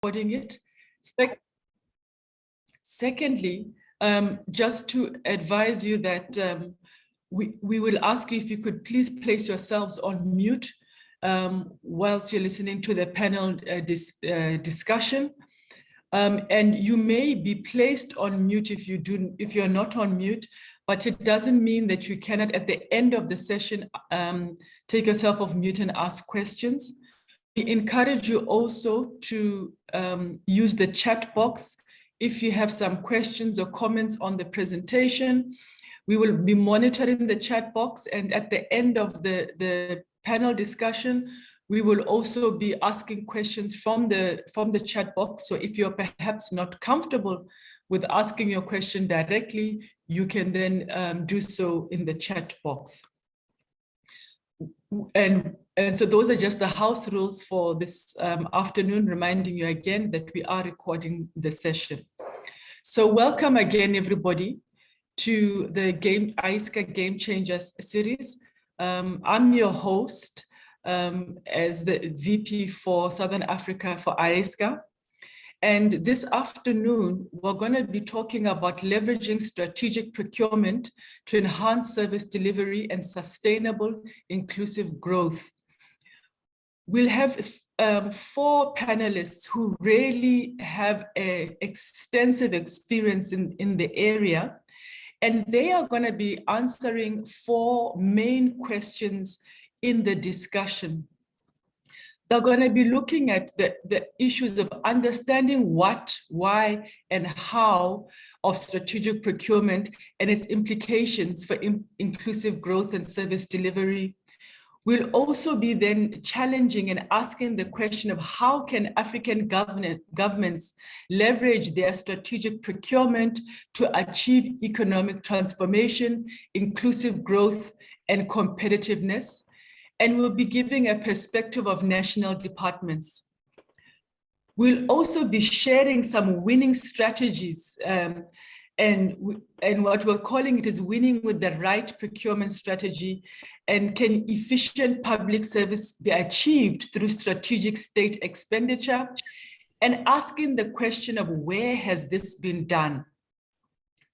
recording it. Secondly, just to advise you that we will ask you if you could please place yourselves on mute whilst you're listening to the panel discussion. And you may be placed on mute if you're not on mute, but it doesn't mean that you cannot, at the end of the session, take yourself off mute and ask questions. We encourage you also to use the chat box. If you have some questions or comments on the presentation, we will be monitoring the chat box, and at the end of the panel discussion, we will also be asking questions from the chat box. So if you're perhaps not comfortable with asking your question directly, you can then do so in the chat box. And so those are just the house rules for this afternoon, reminding you again that we are recording the session. So welcome again, everybody, to the AISCA Game Changers series. I'm your host as the VP for Southern Africa for AISCA. And this afternoon, we're going to be talking about leveraging strategic procurement to enhance service delivery and sustainable inclusive growth. We'll have 4 panelists who really have extensive experience in the area, and they are going to be answering 4 main questions in the discussion. They're going to be looking at the issues of understanding what, why, and how of strategic procurement and its implications for inclusive growth and service delivery. We'll also be then challenging and asking the question of how can African governments leverage their strategic procurement to achieve economic transformation, inclusive growth, and competitiveness. And we'll be giving a perspective of national departments. We'll also be sharing some winning strategies, and what we're calling it is winning with the right procurement strategy, and can efficient public service be achieved through strategic state expenditure, and asking the question of where has this been done.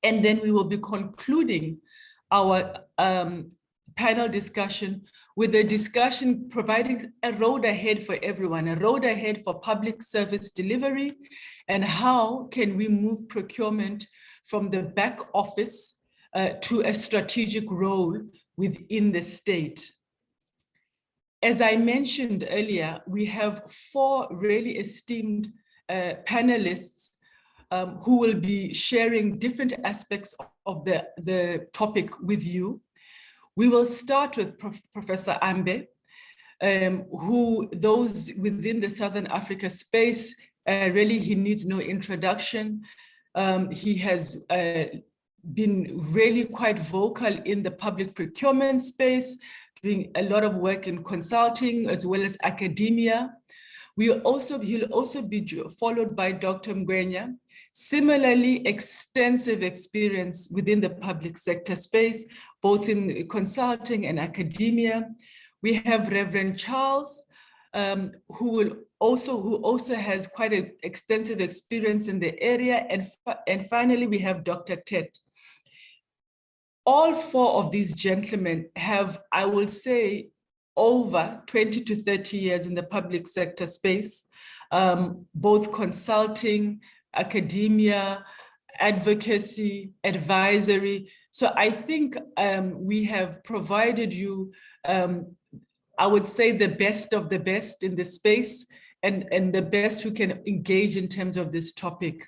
And then we will be concluding our panel discussion with a discussion providing a road ahead for everyone, a road ahead for public service delivery, and how can we move procurement from the back office to a strategic role within the state. As I mentioned earlier, we have 4 really esteemed panelists who will be sharing different aspects of the topic with you. We will start with Professor Ambe, who those within the Southern Africa space, really he needs no introduction. He has been really quite vocal in the public procurement space, doing a lot of work in consulting as well as academia. He'll also be followed by Dr. Mgwenya. Similarly, extensive experience within the public sector space, both in consulting and academia. We have Reverend Charles, who also has quite an extensive experience in the area. And finally, we have Dr. Ted. All 4 of these gentlemen have, I will say, over 20 to 30 years in the public sector space, both consulting, academia, advocacy, advisory. So I think we have provided you, I would say, the best of the best in the space, and the best who can engage in terms of this topic.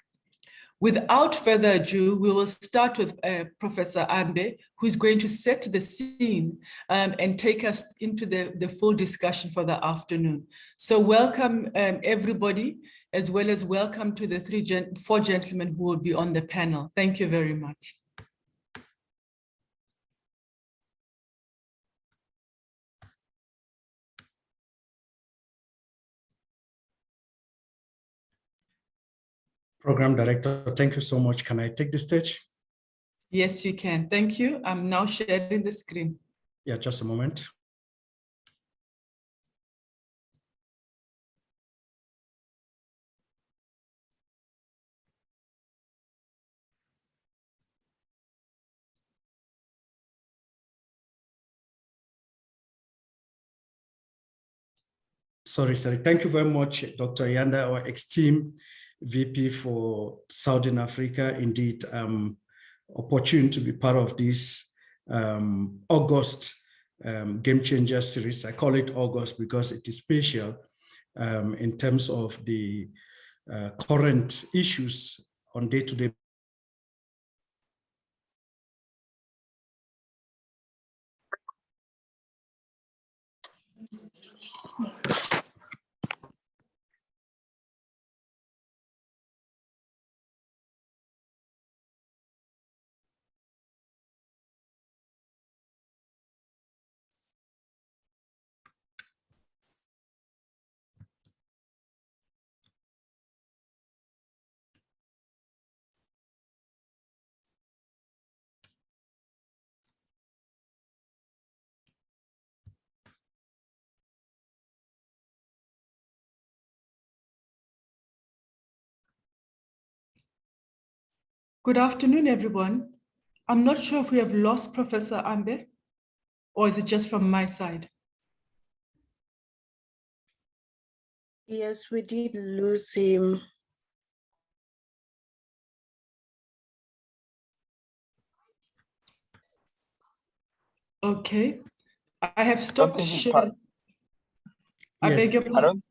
Without further ado, we will start with Professor Ambe, who's going to set the scene and take us into the full discussion for the afternoon. So welcome everybody, as well as welcome to the 4 gentlemen who will be on the panel. Thank you very much. Program Director, thank you so much. Can I take the stage? Yes, you can. Thank you. I'm now sharing the screen. Yeah, just a moment. Sorry. Thank you very much, Dr. Yanda, our esteemed VP for Southern Africa. Indeed, opportune to be part of this August Game Changer series. I call it August because it is special in terms of the current issues on day-to-day. Good afternoon, everyone. I'm not sure if we have lost Professor Ambe, or is it just from my side? Yes, we did lose him. Okay, I have stopped sharing. I Yes. beg your pardon.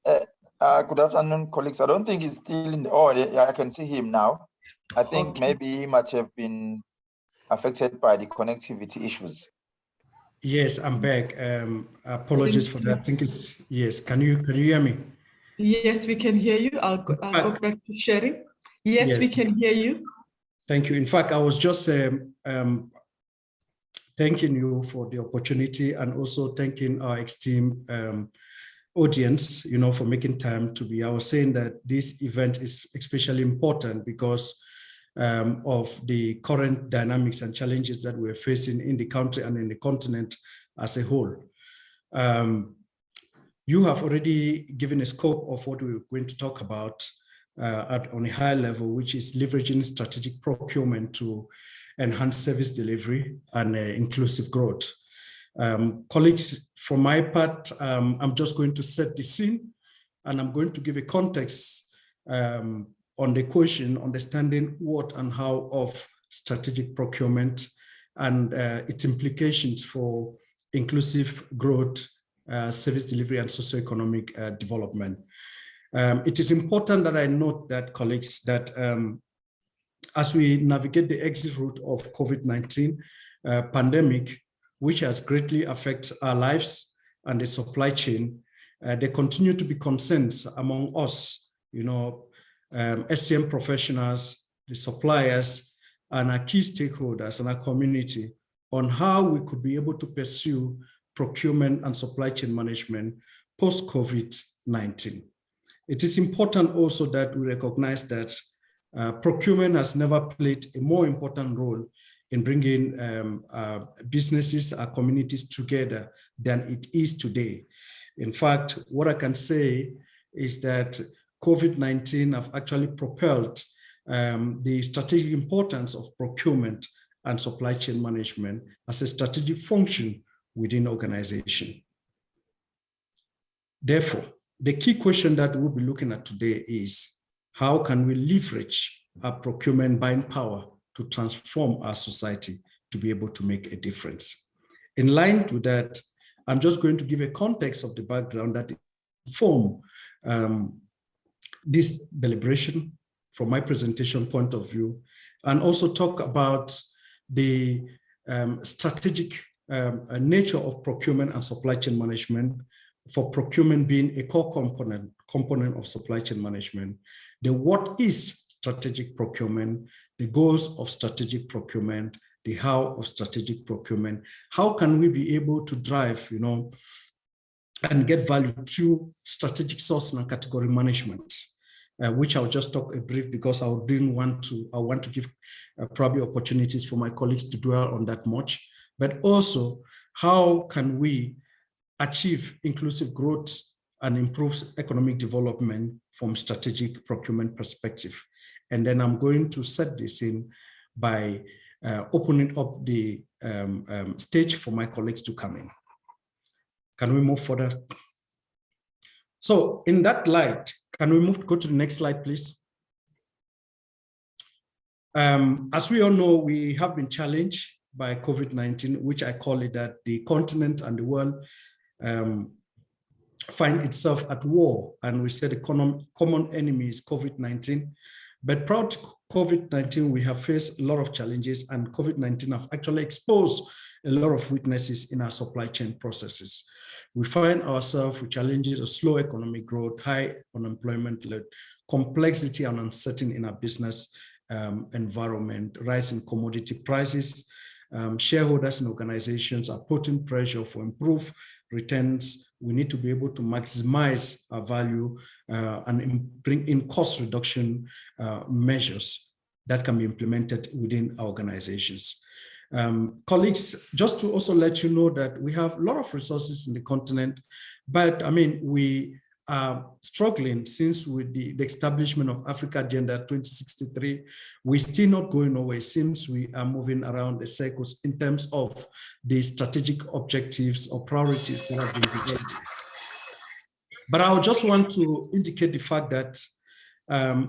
Good afternoon, colleagues. I don't think he's still in the, oh, yeah, I can see him now. I think Okay. maybe he might have been affected by the connectivity issues. Yes, I'm back. Apologies for that. I think it's, yes. Can you hear me? Yes, we can hear you. I'll go back to sharing. Yes, we can hear you. Thank you. In fact, I was just thanking you for the opportunity and also thanking our esteemed audience, for making time to be. I was saying that this event is especially important because of the current dynamics and challenges that we're facing in the country and in the continent as a whole. You have already given a scope of what we're going to talk about on a high level, which is leveraging strategic procurement to enhance service delivery and inclusive growth. Colleagues, for my part, I'm just going to set the scene and I'm going to give a context on the question, understanding what and how of strategic procurement and its implications for inclusive growth, service delivery, and socioeconomic development. It is important that I note that, colleagues, that as we navigate the exit route of COVID-19 pandemic, which has greatly affected our lives and the supply chain, there continue to be concerns among us, SCM professionals, the suppliers, and our key stakeholders and our community on how we could be able to pursue procurement and supply chain management post-COVID-19. It is important also that we recognize that procurement has never played a more important role in bringing businesses, our communities together than it is today. In fact, what I can say is that COVID-19 have actually propelled the strategic importance of procurement and supply chain management as a strategic function within organization. Therefore, the key question that we'll be looking at today is how can we leverage our procurement buying power to transform our society to be able to make a difference? In line with that, I'm just going to give a context of the background that inform this deliberation from my presentation point of view, and also talk about the strategic nature of procurement and supply chain management, for procurement being a core component of supply chain management, the what is strategic procurement, the goals of strategic procurement, the how of strategic procurement, how can we be able to drive, and get value through strategic sourcing and category management, which I'll just talk a brief because I want to give probably opportunities for my colleagues to dwell on that much, but also how can we achieve inclusive growth and improve economic development from strategic procurement perspective. And then I'm going to set this in by opening up the stage for my colleagues to come in. Can we move further? So in that light, can we go to the next slide, please? As we all know, we have been challenged by COVID-19, which I call it that the continent and the world find itself at war. And we say the common enemy is COVID-19. But prior to COVID-19, we have faced a lot of challenges, and COVID-19 have actually exposed a lot of weaknesses in our supply chain processes. We find ourselves with challenges of slow economic growth, high unemployment rate, complexity and uncertainty in our business environment, rising commodity prices. Shareholders and organizations are putting pressure for improved returns. We need to be able to maximize our value and bring in cost reduction measures that can be implemented within our organizations. Colleagues, just to also let you know that we have a lot of resources in the continent, but I mean, we are struggling since with the establishment of Africa Agenda 2063. We're still not going nowhere. It seems we are moving around the circles in terms of the strategic objectives or priorities that have been developed. But I just want to indicate the fact that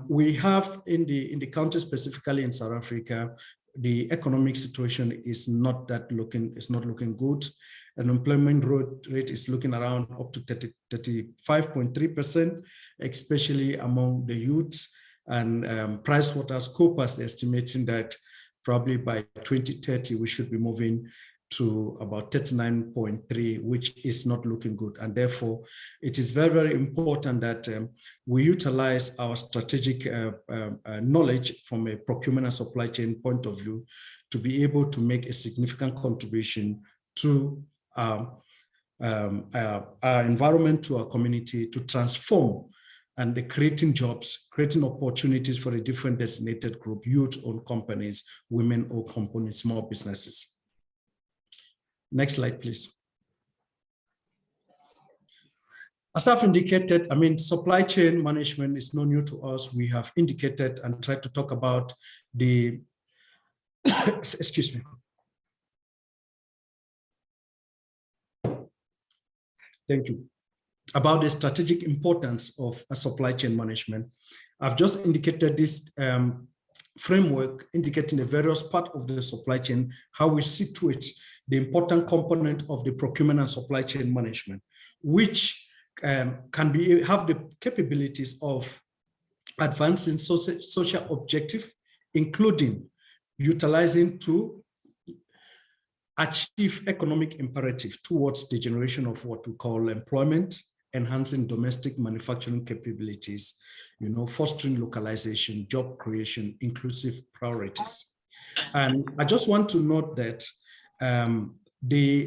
we have in the country, specifically in South Africa, the economic situation is not looking good. Unemployment rate is looking around up to 35.3%, especially among the youths. And PricewaterhouseCoopers estimating that probably by 2030, we should be moving to about 39.3, which is not looking good. And therefore, it is very, very important that we utilize our strategic knowledge from a procurement and supply chain point of view to be able to make a significant contribution to our environment, to our community, to transform and creating jobs, creating opportunities for a different designated group, youth-owned companies, women-owned companies, small businesses. Next slide, please. As I've indicated, I mean, supply chain management is not new to us. We have indicated and tried to talk about the, excuse me. Thank you. About the strategic importance of a supply chain management. I've just indicated this framework indicating the various parts of the supply chain, how we see to it, the important component of the procurement and supply chain management, which can have the capabilities of advancing social objective, including utilizing to achieve economic imperative towards the generation of what we call employment, enhancing domestic manufacturing capabilities, fostering localization, job creation, inclusive priorities. And I just want to note that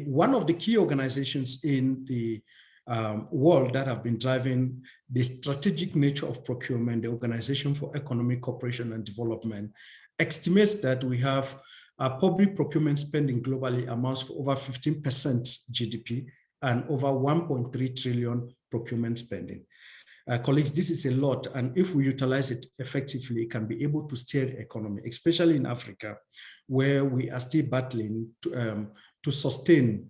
one of the key organizations in the world that have been driving the strategic nature of procurement, the Organization for Economic Cooperation and Development, estimates that we have public procurement spending globally amounts for over 15% GDP and over 1.3 trillion procurement spending. Colleagues, this is a lot, and if we utilize it effectively, it can be able to steer the economy, especially in Africa, where we are still battling to sustain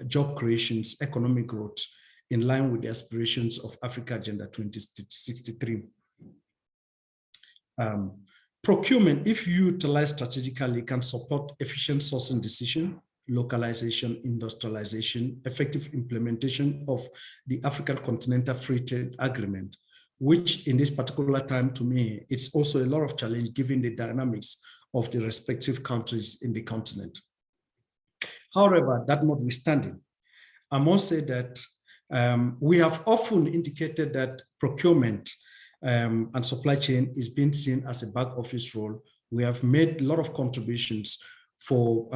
job creations, economic growth, in line with the aspirations of Africa Agenda 2063. Procurement, if utilized strategically, can support efficient sourcing decision, localization, industrialization, effective implementation of the African Continental Free Trade Agreement, which in this particular time, to me, it's also a lot of challenge given the dynamics of the respective countries in the continent. However, that notwithstanding, I must say that we have often indicated that procurement and supply chain is being seen as a back office role. We have made a lot of contributions for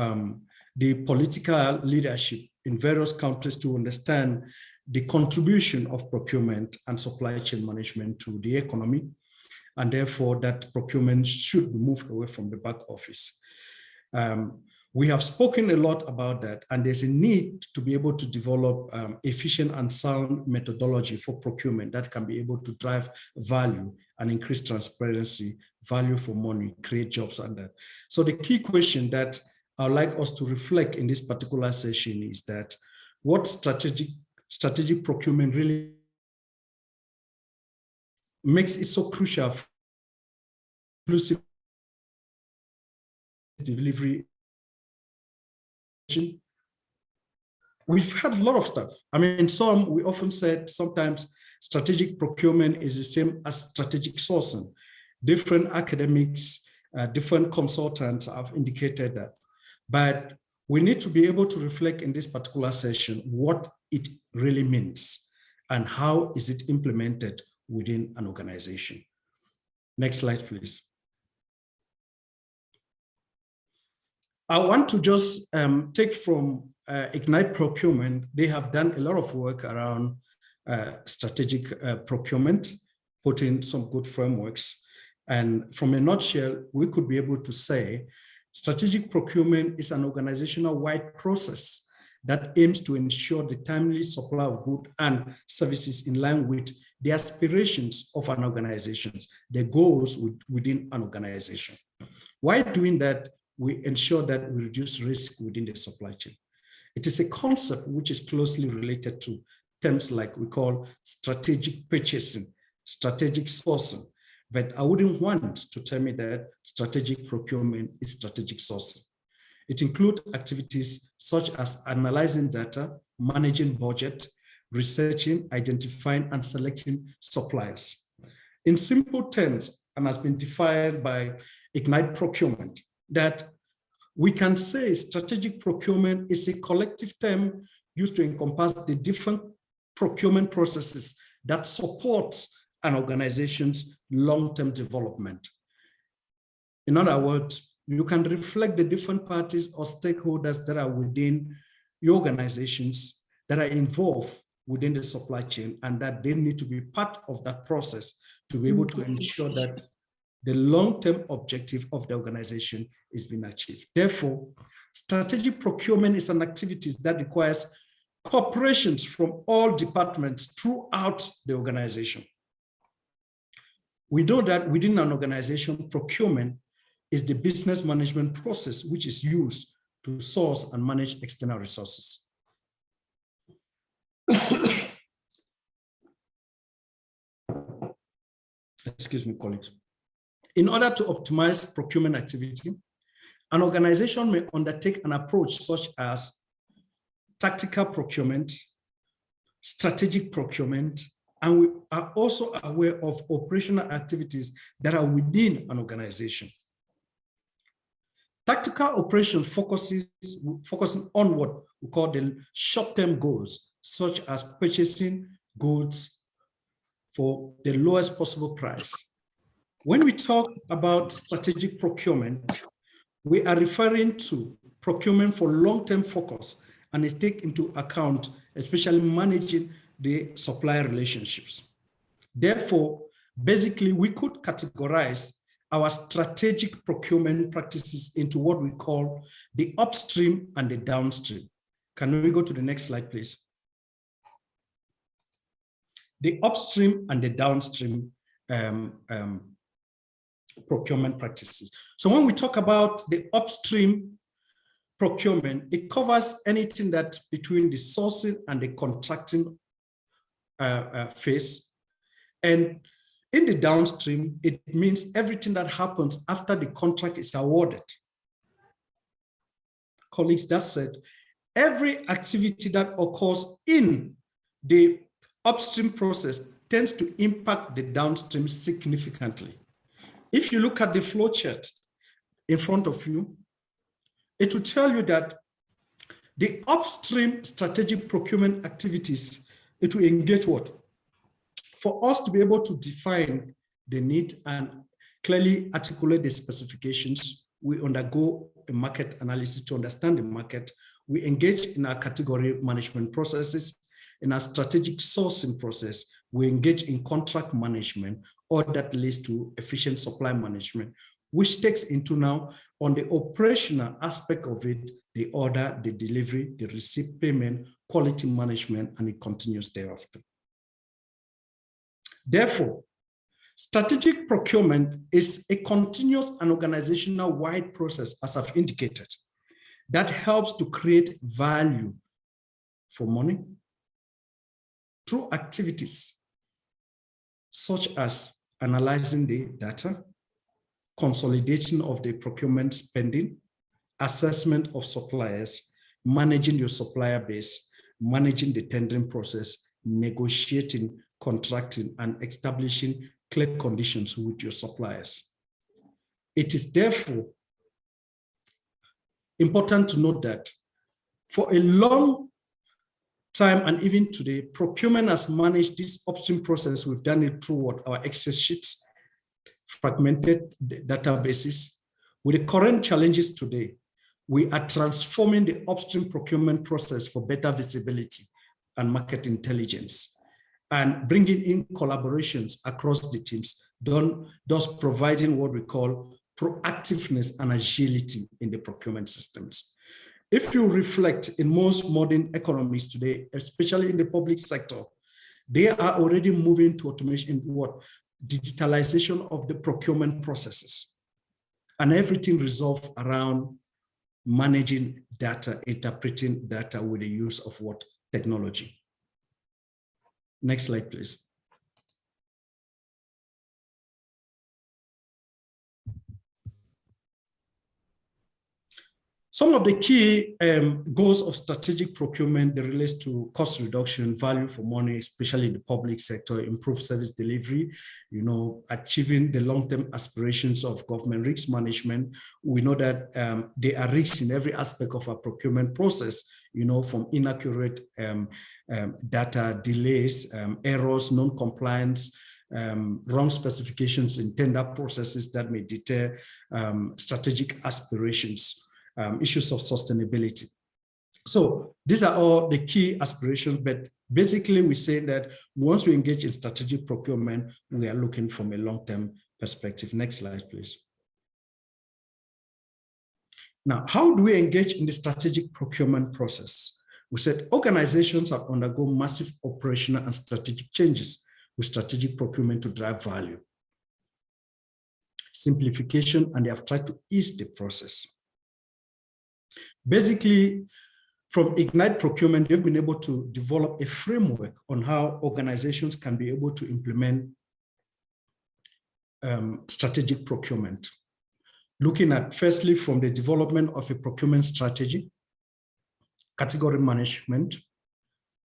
the political leadership in various countries to understand the contribution of procurement and supply chain management to the economy, and therefore that procurement should be moved away from the back office. We have spoken a lot about that, and there's a need to be able to develop efficient and sound methodology for procurement that can be able to drive value and increase transparency, value for money, create jobs, and that. So the key question that I would like us to reflect in this particular session is that what strategic procurement really makes it so crucial for inclusive delivery. We've had a lot of stuff. I mean, we often said sometimes strategic procurement is the same as strategic sourcing. Different academics, different consultants have indicated that. But we need to be able to reflect in this particular session what it really means and how is it implemented within an organization. Next slide, please. I want to just take from Ignite Procurement. They have done a lot of work around strategic procurement, putting some good frameworks. And from a nutshell, we could be able to say strategic procurement is an organizational-wide process that aims to ensure the timely supply of goods and services in line with the aspirations of an organization, the goals within an organization. While doing that, we ensure that we reduce risk within the supply chain. It is a concept which is closely related to terms like we call strategic purchasing, strategic sourcing. But I wouldn't want to tell me that strategic procurement is strategic sourcing. It includes activities such as analyzing data, managing budget, researching, identifying, and selecting suppliers. In simple terms, and has been defined by Ignite Procurement, that we can say strategic procurement is a collective term used to encompass the different procurement processes that supports an organization's long-term development. In other words, you can reflect the different parties or stakeholders that are within your organizations that are involved within the supply chain, and that they need to be part of that process to be able to ensure that the long-term objective of the organization is being achieved. Therefore, strategic procurement is an activity that requires cooperations from all departments throughout the organization. We know that within an organization, procurement is the business management process which is used to source and manage external resources. Excuse me, colleagues. In order to optimize procurement activity, an organization may undertake an approach such as tactical procurement, strategic procurement, and we are also aware of operational activities that are within an organization. Tactical operation focusing on what we call the short-term goals, such as purchasing goods for the lowest possible price. When we talk about strategic procurement, we are referring to procurement for long-term focus, and it takes into account especially managing the supplier relationships. Therefore, basically, we could categorize our strategic procurement practices into what we call the upstream and the downstream. Can we go to the next slide, please? The upstream and the downstream procurement practices. So when we talk about the upstream procurement, it covers anything that between the sourcing and the contracting phase. And in the downstream, it means everything that happens after the contract is awarded. Colleagues, that said, every activity that occurs in the upstream process tends to impact the downstream significantly. If you look at the flow chart in front of you, it will tell you that the upstream strategic procurement activities, it will engage what? For us to be able to define the need and clearly articulate the specifications, we undergo a market analysis to understand the market. We engage in our category management processes. In our strategic sourcing process, we engage in contract management, or that leads to efficient supply management, which takes into now on the operational aspect of it, the order, the delivery, the receipt payment, quality management, and it continues thereafter. Therefore, strategic procurement is a continuous and organizational-wide process, as I've indicated, that helps to create value for money through activities such as analyzing the data, consolidation of the procurement spending, assessment of suppliers, managing your supplier base, managing the tendering process, negotiating, contracting, and establishing clear conditions with your suppliers. It is therefore important to note that for a long time, and even today, procurement has managed this upstream process. We've done it through what our Excel sheets, fragmented databases. With the current challenges today, we are transforming the upstream procurement process for better visibility and market intelligence, and bringing in collaborations across the teams, thus providing what we call proactiveness and agility in the procurement systems. If you reflect in most modern economies today, especially in the public sector, they are already moving to automation, digitalization of the procurement processes, and everything resolved around managing data, interpreting data with the use of what technology. Next slide, please. Some of the key goals of strategic procurement that relates to cost reduction, value for money, especially in the public sector, improve service delivery, achieving the long-term aspirations of government, risk management. We know that there are risks in every aspect of our procurement process, from inaccurate data, delays, errors, non-compliance, wrong specifications in tender processes that may deter strategic aspirations. Issues of sustainability. So these are all the key aspirations, but basically we say that once we engage in strategic procurement, we are looking from a long-term perspective. Next slide, please. Now, how do we engage in the strategic procurement process? We said organizations have undergone massive operational and strategic changes with strategic procurement to drive value, simplification, and they have tried to ease the process. Basically, from Ignite Procurement, they've been able to develop a framework on how organizations can be able to implement strategic procurement. Looking at, firstly, from the development of a procurement strategy, category management,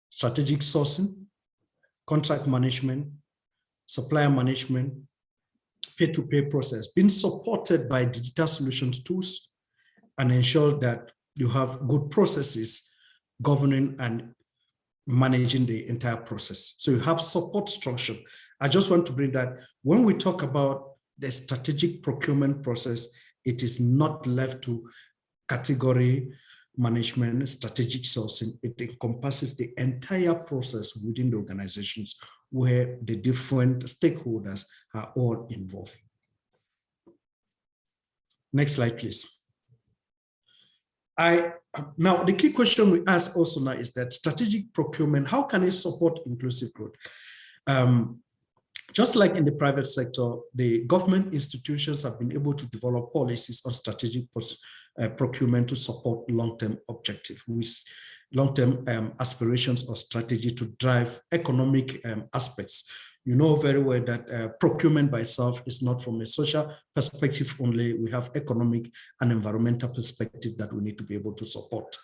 strategic sourcing, contract management, supplier management, peer-to-peer process, being supported by digital solutions tools, and ensure that you have good processes governing and managing the entire process. So you have support structure. I just want to bring that when we talk about the strategic procurement process, it is not left to category management, strategic sourcing. It encompasses the entire process within the organizations where the different stakeholders are all involved. Next slide, please. Now, the key question we ask also now is that strategic procurement, how can it support inclusive growth? Just like in the private sector, the government institutions have been able to develop policies on strategic procurement to support long-term objectives, with long-term aspirations or strategy to drive economic aspects. You know very well that procurement by itself is not from a social perspective only. We have economic and environmental perspective that we need to be able to support.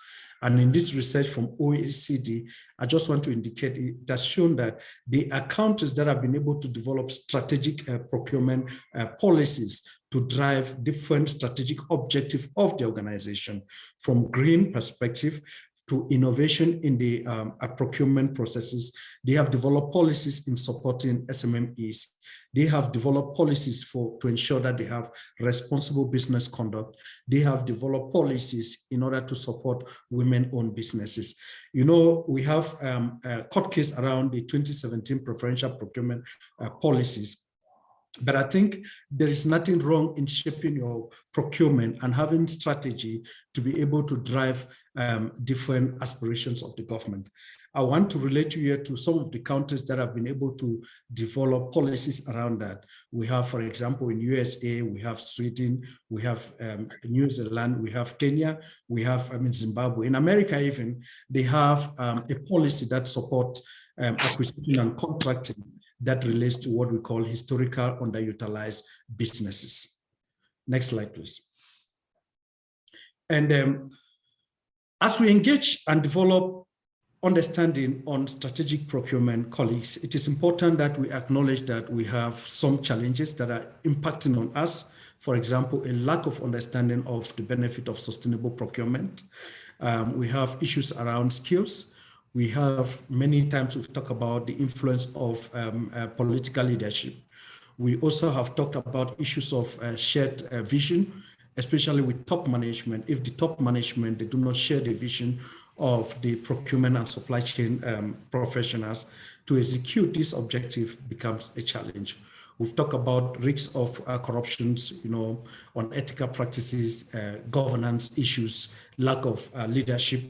And in this research from OECD, I just want to indicate it has shown that the countries that have been able to develop strategic procurement policies to drive different strategic objectives of the organization, from green perspective to innovation in the procurement processes. They have developed policies in supporting SMMEs. They have developed policies to ensure that they have responsible business conduct. They have developed policies in order to support women-owned businesses. You know, we have a court case around the 2017 preferential procurement policies. But I think there is nothing wrong in shaping your procurement and having strategy to be able to drive different aspirations of the government. I want to relate you here to some of the countries that have been able to develop policies around that. We have, for example, in USA, we have Sweden, we have New Zealand, we have Kenya, we have Zimbabwe. In America even, they have a policy that supports acquisition and contracting that relates to what we call historical underutilized businesses. Next slide, please. And as we engage and develop understanding on strategic procurement, colleagues, it is important that we acknowledge that we have some challenges that are impacting on us. For example, a lack of understanding of the benefit of sustainable procurement. We have issues around skills. We have many times we've talked about the influence of political leadership. We also have talked about issues of shared vision, especially with top management. If the top management, they do not share the vision of the procurement and supply chain professionals to execute this objective becomes a challenge. We've talked about risks of corruptions, on ethical practices, governance issues, lack of leadership,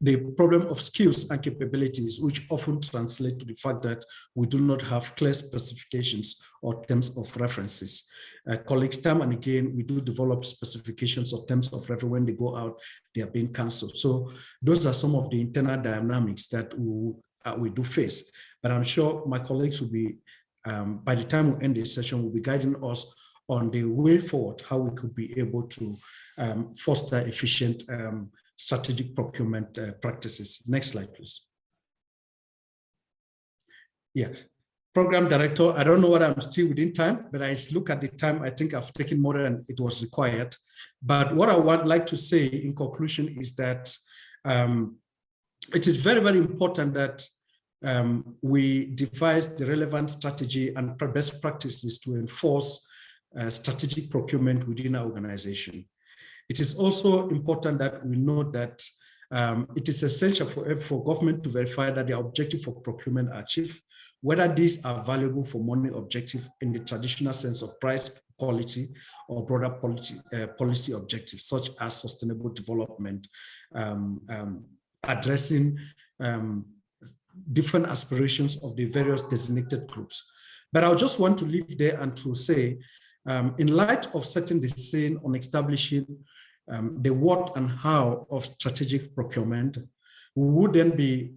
the problem of skills and capabilities, which often translate to the fact that we do not have clear specifications or terms of references. Colleagues, time and again, we do develop specifications or terms of reference. When they go out, they are being cancelled. So those are some of the internal dynamics that we do face. But I'm sure my colleagues will be, by the time we end this session, will be guiding us on the way forward, how we could be able to foster efficient strategic procurement practices. Next slide, please. Yeah. Program director, I don't know what I'm still within time, but I look at the time, I think I've taken more than it was required. But what I would like to say in conclusion is that it is very, very important that we devise the relevant strategy and best practices to enforce strategic procurement within our organization. It is also important that we know that it is essential for government to verify that the objective for procurement are achieved, whether these are valuable for money objective in the traditional sense of price, quality, or broader policy objectives, such as sustainable development, addressing different aspirations of the various designated groups. But I just want to leave there and to say, in light of setting the scene on establishing the what and how of strategic procurement, we would then be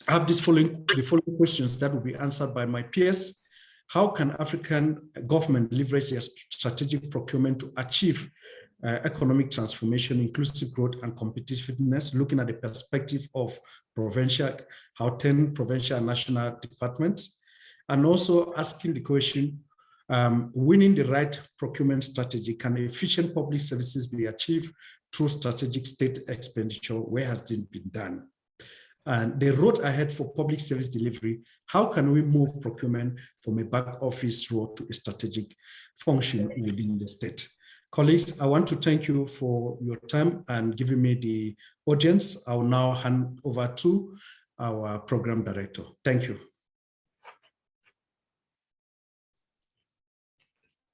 have the following questions that will be answered by my peers. How can African government leverage their strategic procurement to achieve economic transformation, inclusive growth, and competitiveness, looking at the perspective of provincial, how 10 provincial and national departments, and also asking the question, winning the right procurement strategy, can efficient public services be achieved through strategic state expenditure? Where has this been done? And the road ahead for public service delivery, how can we move procurement from a back office role to a strategic function within the state? Colleagues, I want to thank you for your time and giving me the audience. I will now hand over to our program director. Thank you.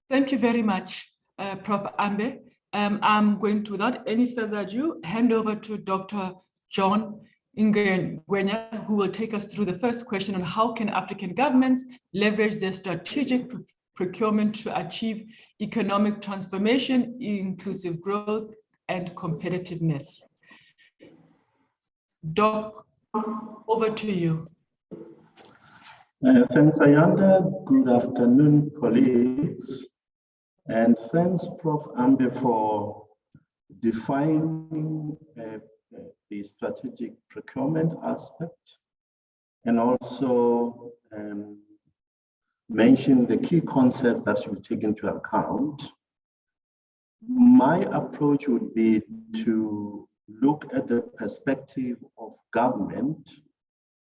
Thank you very much, Prof. Ambe. I'm going to, without any further ado, hand over to Dr. John Mgwenya, who will take us through the first question on how can African governments leverage their strategic procurement to achieve economic transformation, inclusive growth, and competitiveness. Doc, over to you. Thanks, Ayanda. Good afternoon, colleagues. And thanks, Prof. Ambe, for defining the strategic procurement aspect, and also mention the key concepts that should be taken into account. My approach would be to look at the perspective of government,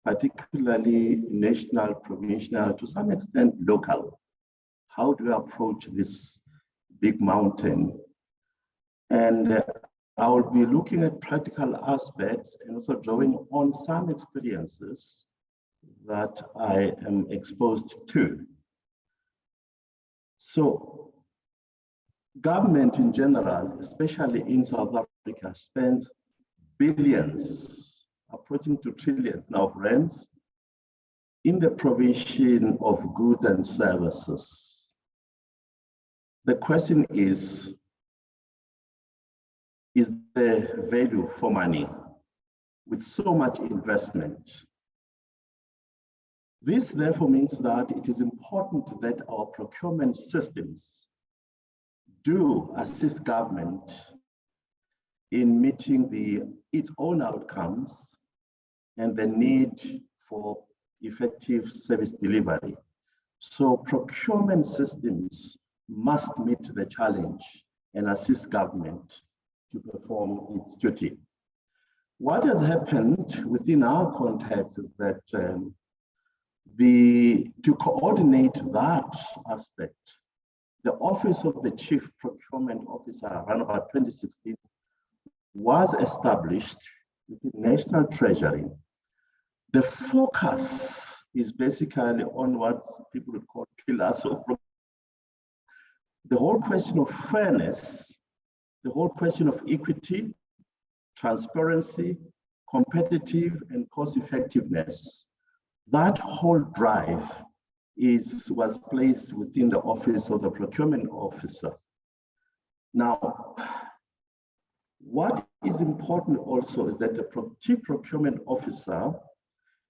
particularly national, provincial, to some extent local. How do we approach this big mountain? And I will be looking at practical aspects and also drawing on some experiences that I am exposed to. So, government in general, especially in South Africa, spends billions, approaching to trillions now of rands, in the provision of goods and services. The question is the value for money with so much investment? This therefore means that it is important that our procurement systems do assist government in meeting its own outcomes and the need for effective service delivery. So procurement systems must meet the challenge and assist government to perform its duty. What has happened within our context is that to coordinate that aspect, the Office of the Chief Procurement Officer around about 2016 was established within National Treasury. The focus is basically on what people would call pillars of the whole question of fairness, the whole question of equity, transparency, competitive and cost effectiveness. That whole drive was placed within the Office of the Procurement Officer. Now, what is important also is that the Chief Procurement Officer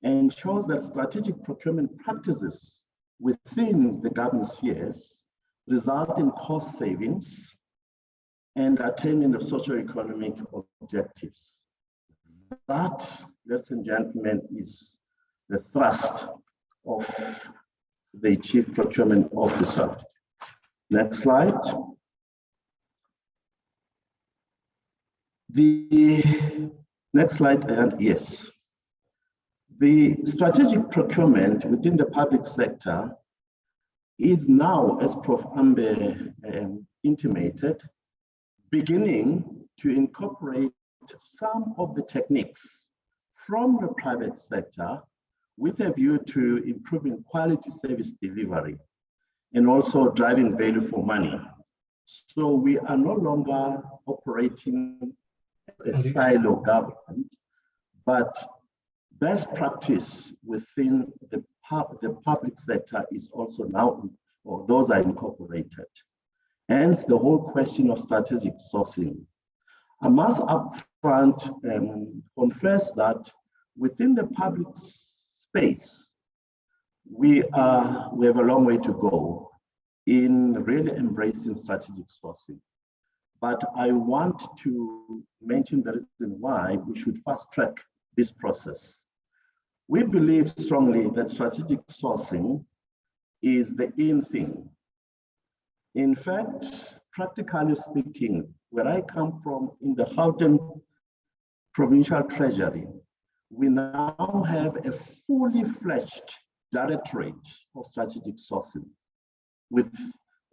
ensures that strategic procurement practices within the government spheres result in cost savings and attainment of socio-economic objectives. That, ladies and gentlemen, is the thrust of the Chief Procurement Officer. Next slide. The next slide, and yes. The strategic procurement within the public sector is now, as Prof. Ambe intimated, beginning to incorporate some of the techniques from the private sector with a view to improving quality service delivery and also driving value for money. So we are no longer operating a silo government, but best practice within the public sector is also now, or those are incorporated. Hence the whole question of strategic sourcing. I must upfront confess that within the public space, we have a long way to go in really embracing strategic sourcing. But I want to mention the reason why we should fast track this process. We believe strongly that strategic sourcing is the in thing. In fact, practically speaking, where I come from in the Gauteng Provincial Treasury, we now have a fully fledged directorate of strategic sourcing with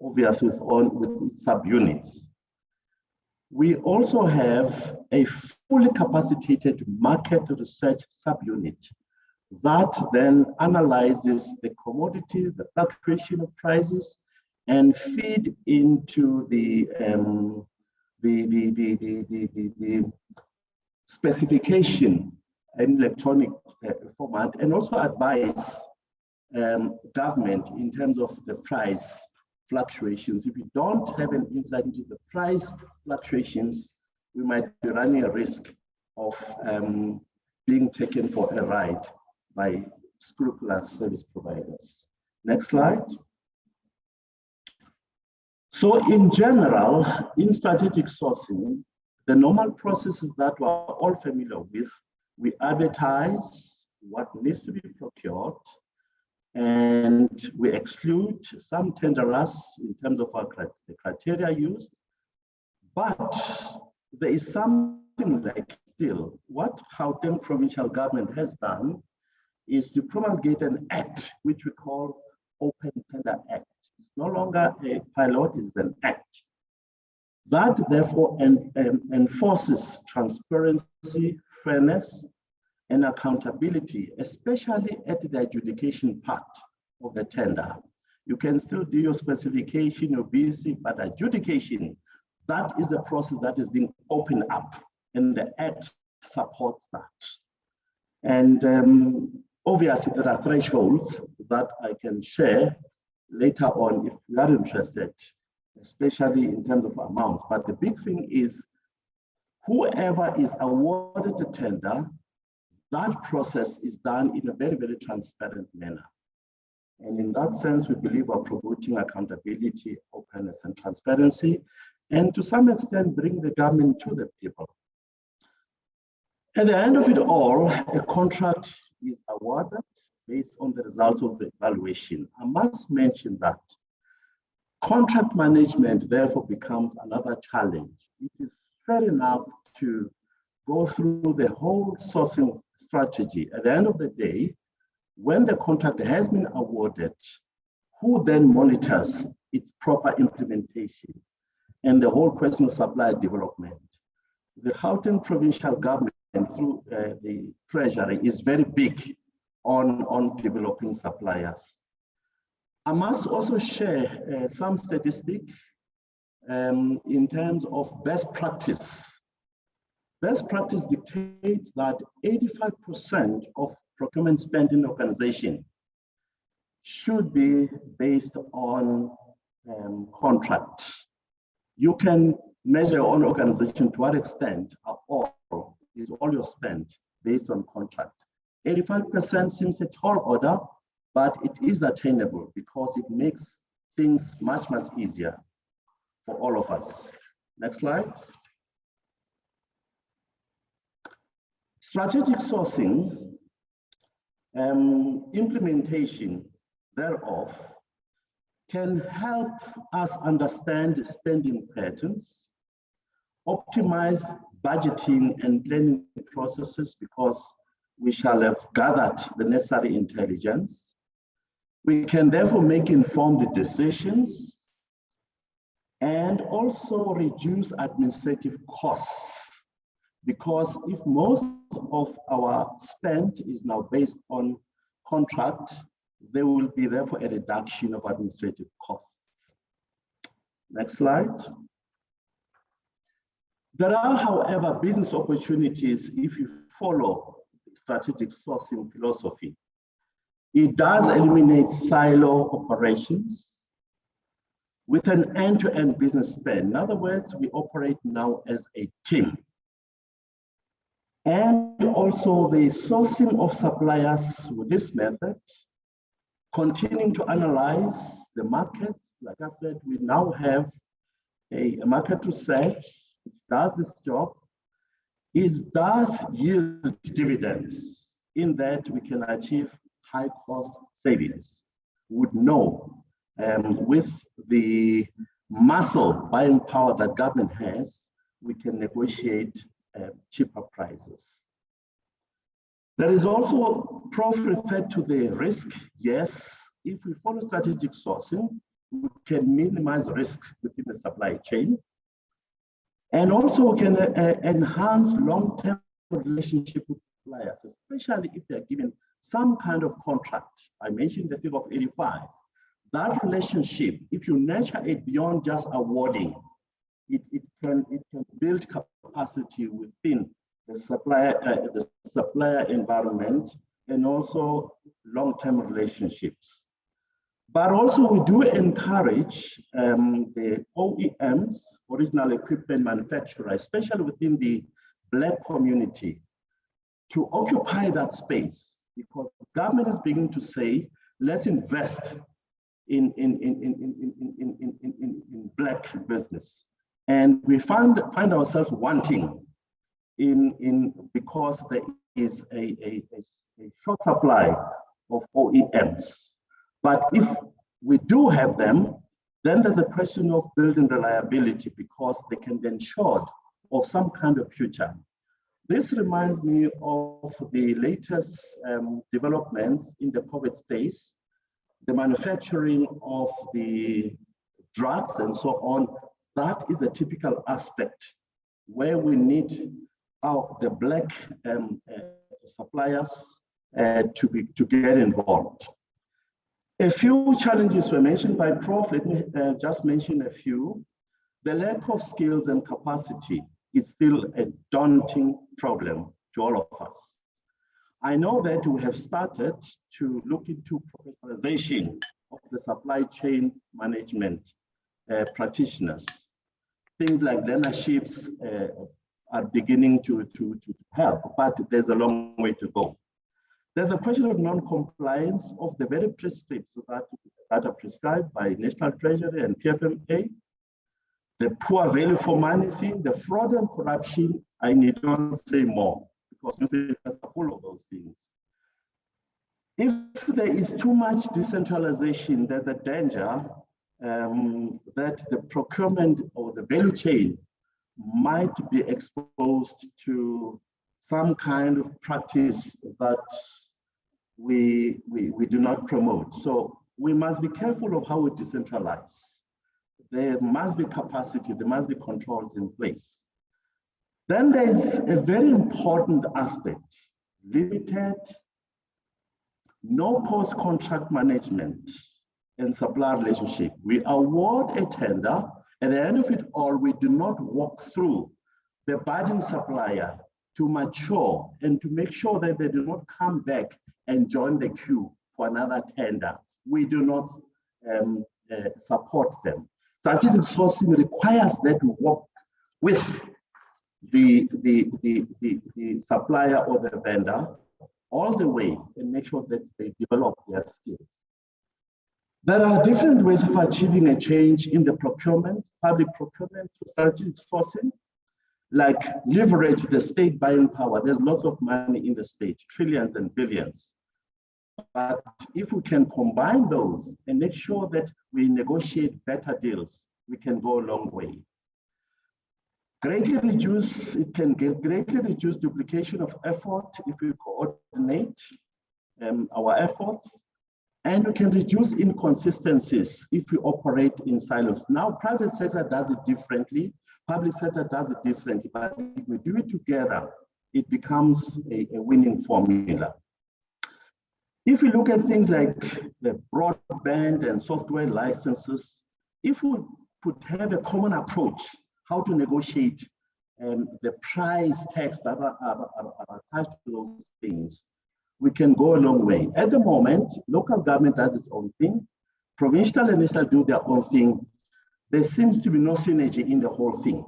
obviously with subunits. We also have a fully capacitated market research subunit that then analyzes the commodities, the fluctuation of prices, and feed into the specification in electronic format, and also advise government in terms of the price fluctuations. If we don't have an insight into the price fluctuations, we might be running a risk of being taken for a ride by scrupulous service providers. Next slide. So in general, in strategic sourcing, the normal processes that we're all familiar with, we advertise what needs to be procured, and we exclude some tenderers in terms of the criteria used. But there is something like still, what Gauteng provincial government has done is to promulgate an act which we call Open Tender Act. It's no longer a pilot, it's an act. That therefore enforces transparency, fairness, and accountability, especially at the adjudication part of the tender. You can still do your specification, your BC, but adjudication, that is a process that is being opened up, and the Act supports that. And obviously, there are thresholds that I can share later on if you are interested, especially in terms of amounts. But the big thing is, whoever is awarded the tender, that process is done in a very, very transparent manner. And in that sense, we believe we're promoting accountability, openness, and transparency, and to some extent, bring the government to the people. At the end of it all, a contract is awarded based on the results of the evaluation. I must mention that contract management therefore becomes another challenge. It is fair enough to go through the whole sourcing strategy. At the end of the day, when the contract has been awarded, who then monitors its proper implementation? And the whole question of supply development. The Gauteng provincial government through the Treasury is very big on developing suppliers. I must also share some statistics in terms of best practice. Best practice dictates that 85% of procurement spend in the organization should be based on contracts. You can measure your own organization to what extent is all your spend based on contract. 85% seems a tall order, but it is attainable because it makes things much, much easier for all of us. Next slide. Strategic sourcing, implementation thereof can help us understand spending patterns, optimize budgeting and planning processes because we shall have gathered the necessary intelligence. We can therefore make informed decisions and also reduce administrative costs, because if most of our spend is now based on contract, there will be therefore a reduction of administrative costs. Next slide. There are, however, business opportunities if you follow strategic sourcing philosophy. It does eliminate silo operations with an end-to-end business spend. In other words, we operate now as a team. And also the sourcing of suppliers with this method, continuing to analyze the markets. Like I said, we now have a market research which does this job. It does yield dividends in that we can achieve high cost savings. We would know with the muscle buying power that government has, we can negotiate cheaper prices. There is also, Prof referred to the risk. Yes, if we follow strategic sourcing, we can minimize risk within the supply chain. And also we can enhance long-term relationship with suppliers, especially if they're given some kind of contract. I mentioned the figure of 85. That relationship, if you nurture it beyond just awarding, it can build capacity within the supplier environment and also long-term relationships. But also we do encourage the OEMs, original equipment manufacturers, especially within the Black community, to occupy that space, because the government is beginning to say, let's invest in Black business. And we find ourselves wanting because there is a short supply of OEMs. But if we do have them, then there's a question of building reliability because they can be ensured of some kind of future. This reminds me of the latest developments in the COVID space, the manufacturing of the drugs and so on. That is a typical aspect where we need the Black suppliers to get involved. A few challenges were mentioned by Prof. Let me just mention a few. The lack of skills and capacity is still a daunting problem to all of us. I know that we have started to look into professionalization of the supply chain management practitioners. Things like learnerships, are beginning to help, but there's a long way to go. There's a question of non-compliance of the very prescripts that are prescribed by National Treasury and PFMA. The poor value for money thing, the fraud and corruption, I need not say more because newspapers are full of those things. If there is too much decentralization, there's a danger that the procurement or the value chain might be exposed to some kind of practice that we do not promote. So we must be careful of how we decentralize. There must be capacity, there must be controls in place. Then there's a very important aspect, limited, no post-contract management and supplier relationship. We award a tender, at the end of it all, we do not walk through the budding supplier to mature and to make sure that they do not come back and join the queue for another tender. We do not support them. Strategic sourcing requires that we work with the supplier or the vendor all the way and make sure that they develop their skills. There are different ways of achieving a change in the procurement, public procurement to strategic sourcing, like leverage the state buying power. There's lots of money in the state, trillions and billions. But if we can combine those and make sure that we negotiate better deals, we can go a long way. It can greatly reduce duplication of effort if we coordinate our efforts, and we can reduce inconsistencies if we operate in silos. Now, private sector does it differently, public sector does it differently, but if we do it together, it becomes a winning formula. If we look at things like the broadband and software licenses, if we could have a common approach, how to negotiate the price tags that are attached to those things, we can go a long way. At the moment, local government does its own thing, provincial and national do their own thing. There seems to be no synergy in the whole thing.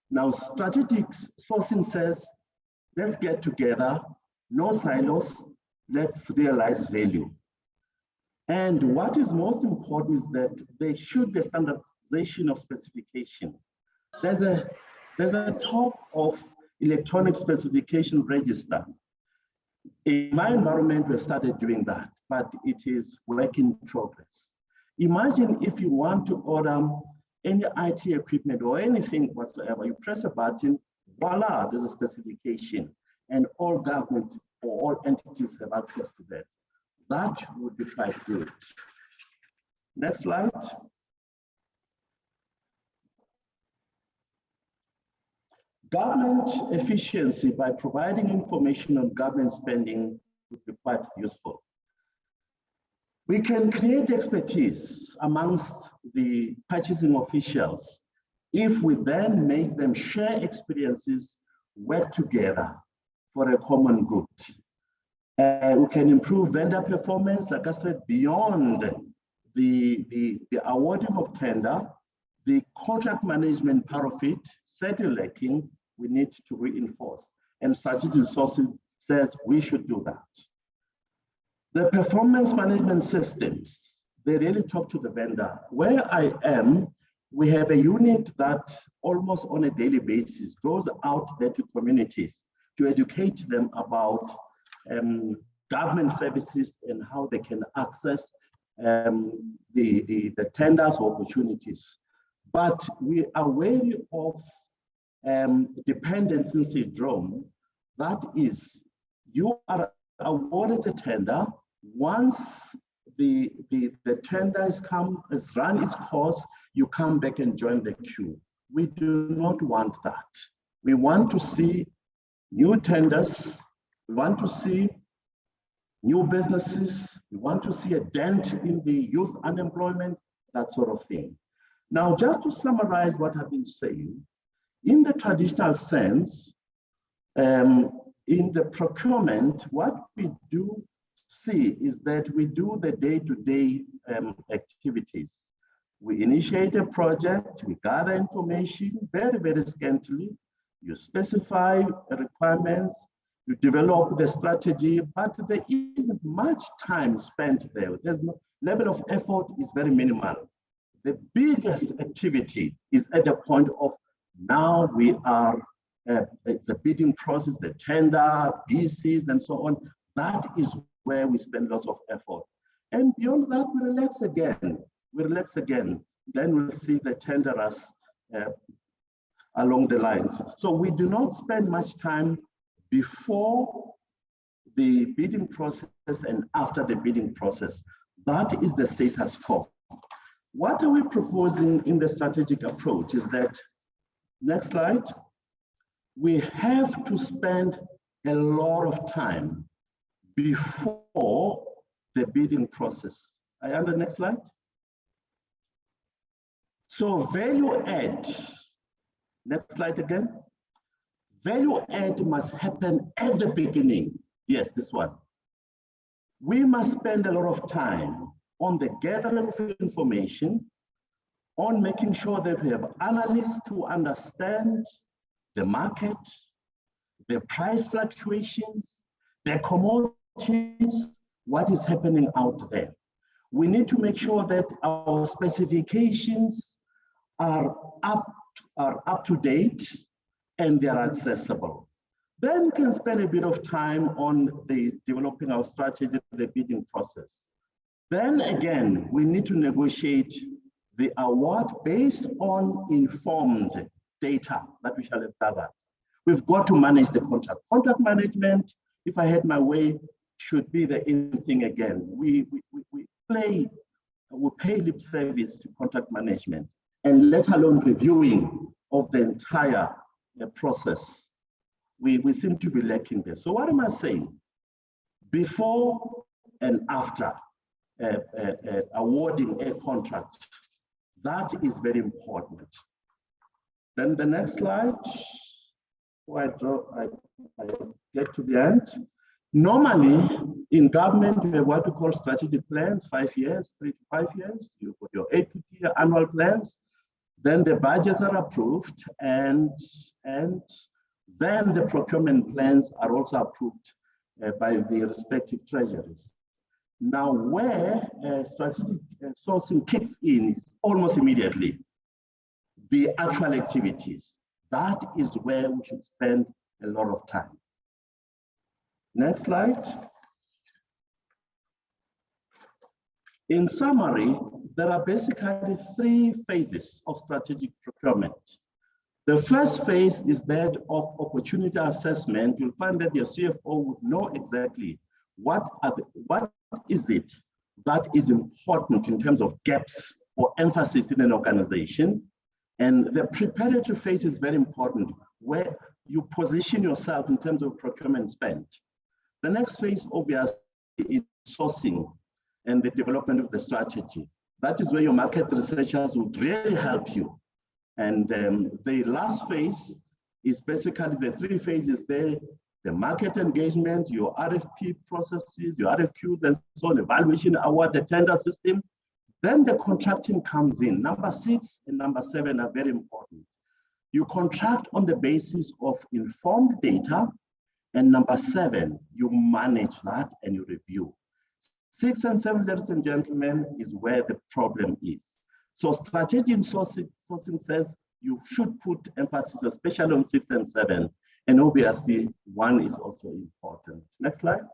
Now, strategic sourcing says, let's get together, no silos, let's realize value. And what is most important is that there should be a standardization of specification. There's a talk of electronic specification register. In my environment, we started doing that, but it is work in progress. Imagine if you want to order any IT equipment or anything whatsoever, you press a button, voila, there's a specification, and all government or all entities have access to that. That would be quite good. Next slide. Government efficiency by providing information on government spending would be quite useful. We can create expertise amongst the purchasing officials if we then make them share experiences, work together for a common good. We can improve vendor performance, like I said, beyond the awarding of tender, the contract management part of it, certainly lacking, we need to reinforce. And strategic sourcing says we should do that. The performance management systems, they really talk to the vendor. Where I am, we have a unit that almost on a daily basis goes out there to communities to educate them about government services and how they can access the tenders or opportunities. But we are wary of dependency syndrome. That is, you are awarded a tender. Once the tender has run its course, you come back and join the queue. We do not want that. We want to see new tenders. We want to see new businesses. We want to see a dent in the youth unemployment, that sort of thing. Now, just to summarize what I've been saying, in the traditional sense, in the procurement, what we do see is that we do the day-to-day activities. We initiate a project, we gather information very, very scantily. You specify the requirements, you develop the strategy, but there isn't much time spent there. There's no level of effort is very minimal. The biggest activity is at the point of now we are the bidding process, the tender, BCs, and so on. That is where we spend lots of effort. And beyond that, we relax again. We relax again. Then we'll see the tenderers along the lines. So we do not spend much time before the bidding process and after the bidding process. That is the status quo. What are we proposing in the strategic approach is that, next slide, we have to spend a lot of time before the bidding process. The next slide. So value add, next slide again. Value add must happen at the beginning. Yes, this one. We must spend a lot of time on the gathering of information, on making sure that we have analysts who understand the market, the price fluctuations, the commodities, what is happening out there. We need to make sure that our specifications are up to date and they are accessible. Then we can spend a bit of time on the developing our strategy, the bidding process. Then again, we need to negotiate the award based on informed data that we shall have gathered. We've got to manage the contract. Contract management, if I had my way, should be the in thing again. We pay lip service to contract management, and let alone reviewing of the entire process. We seem to be lacking there. So what am I saying? Before and after awarding a contract, that is very important. Then the next slide, I get to the end. Normally, in government, you have what we call strategic plans, 5 years, 3 to 5 years. You put your APP, annual plans, then the budgets are approved, and then the procurement plans are also approved by the respective treasuries. Now, where strategic sourcing kicks in is almost immediately the actual activities. That is where we should spend a lot of time. Next slide. In summary, there are basically 3 phases of strategic procurement. The first phase is that of opportunity assessment. You'll find that your CFO would know exactly what is it that is important in terms of gaps or emphasis in an organization. And the preparatory phase is very important, where you position yourself in terms of procurement spend. The next phase, obviously, is sourcing and the development of the strategy. That is where your market researchers would really help you. And the last phase is basically the 3 phases there: the market engagement, your RFP processes, your RFQs, and so on, evaluation, award, the tender system. Then the contracting comes in. Number 6 and number 7 are very important. You contract on the basis of informed data, and number 7, you manage that and you review. 6 and 7, ladies and gentlemen, is where the problem is. So strategic sourcing says you should put emphasis, especially on 6 and 7, and obviously 1 is also important. Next slide.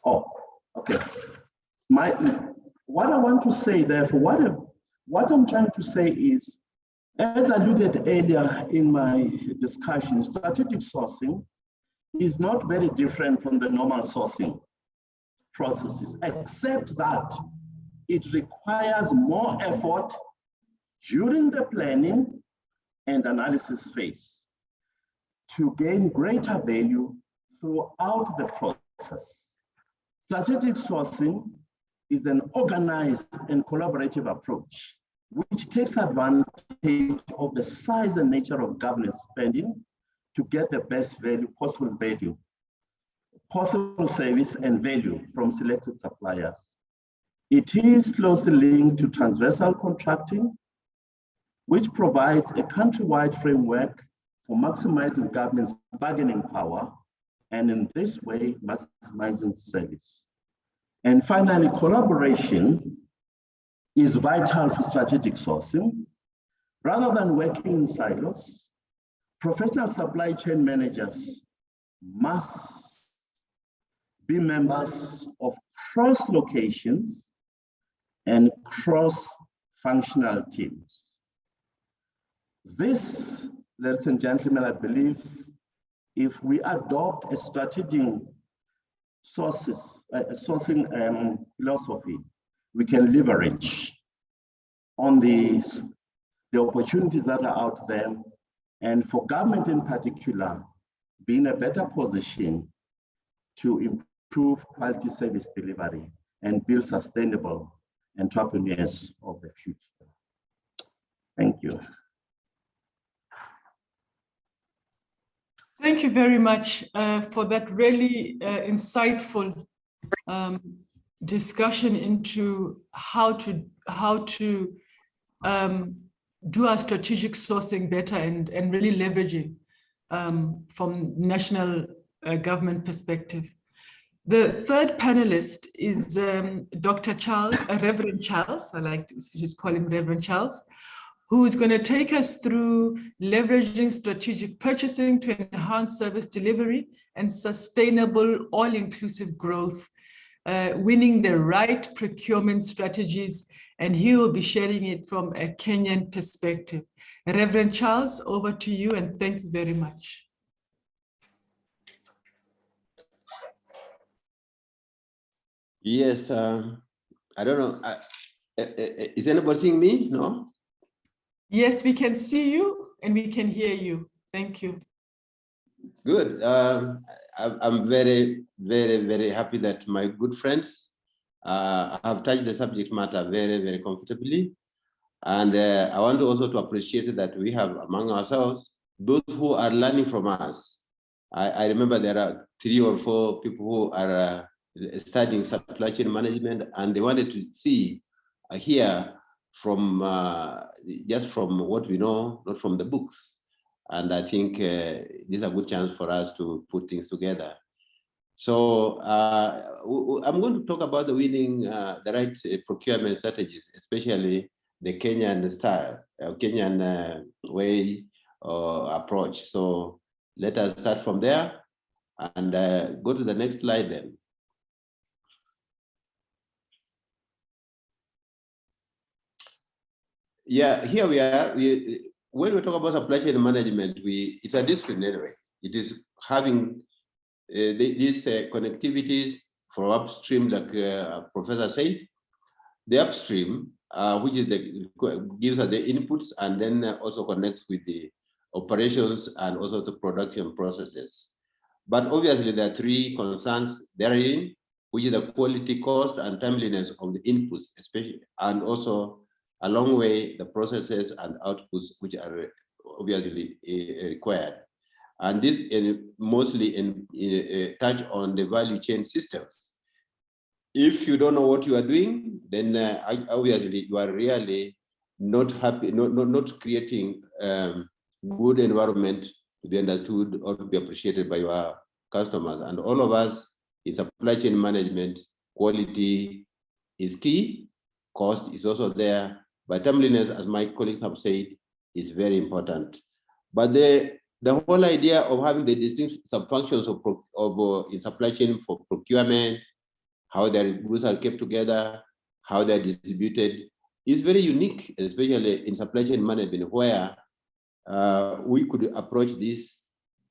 Oh, okay. What I want to say, therefore, what I'm trying to say is, as I alluded earlier in my discussion, strategic sourcing is not very different from the normal sourcing processes, except that it requires more effort during the planning and analysis phase to gain greater value throughout the process. Strategic sourcing is an organized and collaborative approach which takes advantage of the size and nature of government spending to get the best value, possible service and value from selected suppliers. It is closely linked to transversal contracting, which provides a countrywide framework for maximizing government's bargaining power, and in this way, maximizing service. And finally, collaboration is vital for strategic sourcing. Rather than working in silos, professional supply chain managers must be members of cross locations and cross-functional teams. This, ladies and gentlemen, I believe if we adopt a strategic sourcing philosophy, we can leverage on the opportunities that are out there, and for government in particular, be in a better position to improve quality service delivery and build sustainable entrepreneurs of the future. Thank you. Thank you very much for that really insightful discussion into how to do our strategic sourcing better and really leveraging from national government perspective. The third panelist is Dr. Charles, Reverend Charles, I like to just call him Reverend Charles, who is going to take us through leveraging strategic purchasing to enhance service delivery and sustainable all-inclusive growth, winning the right procurement strategies, and he will be sharing it from a Kenyan perspective. Reverend Charles, over to you, and thank you very much. Yes, I don't know, is anybody seeing me? No? Yes, we can see you and we can hear you. Thank you. Good. I'm very, very, very happy that my good friends have touched the subject matter very, very comfortably. And I want also to appreciate that we have among ourselves those who are learning from us. I remember there are 3 or 4 people who are studying supply chain management, and they wanted to see, hear from just from what we know, not from the books. And I think this is a good chance for us to put things together. So I'm going to talk about the winning the right procurement strategies, especially the Kenyan style, Kenyan way or approach. So let us start from there and go to the next slide then. Yeah, here we are. When we talk about supply chain management, it's a discipline anyway. It is having these connectivities for upstream, like Professor said, the upstream, which is gives us the inputs and then also connects with the operations and also the production processes. But obviously there are 3 concerns therein, which is the quality, cost, and timeliness of the inputs, especially, and also along way the processes and outputs which are obviously required. And this mostly touch on the value chain systems. If you don't know what you are doing, then obviously you are really not happy, not creating good environment to be understood or to be appreciated by your customers. And all of us in supply chain management, quality is key, cost is also there, but timeliness, as my colleagues have said, is very important. But the whole idea of having the distinct sub-functions in supply chain for procurement, how their goods are kept together, how they're distributed, is very unique, especially in supply chain management, where we could approach this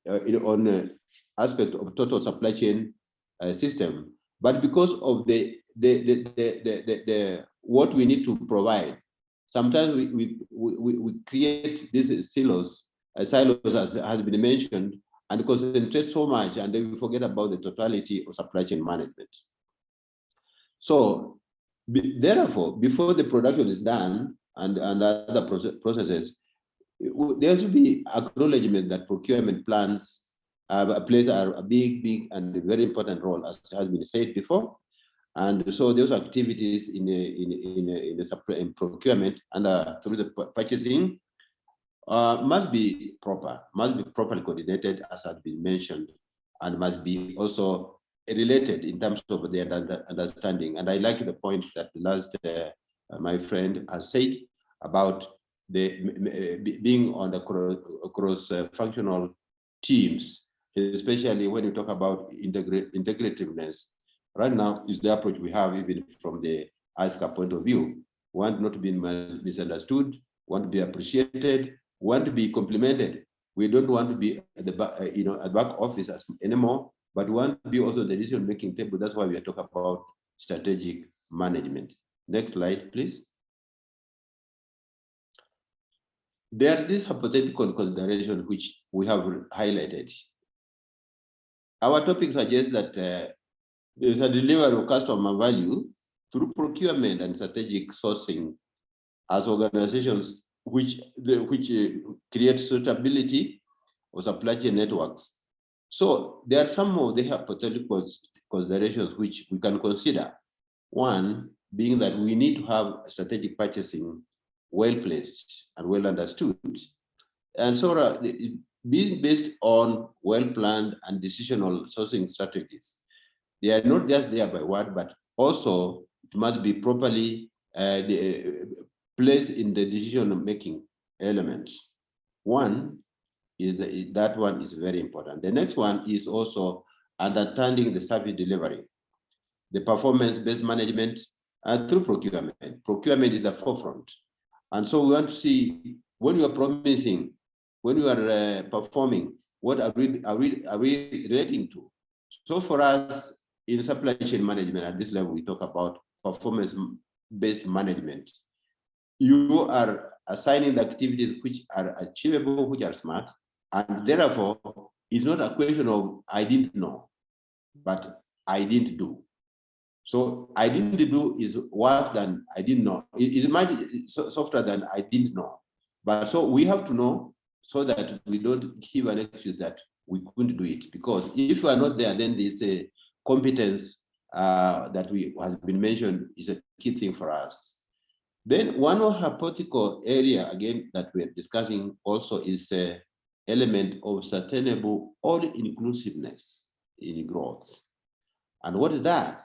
on an aspect of total supply chain system. But because of what we need to provide, sometimes we create these silos as has been mentioned, and concentrate so much, and then we forget about the totality of supply chain management. So therefore, before the production is done and other processes, there should be acknowledgement that procurement plans plays a big and very important role, as has been said before. And so those activities in procurement and through the purchasing must be properly coordinated, as had been mentioned, and must be also related in terms of the understanding. And I like the point that last my friend has said about the being on the cross-functional teams, especially when you talk about integrativeness. Right now is the approach we have, even from the ASCA point of view. Want not to be misunderstood, want to be appreciated, want to be complimented. We don't want to be at the back, at back office anymore, but want to be also the decision-making table. That's why we are talking about strategic management. Next slide, please. There are these hypothetical considerations which we have highlighted. Our topic suggests that there's a delivery of customer value through procurement and strategic sourcing as organizations which create suitability of supply chain networks. So there are some of the hypothetical considerations which we can consider. One being that we need to have strategic purchasing well placed and well understood. And so being based on well-planned and decisional sourcing strategies. They are not just there by word, but also it must be properly placed in the decision-making elements. One is that one is very important. The next one is also understanding the service delivery, the performance-based management through procurement. Procurement is the forefront. And so we want to see when you are promising, when you are performing, what are we relating to? So for us in supply chain management at this level, we talk about performance-based management. You are assigning the activities which are achievable, which are smart, and therefore it's not a question of I didn't know, but I didn't do. So I didn't do is worse than I didn't know. It's much softer than I didn't know. But so we have to know so that we don't give an excuse that we couldn't do it. Because if we are not there, then this competence that has been mentioned is a key thing for us. Then one of hypothetical area again that we're discussing also is an element of sustainable all-inclusiveness in growth. And what is that?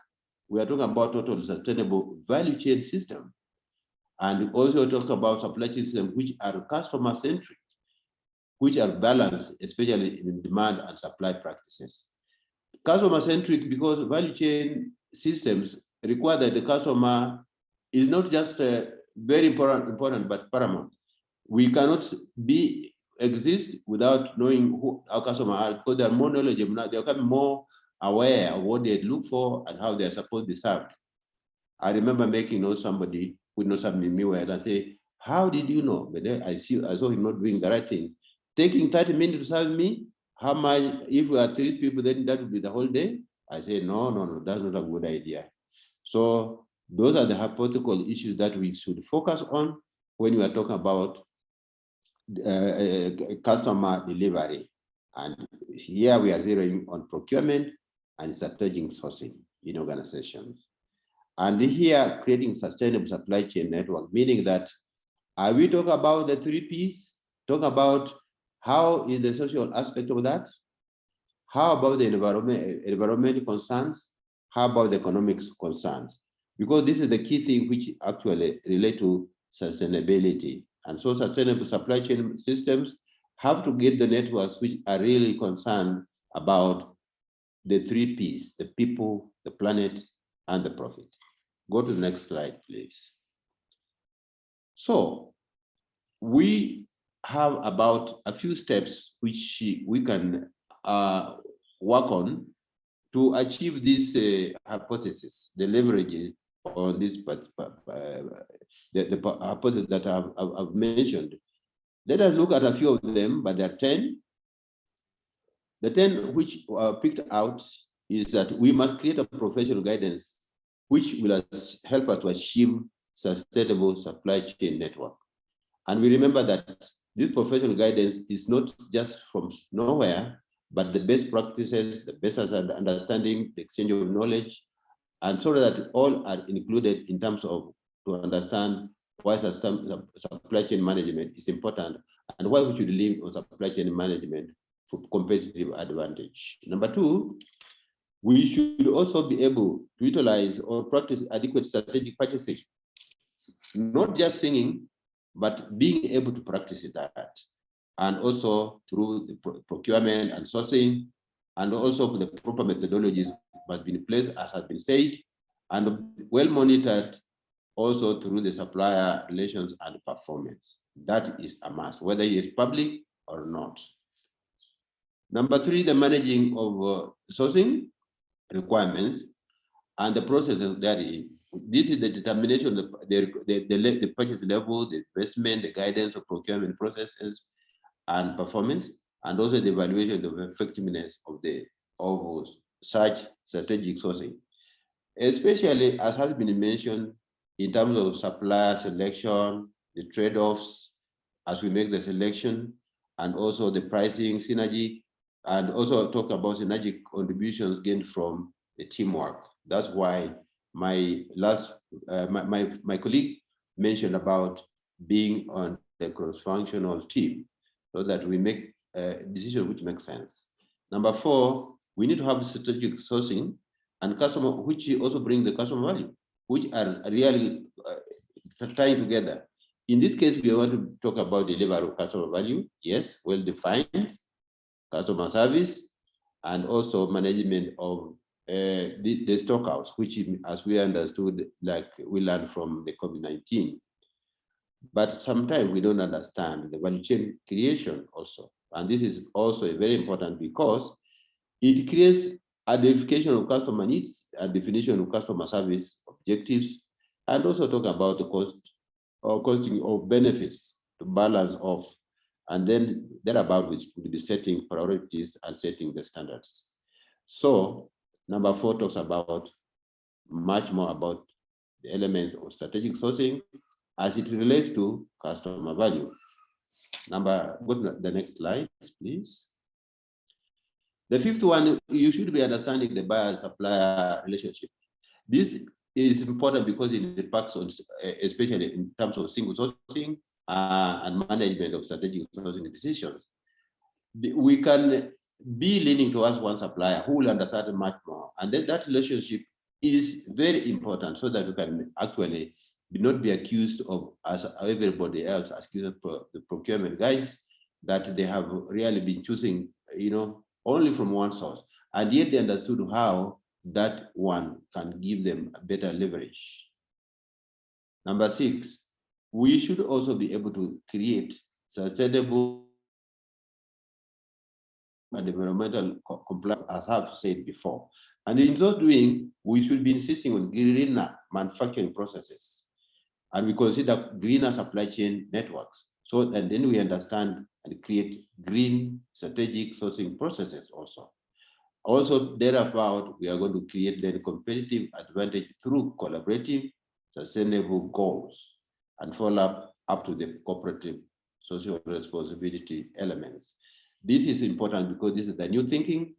We are talking about total sustainable value chain system. And also talk about supply chain systems which are customer-centric, which are balanced, especially in demand and supply practices. Customer-centric because value chain systems require that the customer is not just very important, but paramount. We cannot exist without knowing who our customers are, because they are more knowledgeable now. They are becoming more aware of what they look for and how they are supposed to be served. I remember making somebody who knows something me well and say, how did you know? But then I saw him not doing the right thing. Taking 30 minutes to serve me, how much, if we are 3 people, then that would be the whole day? I say, no, that's not a good idea. So those are the hypothetical issues that we should focus on when we are talking about customer delivery. And here we are zeroing on procurement and strategic sourcing in organizations. And here creating sustainable supply chain network, meaning that we talk about the 3 Ps, talk about how is the social aspect of that, how about the environmental concerns, how about the economic concerns, because this is the key thing which actually relate to sustainability. And so sustainable supply chain systems have to get the networks which are really concerned about the 3 Ps, the people, the planet, and the profit. Go to the next slide, please. So we have about a few steps which we can work on to achieve this hypothesis, the leverage on this, the hypothesis that I've mentioned. Let us look at a few of them, but there are 10. The 10 which are picked out is that we must create a professional guidance which will help us to achieve sustainable supply chain network. And we remember that this professional guidance is not just from nowhere, but the best practices, the best understanding, the exchange of knowledge, and so that all are included in terms of to understand why supply chain management is important and why we should lean on supply chain management for competitive advantage. Number two, we should also be able to utilize or practice adequate strategic purchasing, not just singing, but being able to practice that. And also through the procurement and sourcing, and also the proper methodologies must be in place, as has been said, and well monitored also through the supplier relations and performance. That is a must, whether it's public or not. Number three, the managing of sourcing requirements and the processes therein. This is the determination of the purchase level, the investment, the guidance of procurement processes and performance, and also the evaluation of effectiveness of such strategic sourcing, especially as has been mentioned in terms of supplier selection, the trade-offs as we make the selection, and also the pricing synergy, and also talk about synergic contributions gained from the teamwork. That's why my colleague mentioned about being on the cross-functional team, so that we make decisions which make sense. Number four, we need to have strategic sourcing and customer, which also bring the customer value, which are really tying together. In this case, we want to talk about delivery of customer value. Yes, well-defined customer service, and also management of the stockouts, which, as we understood, like we learned from the COVID-19. But sometimes we don't understand the value chain creation also. And this is also very important because it creates identification of customer needs and definition of customer service objectives, and also talk about the cost or costing of benefits to balance off. And then thereabout, which will be setting priorities and setting the standards. So number four talks about much more about the elements of strategic sourcing as it relates to customer value. Go to the next slide, please. The fifth one, you should be understanding the buyer-supplier relationship. This is important because it impacts on, especially in terms of single sourcing and management of strategic sourcing decisions. We can be leaning towards one supplier who will understand much more, and then that relationship is very important so that we can actually not be accused of, as everybody else accused the procurement guys, that they have really been choosing, only from one source, and yet they understood how that one can give them a better leverage. Number six, we should also be able to create sustainable and environmental compliance, as I've said before. And in so doing, we should be insisting on greener manufacturing processes. And we consider greener supply chain networks. So, and then we understand and create green strategic sourcing processes also. Also, thereabout, we are going to create then competitive advantage through collaborative, sustainable goals and follow up to the cooperative social responsibility elements. This is important because this is the new thinking.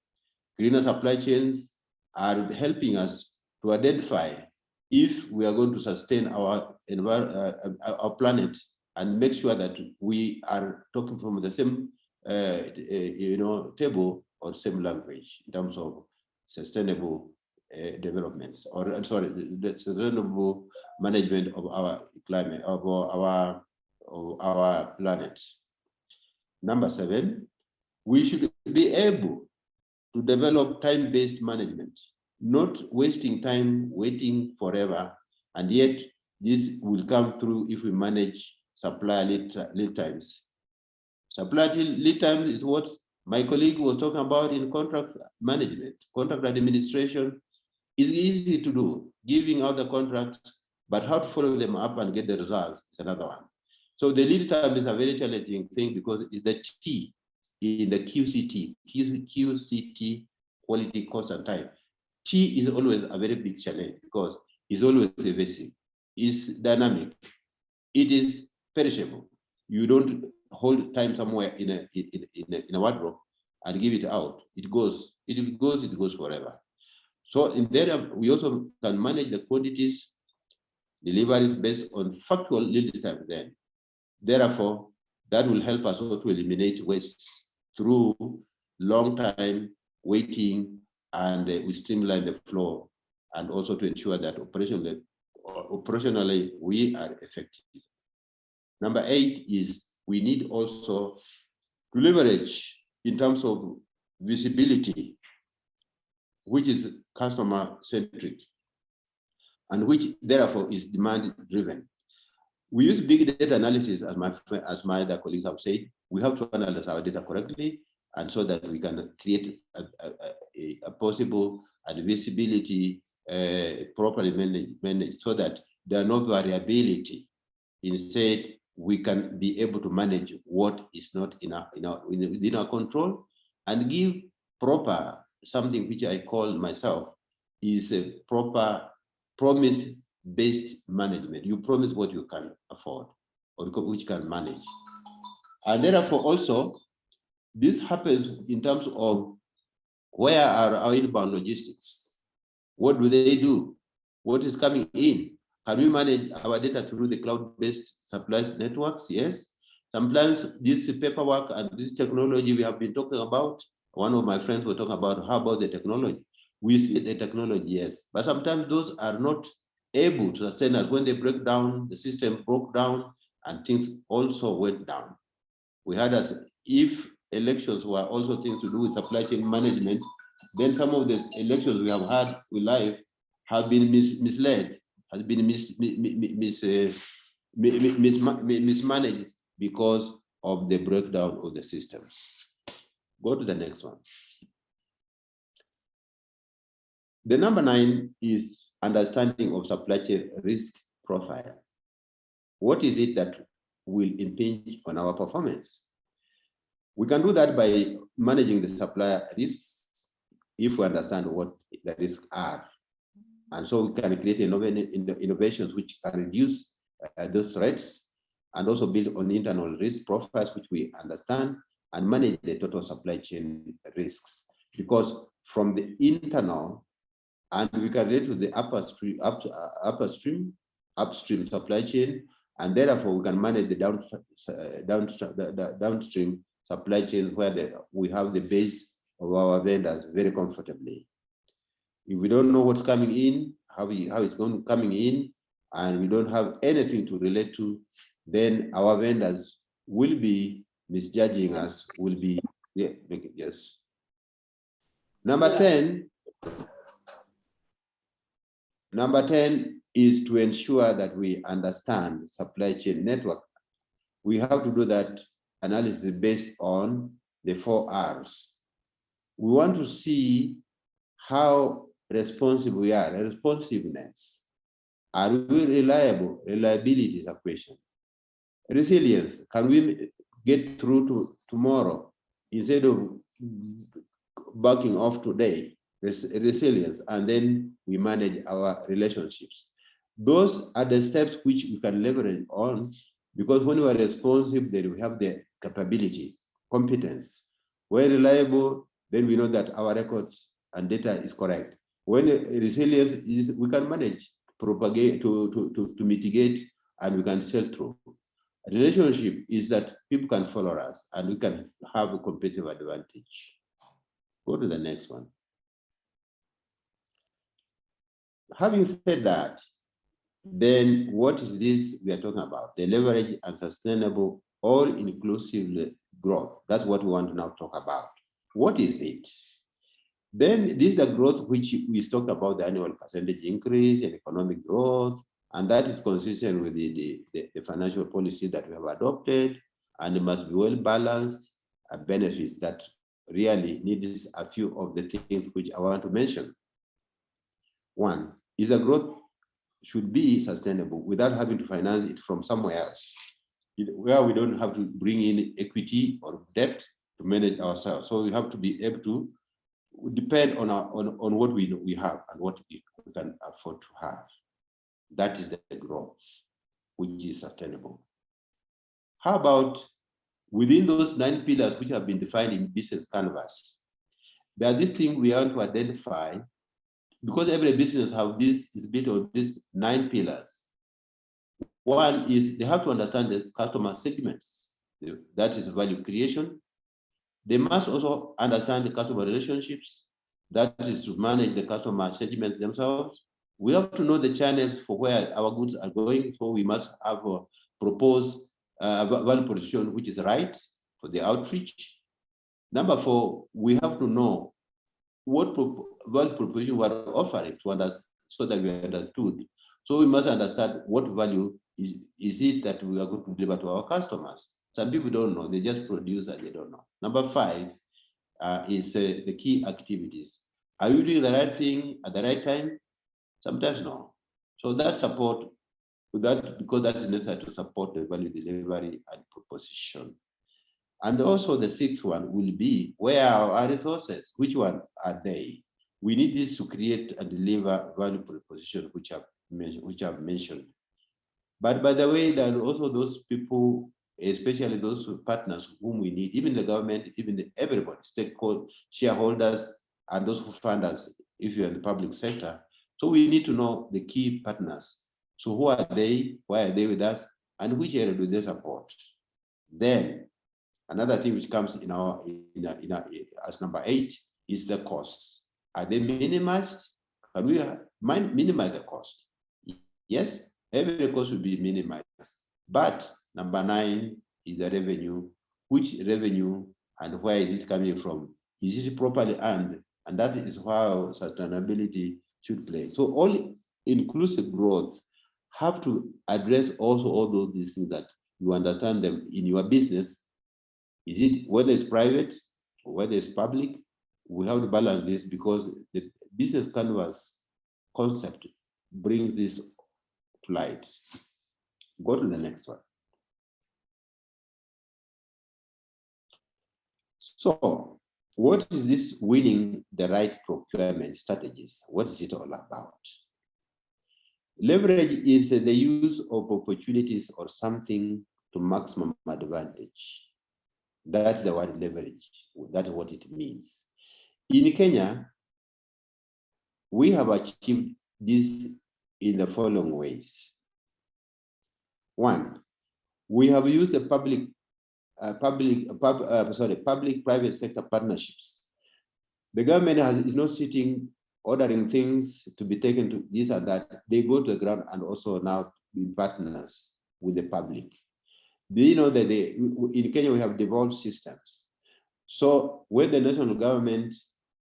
Greener supply chains are helping us to identify if we are going to sustain our planet and make sure that we are talking from the same table or same language in terms of sustainable developments, or I'm sorry, the sustainable management of our climate, of our planet. Number seven, we should be able to develop time-based management, not wasting time waiting forever, and yet this will come through if we manage supply lead times. Supply lead times is what my colleague was talking about in contract management. Contract administration is easy to do, giving out the contracts, but how to follow them up and get the results is another one. So the lead time is a very challenging thing because it's the T in the QCT, quality, cost, and time. T is always a very big challenge because it's always evasive, it's dynamic, it is perishable. You don't hold time somewhere in a wardrobe and give it out. It goes forever. So in there, we also can manage the quantities, deliveries based on factual lead time then. Therefore, that will help us also to eliminate wastes through long time waiting, and we streamline the flow, and also to ensure that operationally we are effective. Number 8 is we need also to leverage in terms of visibility, which is customer centric and which therefore is demand driven. We use big data analysis, as my other colleagues have said. We have to analyze our data correctly, and so that we can create a possible and visibility properly managed, so that there are no variability. Instead, we can be able to manage what is not within our control, and give proper, something which I call myself is a proper promise-based management. You promise what you can afford or which you can manage. And therefore also, this happens in terms of where are our inbound logistics? What do they do? What is coming in? Can we manage our data through the cloud-based supplies networks? Yes. Sometimes this paperwork and this technology we have been talking about, one of my friends will talk about how about the technology. We see the technology, yes, but sometimes those are not able to sustain us. When they break down, the system broke down and things also went down. We had as if elections were also things to do with supply chain management, then some of the elections we have had with life have been misled, has been mismanaged because of the breakdown of the systems. Go to the next one. The number 9 is understanding of supply chain risk profile. What is it that will impinge on our performance? We can do that by managing the supplier risks if we understand what the risks are. And so we can create innovations which can reduce those threats, and also build on internal risk profiles which we understand, and manage the total supply chain risks. Because from the internal, and we can relate to the upstream supply chain, and therefore we can manage the downstream supply chain where we have the base of our vendors very comfortably. If we don't know what's coming in, how it's coming in, and we don't have anything to relate to, then our vendors will be misjudging us, will be, yeah, yes. Number 10 is to ensure that we understand supply chain network. We have to do that analysis based on the 4 R's. We want to see how responsive we are. Responsiveness. Are we reliable? Reliability is a question. Resilience. Can we get through to tomorrow instead of backing off today? Resilience. And then we manage our relationships. Those are the steps which we can leverage on, because when we are responsive, then we have the capability, competence. When reliable, then we know that our records and data is correct. When resilience is, we can manage, propagate, to mitigate, and we can sell through. A relationship is that people can follow us and we can have a competitive advantage. Go to the next one. Having said that, then what is this we are talking about? The leverage and sustainable all-inclusive growth. That's what we want to now talk about. What is it? Then this is the growth which we talked about, the annual percentage increase in economic growth, and that is consistent with the financial policy that we have adopted, and it must be well balanced benefits that really needs a few of the things which I want to mention. One is the growth should be sustainable without having to finance it from somewhere else, where we don't have to bring in equity or debt to manage ourselves. So we have to be able to depend on what we have and what we can afford to have. That is the growth, which is sustainable. How about within those 9 pillars which have been defined in business canvas? There are these things we want to identify, because every business have this is built on these 9 pillars. One is they have to understand the customer segments. That is value creation. They must also understand the customer relationships. That is to manage the customer segments themselves. We have to know the channels for where our goods are going. So we must have a proposed value proposition which is right for the outreach. Number 4, we have to know what value proposition we are offering to understand, so that we are understood. So we must understand what value is it that we are going to deliver to our customers. Some people don't know, they just produce and they don't know. Number 5 is the key activities. Are you doing the right thing at the right time? Sometimes no. So that support, because that's necessary to support the value delivery and proposition. And also the 6th one will be, where are our resources? Which one are they? We need this to create and deliver value proposition, which I've mentioned. But by the way, there are also those people, especially those partners whom we need, even the government, even everybody, stakeholders, shareholders, and those who fund us, if you're in the public sector. So we need to know the key partners. So who are they? Why are they with us? And which area do they support? Then another thing which comes in our as number 8 is the costs. Are they minimized? Can we minimize the cost? Yes, every cost will be minimized. But number 9 is the revenue. Which revenue and where is it coming from? Is it properly earned? And that is how sustainability should play. So all inclusive growth have to address also all these things that you understand them in your business. Is it whether it's private or whether it's public? We have to balance this, because the business canvas concept brings this to light. Go to the next one. So, what is this winning the right procurement strategies? What is it all about? Leverage is the use of opportunities or something to maximum advantage. That's the word leverage. That's what it means. In Kenya, we have achieved this in the following ways. 1, we have used the public-private sector partnerships. The government is not sitting ordering things to be taken to this or that. They go to the ground and also now be partners with the public. Do you know that in Kenya we have devolved systems? So when the national government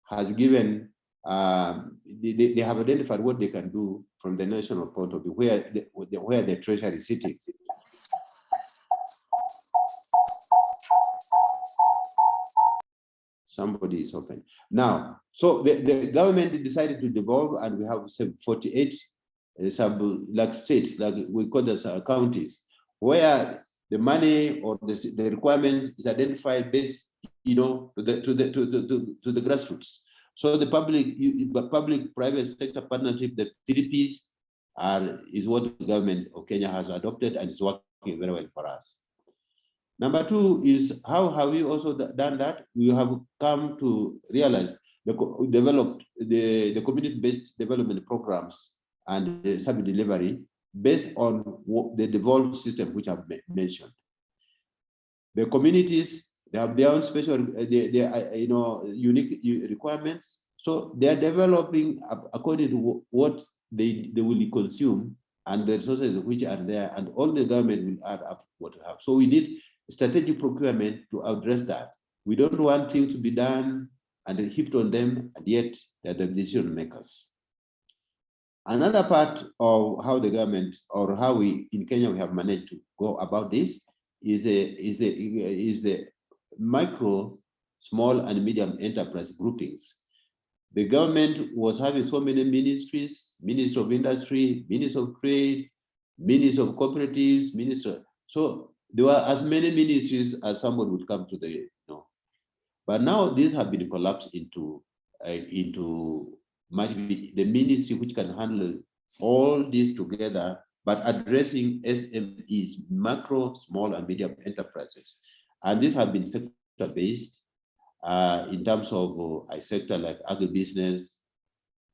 has given, they have identified what they can do from the national point of view, where the treasury is sitting. Somebody is open. Now, so the government decided to devolve, and we have 48 states, like we call them counties, where the money or the requirements is identified based, to the grassroots. So the public-private sector partnership, the 3 Ps, is what the government of Kenya has adopted, and it's working very well for us. Number 2 is, how have we also done that? We have come to realize developed the community-based development programs and the service delivery based on the devolved system which I've mentioned. The communities, they have their own special, unique requirements. So they are developing according to what they will consume and the resources which are there, and all the government will add up what we have. So we need strategic procurement to address that. We don't want things to be done and heaped on them, and yet they're the decision makers. Another part of how the government, or how we in Kenya we have managed to go about this, is the micro, small, and medium enterprise groupings. The government was having so many ministries: Ministry of Industry, Ministry of Trade, Ministry of Cooperatives, Ministry. So there were as many ministries as somebody would come to the, But now these have been collapsed into might be the ministry which can handle all this together, but addressing SMEs, macro, small, and medium enterprises. And these have been sector-based in terms of a sector like agribusiness,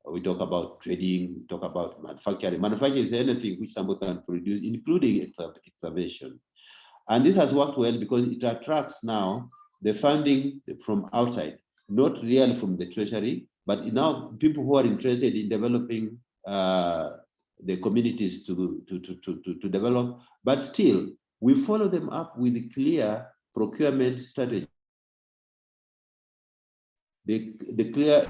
We talk about trading, we talk about manufacturing. Manufacturing is anything which somebody can produce, including excavation. And this has worked well because it attracts now the funding from outside, not really from the treasury, but now people who are interested in developing the communities to develop, but still we follow them up with a clear procurement strategy. The clear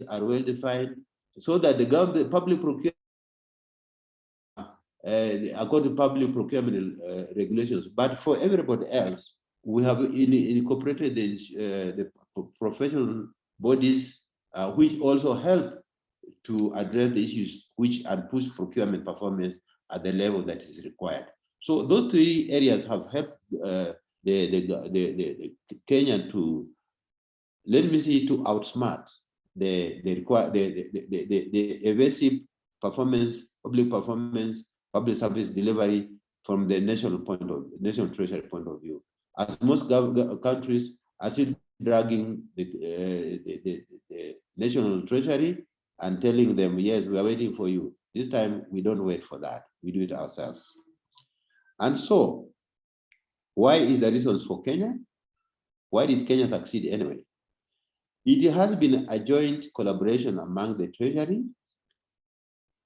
are well defined so that the government, public procurement, according to public procurement regulations, but for everybody else, we have incorporated the professional bodies which also help to address the issues which and push procurement performance at the level that is required. So those three areas have helped the Kenya to, let me see, to outsmart the evasive performance, public service delivery from the national treasury point of view. As most countries are still dragging the national treasury and telling them, yes, we are waiting for you. This time we don't wait for that, we do it ourselves. And so, why is the reasons for Kenya? Why did Kenya succeed anyway? It has been a joint collaboration among the treasury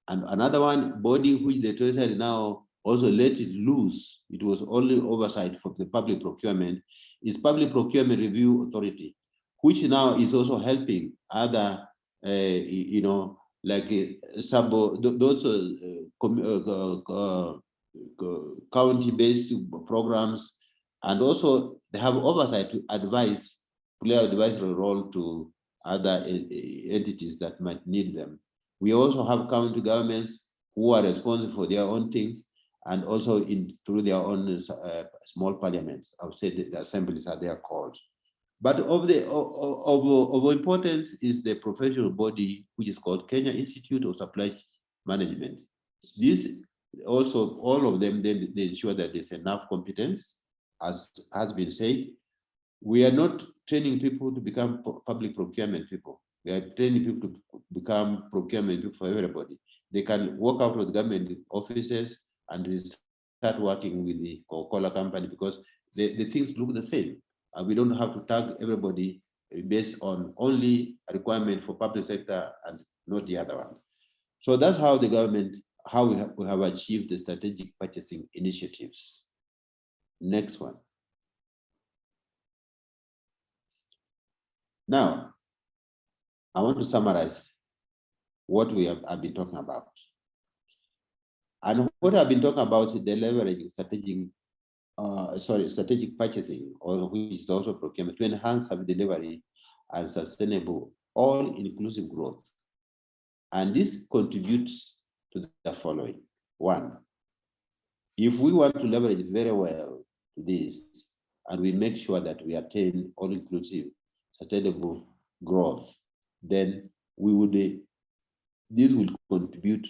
and another body which the treasury now also let it loose. It was only oversight for the public procurement, is Public Procurement Review Authority, which now is also helping other, like those county-based programs, and also they have oversight to advise, play an advisory role to other entities that might need them. We also have county governments who are responsible for their own things, and also through their own small parliaments. I would say the assemblies are there called. But of importance is the professional body, which is called Kenya Institute of Supply Management. This also, all of them, they ensure that there's enough competence, as has been said. We are not training people to become public procurement people. We are training people to become procurement people for everybody. They can walk out of the government offices and start working with the Coca-Cola company because the things look the same. And we don't have to tag everybody based on only a requirement for public sector and not the other one. So that's how the government, how we have achieved the strategic purchasing initiatives. Next one. Now, I want to summarize what we have been talking about. And what I've been talking about is the leveraging strategic purchasing, or which is also procurement, to enhance service delivery and sustainable, all-inclusive growth. And this contributes to the following. One, if we want to leverage very well to this, and we make sure that we attain all-inclusive, sustainable growth, then this will contribute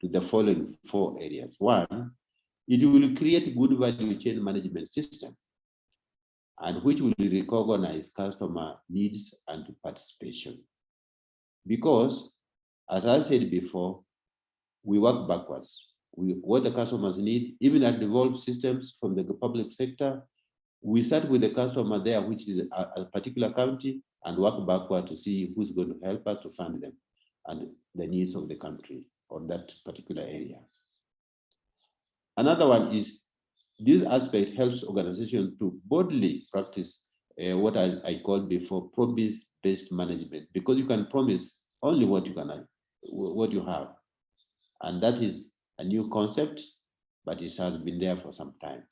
to the following 4 areas. One, it will create good value chain management system, and which will recognize customer needs and participation. Because, as I said before, we work backwards. What the customers need, even at devolved systems from the public sector, we start with the customer there, which is a particular county, and work backward to see who's going to help us to fund them and the needs of the country on that particular area. Another one is, this aspect helps organizations to boldly practice what I called before promise-based management, because you can promise only what you have. And that is a new concept, but it has been there for some time.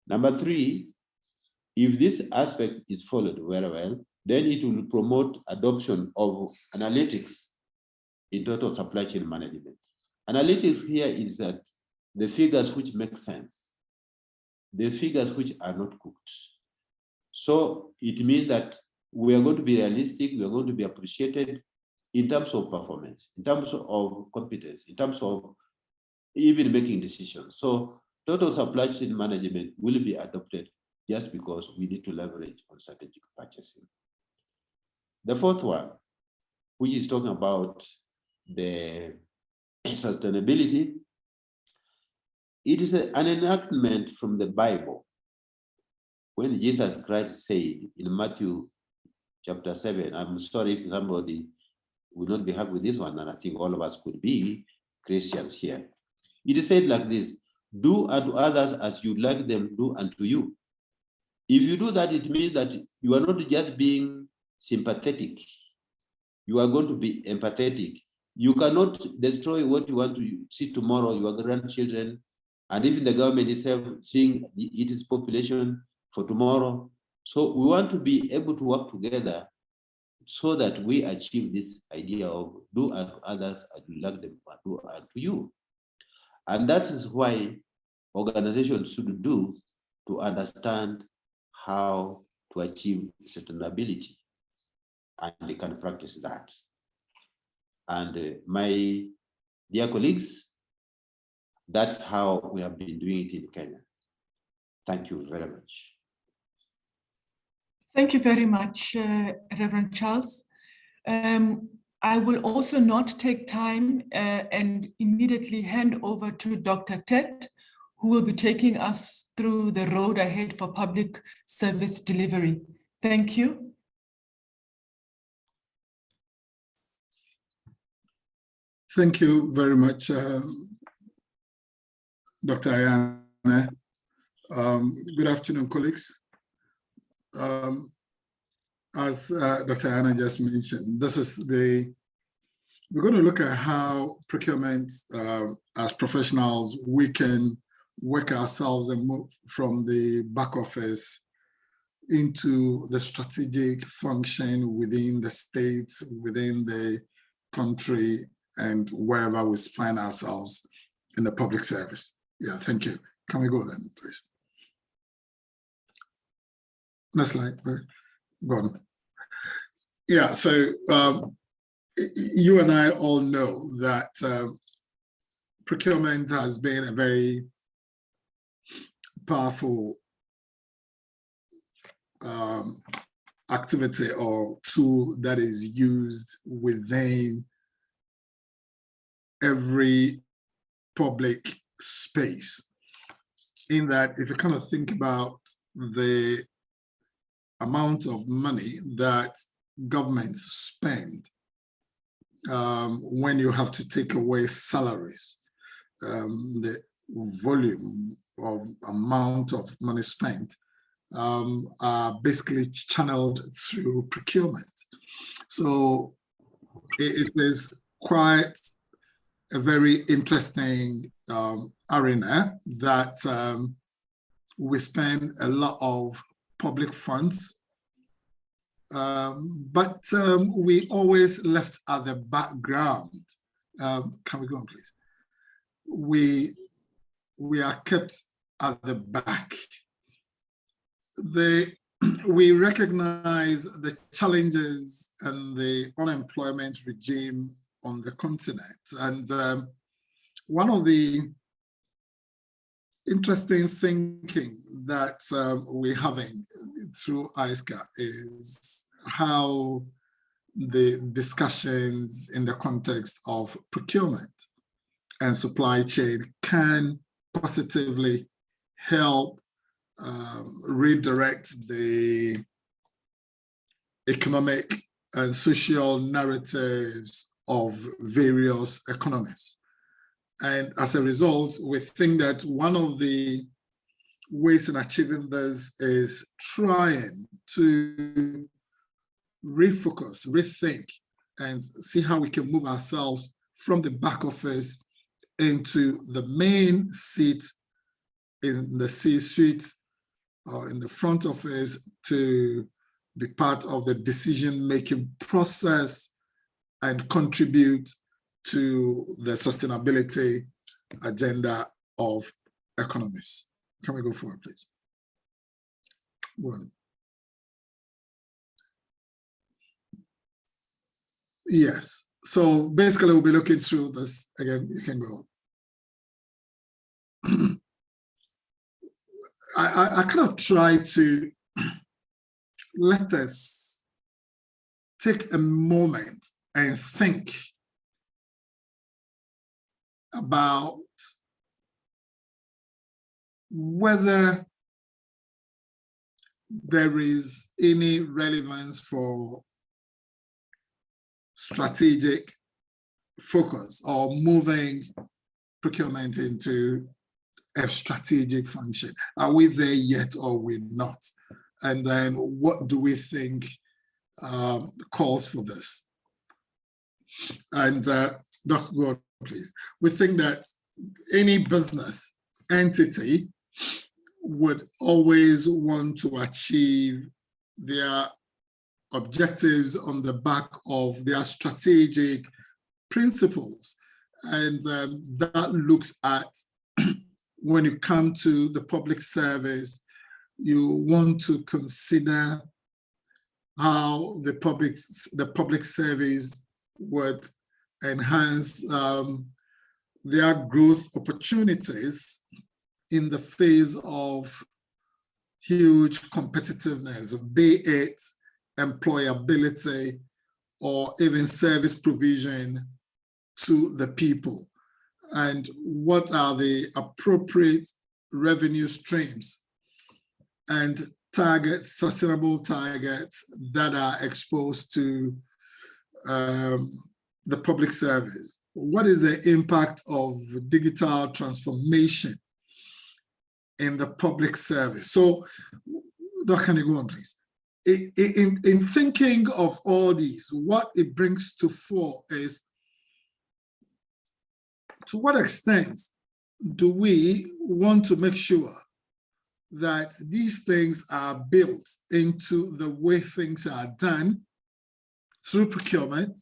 Number 3, if this aspect is followed very well, then it will promote adoption of analytics in total supply chain management. Analytics here is that the figures which make sense, the figures which are not cooked. So it means that we are going to be realistic, we are going to be appreciated in terms of performance, in terms of competence, in terms of even making decisions. So total supply chain management will be adopted just because we need to leverage on strategic purchasing. The fourth one, which is talking about the sustainability, it is an enactment from the Bible. When Jesus Christ said in Matthew chapter 7, I'm sorry if somebody will not be happy with this one, and I think all of us could be Christians here. It is said like this: do unto others as you like them do unto you. If you do that, it means that you are not just being sympathetic, you are going to be empathetic. You cannot destroy what you want to see tomorrow, your grandchildren, and even the government itself seeing its population for tomorrow. So we want to be able to work together so that we achieve this idea of do unto others as you like them do unto you. And that is why organizations should do to understand how to achieve sustainability, and they can practice that. And my dear colleagues, that's how we have been doing it in Kenya. Thank you very much. Thank you very much, Reverend Charles. I will also not take time and immediately hand over to Dr. Ted, who will be taking us through the road ahead for public service delivery. Thank you. Thank you very much, Dr. Ayana. Good afternoon, colleagues. As Dr. Ayana just mentioned, we're going to look at how procurement, as professionals, we can work ourselves and move from the back office into the strategic function within the states, within the country, and wherever we find ourselves in the public service. Yeah, thank you. Can we go then, please? Next slide, go on. Yeah, so you and I all know that procurement has been a very powerful activity or tool that is used within every public space. In that, if you kind of think about the amount of money that governments spend when you have to take away salaries, the volume of amount of money spent are basically channeled through procurement. So it is quite a very interesting arena that we spend a lot of public funds, but we always left at the background. Can we go on, please? We are kept at the back. We recognize the challenges and the unemployment regime on the continent. And one of the interesting thinking that we're having through ISCA is how the discussions in the context of procurement and supply chain can positively help redirect the economic and social narratives of various economies. And as a result, we think that one of the ways in achieving this is trying to refocus, rethink, and see how we can move ourselves from the back office into the main seat in the C-suite or in the front office to be part of the decision-making process and contribute to the sustainability agenda of economists. Can we go forward, please? One. Yes. So basically, we'll be looking through this again. You can go. I kind of try to let us take a moment and think about whether there is any relevance for strategic focus or moving procurement into a strategic function. Are we there yet or we're not? And then what do we think calls for this? And Dr. Gordon, please. We think that any business entity would always want to achieve their objectives on the back of their strategic principles. And that looks at, when you come to the public service, you want to consider how the public service would enhance their growth opportunities in the face of huge competitiveness, be it employability or even service provision to the people. And what are the appropriate revenue streams and targets, sustainable targets that are exposed to the public service? What is the impact of digital transformation in the public service? So, Dr. can you go on, please? In thinking of all these, what it brings to fore is, to what extent do we want to make sure that these things are built into the way things are done through procurement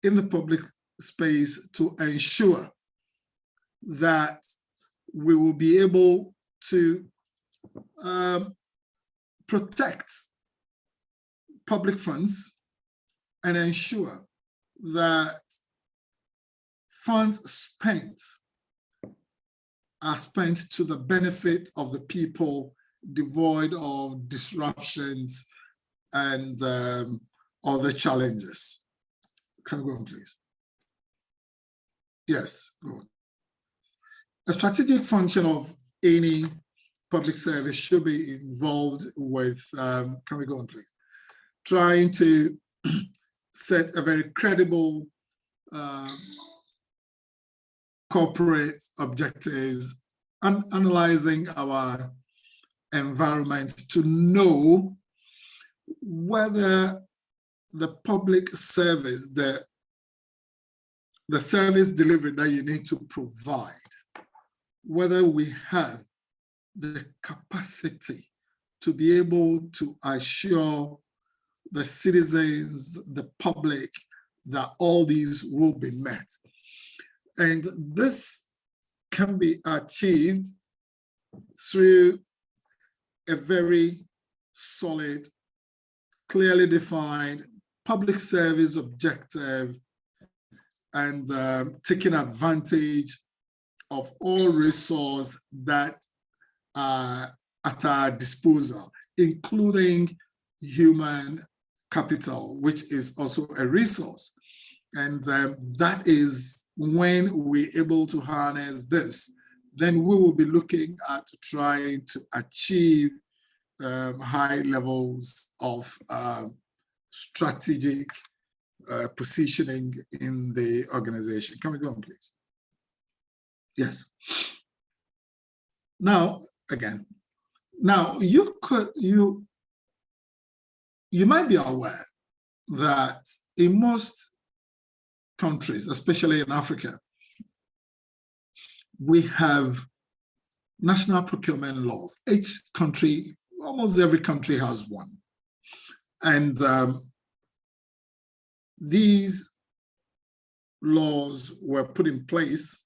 in the public space to ensure that we will be able to protect public funds and ensure that funds spent are spent to the benefit of the people, devoid of disruptions and other challenges. Can we go on, please? Yes, go on. A strategic function of any public service should be involved with, can we go on, please? Trying to set a very credible corporate objectives and analyzing our environment to know whether the public service, the service delivery that you need to provide, whether we have the capacity to be able to assure the citizens, the public, that all these will be met. And this can be achieved through a very solid, clearly defined public service objective and taking advantage of all resources that are at our disposal, including human capital, which is also a resource. And that is when we're able to harness this, then we will be looking at trying to achieve high levels of strategic positioning in the organization. Can we go on, please? Yes. Now, again, now you might be aware that in most countries, especially in Africa, we have national procurement laws. Each country, almost every country has one. And these laws were put in place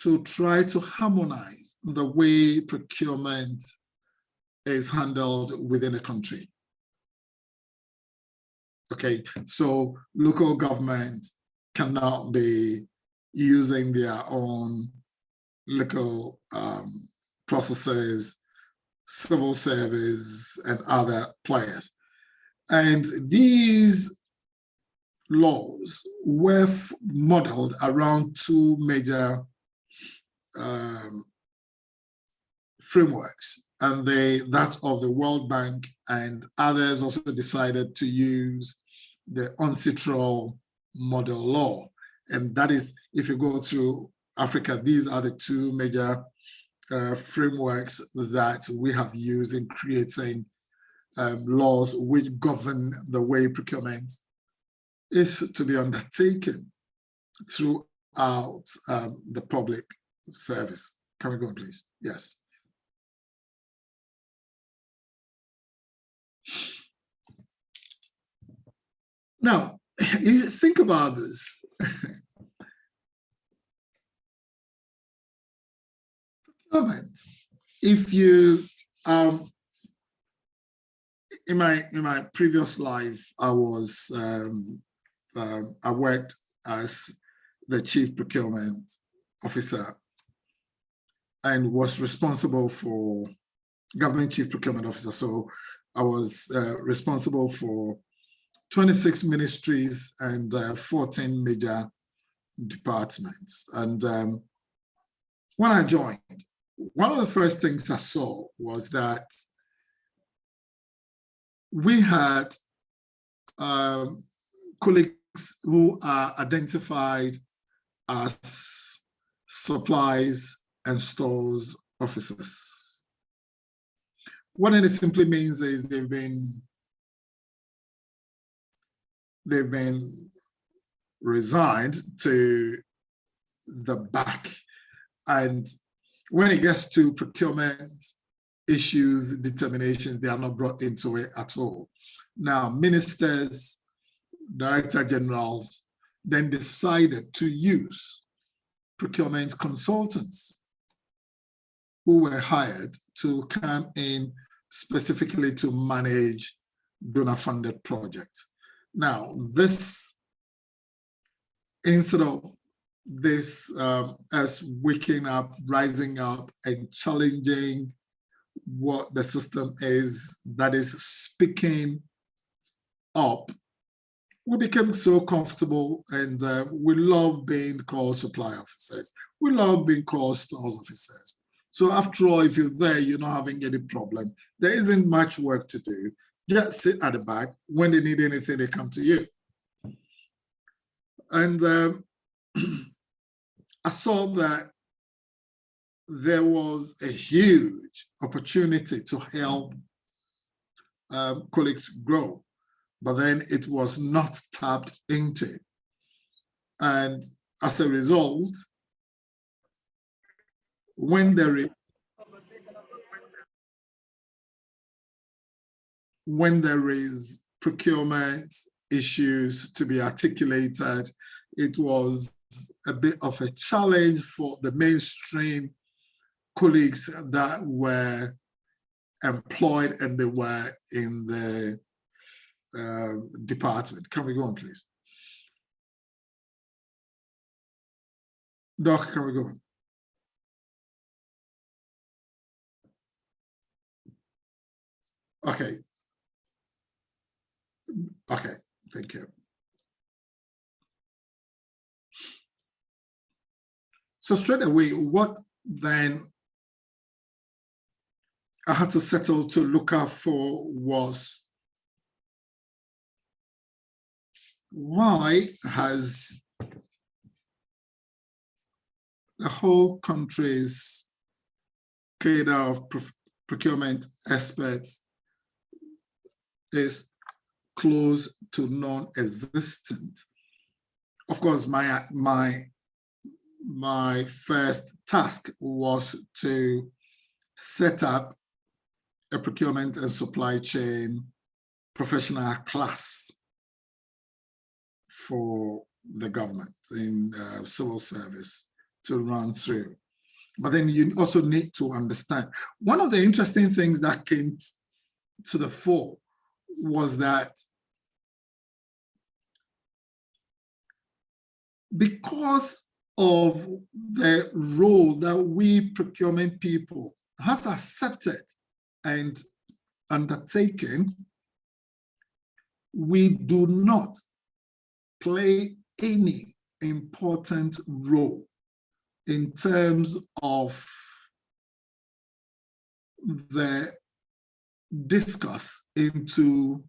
to try to harmonize the way procurement is handled within a country. Okay, so local government cannot be using their own local processes, civil service, and other players. And these laws were modeled around two major frameworks, and that of the World Bank, and others also decided to use the UNCITRAL model law. And that is, if you go through Africa, these are the two major frameworks that we have used in creating laws which govern the way procurement is to be undertaken throughout the public service. Can we go on, please? Yes. Now, you think about this. Procurement. If you in my previous life, I was I worked as the chief procurement officer and was responsible for government chief procurement officer. So I was responsible for 26 ministries and 14 major departments. And when I joined, one of the first things I saw was that we had colleagues who are identified as supplies and stores officers. What it simply means is they've been resigned to the back, and when it gets to procurement issues, determinations, they are not brought into it at all. Now, ministers, director generals then decided to use procurement consultants who were hired to come in specifically to manage donor-funded projects. Now, this, instead of this as waking up, rising up, and challenging what the system is that is speaking up, we became so comfortable, and we love being called supply officers. We love being called stores officers. So after all, if you're there, you're not having any problem. There isn't much work to do. Just sit at the back. When they need anything, they come to you. And I saw that there was a huge opportunity to help colleagues grow, but then it was not tapped into. And as a result, when there is procurement issues to be articulated, it was a bit of a challenge for the mainstream colleagues that were employed and they were in the department. Can we go on, please? Doc, can we go on? Okay. Okay, thank you. So straight away, what then I had to settle to look out for was, why has the whole country's cadre of procurement experts is close to non-existent? Of course, my first task was to set up a procurement and supply chain professional class for the government in civil service to run through. But then you also need to understand, one of the interesting things that came to the fore was that because of the role that we procurement people has accepted and undertaken, we do not play any important role in terms of the discourse into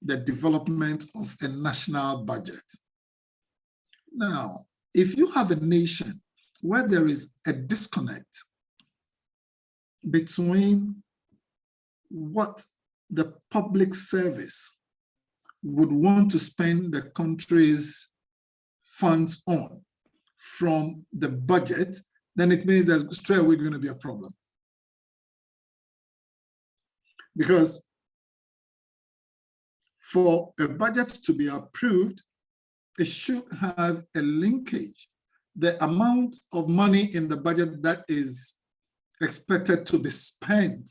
the development of a national budget. Now, if you have a nation where there is a disconnect between what the public service would want to spend the country's funds on from the budget, then it means there's straight away going to be a problem. Because for a budget to be approved, it should have a linkage. The amount of money in the budget that is expected to be spent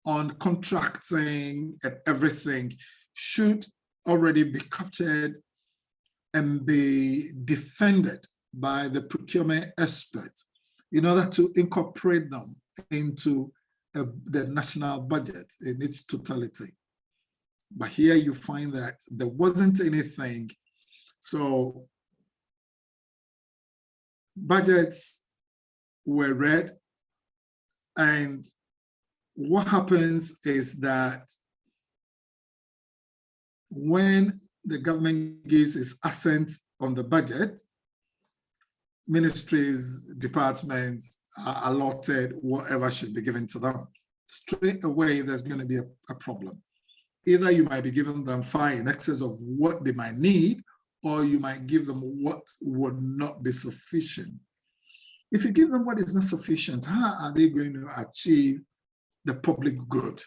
on contracting and everything should already be captured and be defended by the procurement experts in order to incorporate them into the national budget in its totality. But here you find that there wasn't anything. So budgets were read, and what happens is that when the government gives its assent on the budget, ministries, departments are allotted whatever should be given to them. Straight away, there's going to be a problem. Either you might be giving them far in excess of what they might need, or you might give them what would not be sufficient. If you give them what is not sufficient, how are they going to achieve the public good?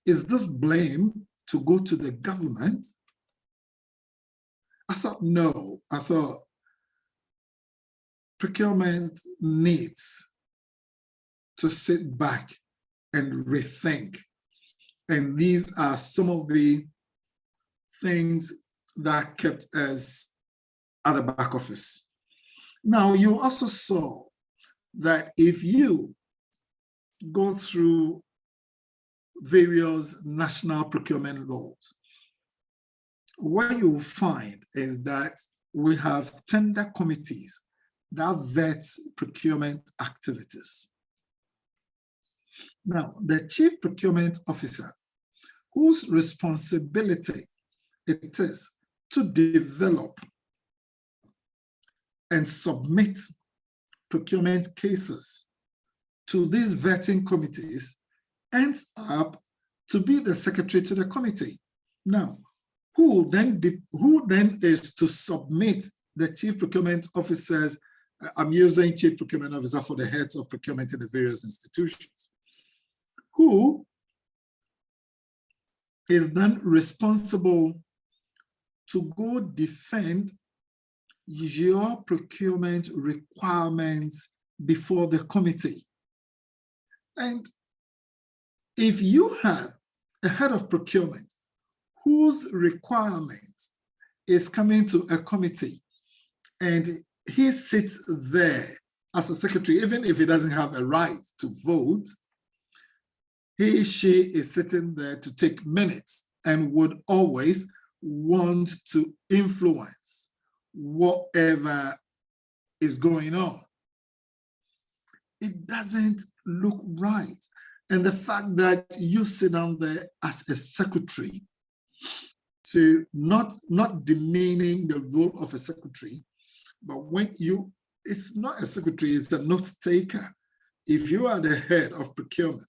Is this blame to go to the government? I thought no. I thought procurement needs to sit back and rethink. And these are some of the things that kept us at the back office. Now, you also saw that if you go through various national procurement laws, what you will find is that we have tender committees that vet procurement activities. Now, the chief procurement officer, whose responsibility it is to develop and submit procurement cases to these vetting committees, ends up to be the secretary to the committee. Now, who then is to submit the chief procurement officers? I'm using chief procurement officer for the heads of procurement in the various institutions. Who is then responsible to go defend your procurement requirements before the committee? And if you have a head of procurement whose requirement is coming to a committee and he sits there as a secretary, even if he doesn't have a right to vote, she is sitting there to take minutes and would always want to influence whatever is going on. It doesn't look right. And the fact that you sit down there as a secretary, to not demeaning the role of a secretary, but when it's not a secretary, it's a note taker. If you are the head of procurement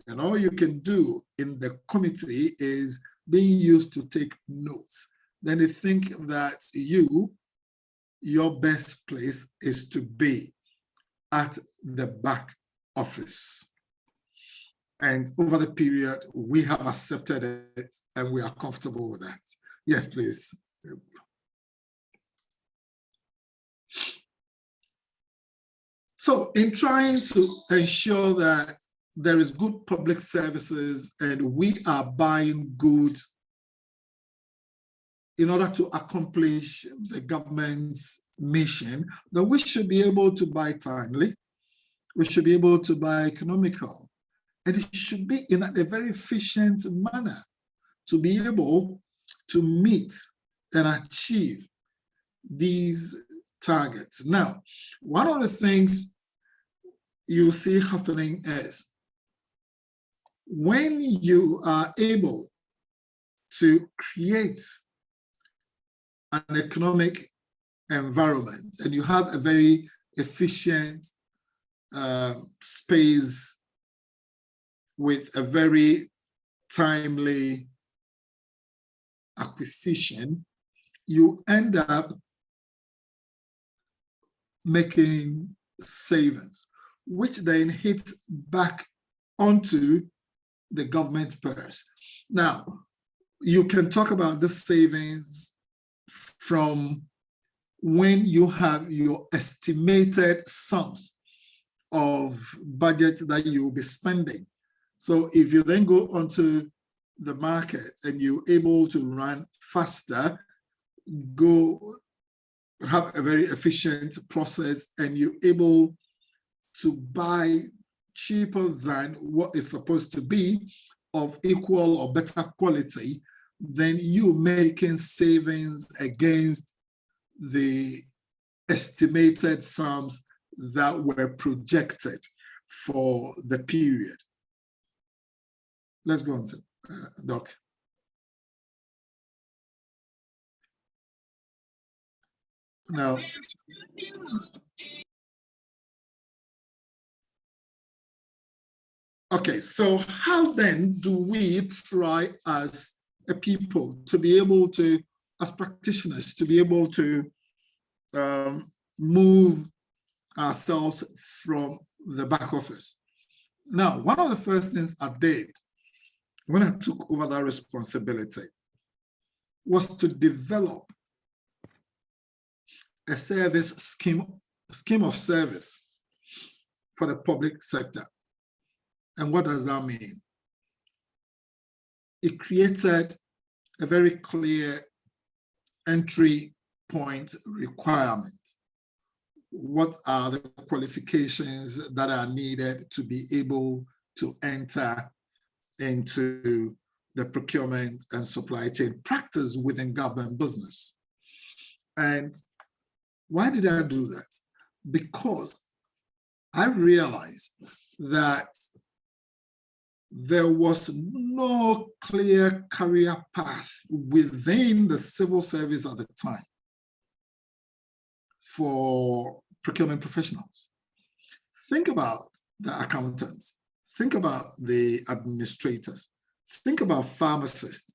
and all you can do in the committee is being used to take notes, then they think that your best place is to be at the back office. And over the period, we have accepted it and we are comfortable with that. Yes, please. So in trying to ensure that there is good public services and we are buying good in order to accomplish the government's mission, that we should be able to buy timely, we should be able to buy economical, And it should be in a very efficient manner to be able to meet and achieve these targets. Now, one of the things you see happening is when you are able to create an economic environment and you have a very efficient space with a very timely acquisition, you end up making savings, which then hits back onto the government purse. Now, you can talk about the savings from when you have your estimated sums of budget that you will be spending. So if you then go onto the market and you're able to run faster, go have a very efficient process, and you're able to buy cheaper than what is supposed to be of equal or better quality, then you're making savings against the estimated sums that were projected for the period. Let's go on, Doc. Now, okay, so how then do we try as a people to be able to, as practitioners, to be able to move ourselves from the back office? Now, one of the first things I did when I took over that responsibility was to develop a service scheme of service for the public sector. And what does that mean? It created a very clear entry point requirement. What are the qualifications that are needed to be able to enter into the procurement and supply chain practice within government business? And why did I do that? Because I realized that there was no clear career path within the civil service at the time for procurement professionals. Think about the accountants, think about the administrators, think about pharmacists,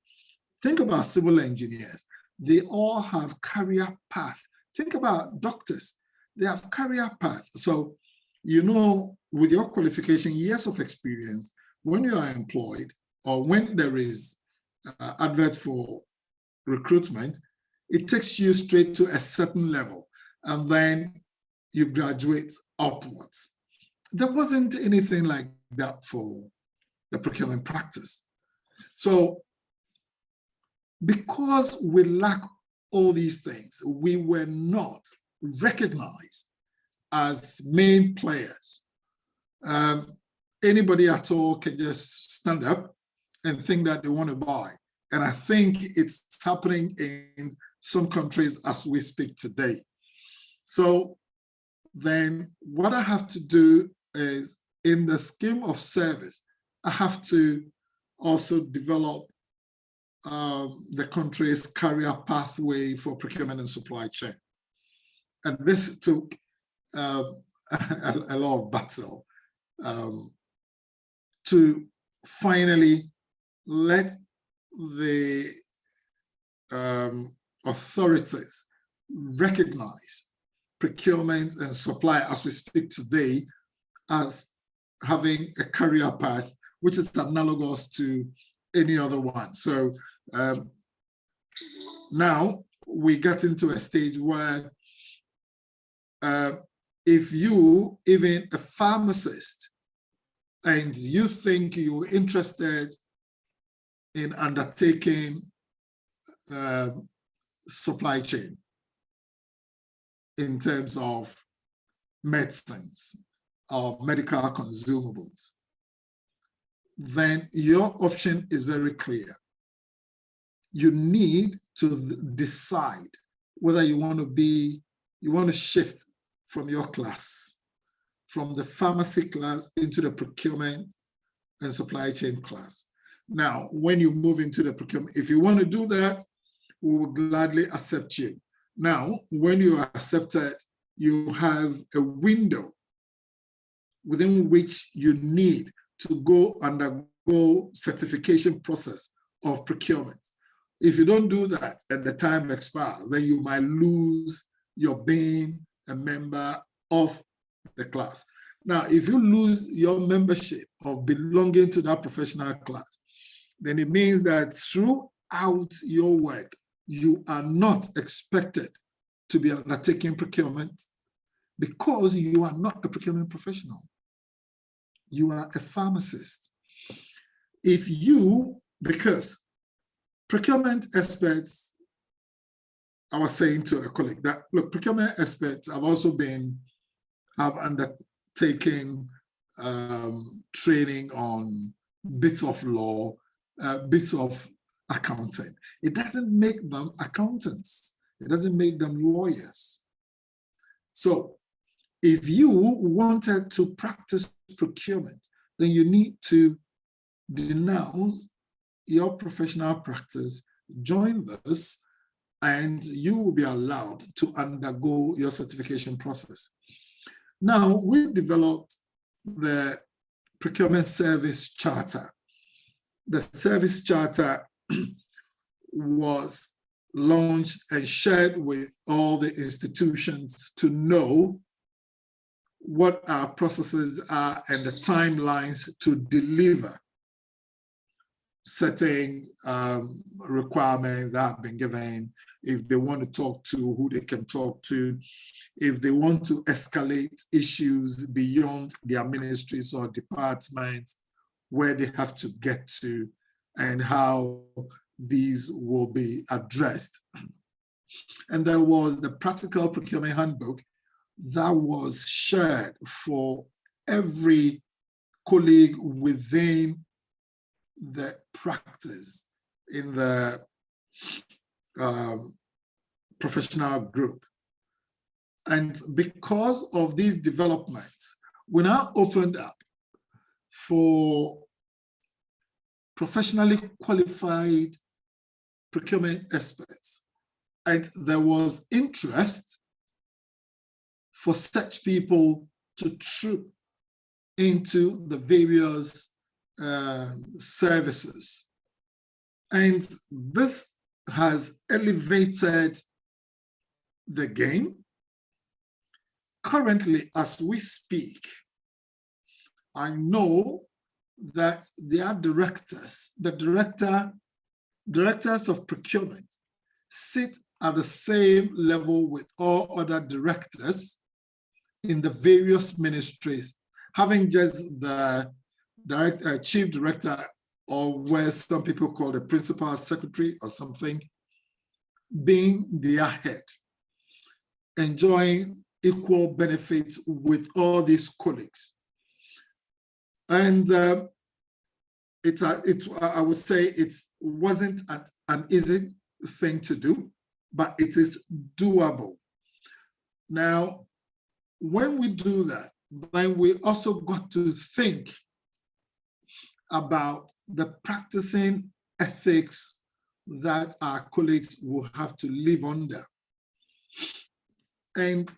think about civil engineers. They all have career path. Think about doctors, they have career path. So, you know, with your qualification, years of experience, when you are employed or when there is advert for recruitment, it takes you straight to a certain level and then you graduate upwards. There wasn't anything like that for the procurement practice. So because we lack all these things, we were not recognized as main players. Anybody at all can just stand up and think that they want to buy. And I think it's happening in some countries as we speak today. So then what I have to do is, in the scheme of service, I have to also develop the country's career pathway for procurement and supply chain. And this took a lot of battle to finally let the authorities recognize procurement and supply as we speak today as having a career path which is analogous to any other one. So now we get into a stage where if you, even a pharmacist, and you think you're interested in undertaking supply chain in terms of medicines or medical consumables, then your option is very clear. You need to decide whether you want to shift from your class, from the pharmacy class into the procurement and supply chain class. Now, when you move into the procurement, if you want to do that, we will gladly accept you. Now, when you are accepted, you have a window within which you need to undergo certification process of procurement. If you don't do that and the time expires, then you might lose your being a member of the class. Now, if you lose your membership of belonging to that professional class, then it means that throughout your work, you are not expected to be undertaking procurement because you are not a procurement professional. You are a pharmacist. Because procurement experts, I was saying to a colleague that, look, procurement experts have undertaken training on bits of law, bits of accounting. It doesn't make them accountants. It doesn't make them lawyers. So if you wanted to practice procurement, then you need to denounce your professional practice, join this, and you will be allowed to undergo your certification process. Now, we developed the Procurement Service Charter. The Service Charter was launched and shared with all the institutions to know what our processes are and the timelines to deliver certain requirements that have been given, if they want to talk to who they can talk to, if they want to escalate issues beyond their ministries or departments, where they have to get to and how these will be addressed. And there was the practical procurement handbook that was shared for every colleague within the practice in the professional group. And because of these developments, we now opened up for professionally qualified procurement experts. And there was interest for such people to troop into the various services. And this has elevated the game. Currently, as we speak, I know that their directors, the directors of procurement, sit at the same level with all other directors in the various ministries, having just the chief director, or where some people call the principal secretary or something, being their head, enjoying equal benefits with all these colleagues. And I would say it wasn't an easy thing to do, but it is doable. Now, when we do that, then we also got to think about the practicing ethics that our colleagues will have to live under. And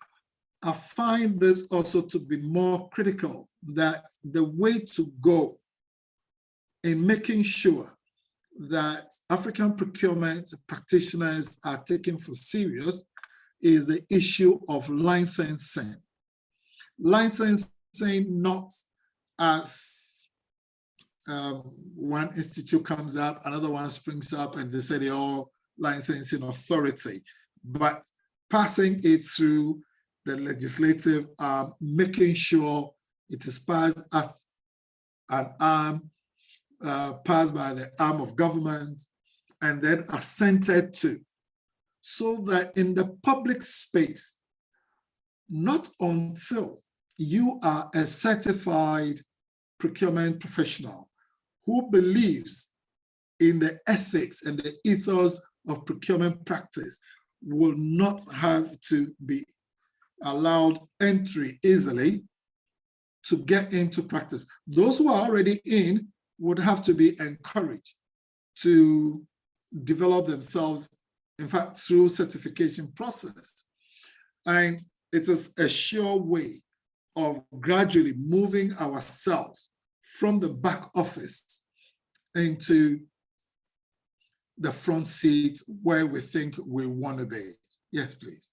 I find this also to be more critical, that the way to go in making sure that African procurement practitioners are taken for serious is the issue of licensing. Licensing not as one institute comes up, another one springs up, and they say they're all licensing authority, but passing it through the legislative arm, making sure it is passed as an arm, passed by the arm of government, and then assented to, so that in the public space, not until you are a certified procurement professional who believes in the ethics and the ethos of procurement practice will not have to be allowed entry easily to get into practice. Those who are already in would have to be encouraged to develop themselves, in fact, through certification process. And it is a sure way of gradually moving ourselves from the back office into the front seat where we think we want to be. Yes, please.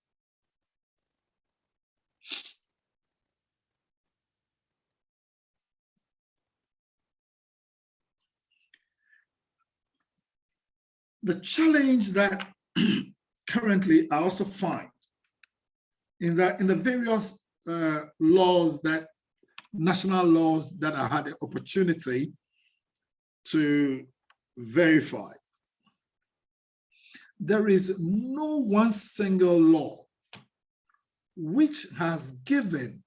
The challenge that currently I also find is that in the various laws, that national laws that I had the opportunity to verify, there is no one single law which has given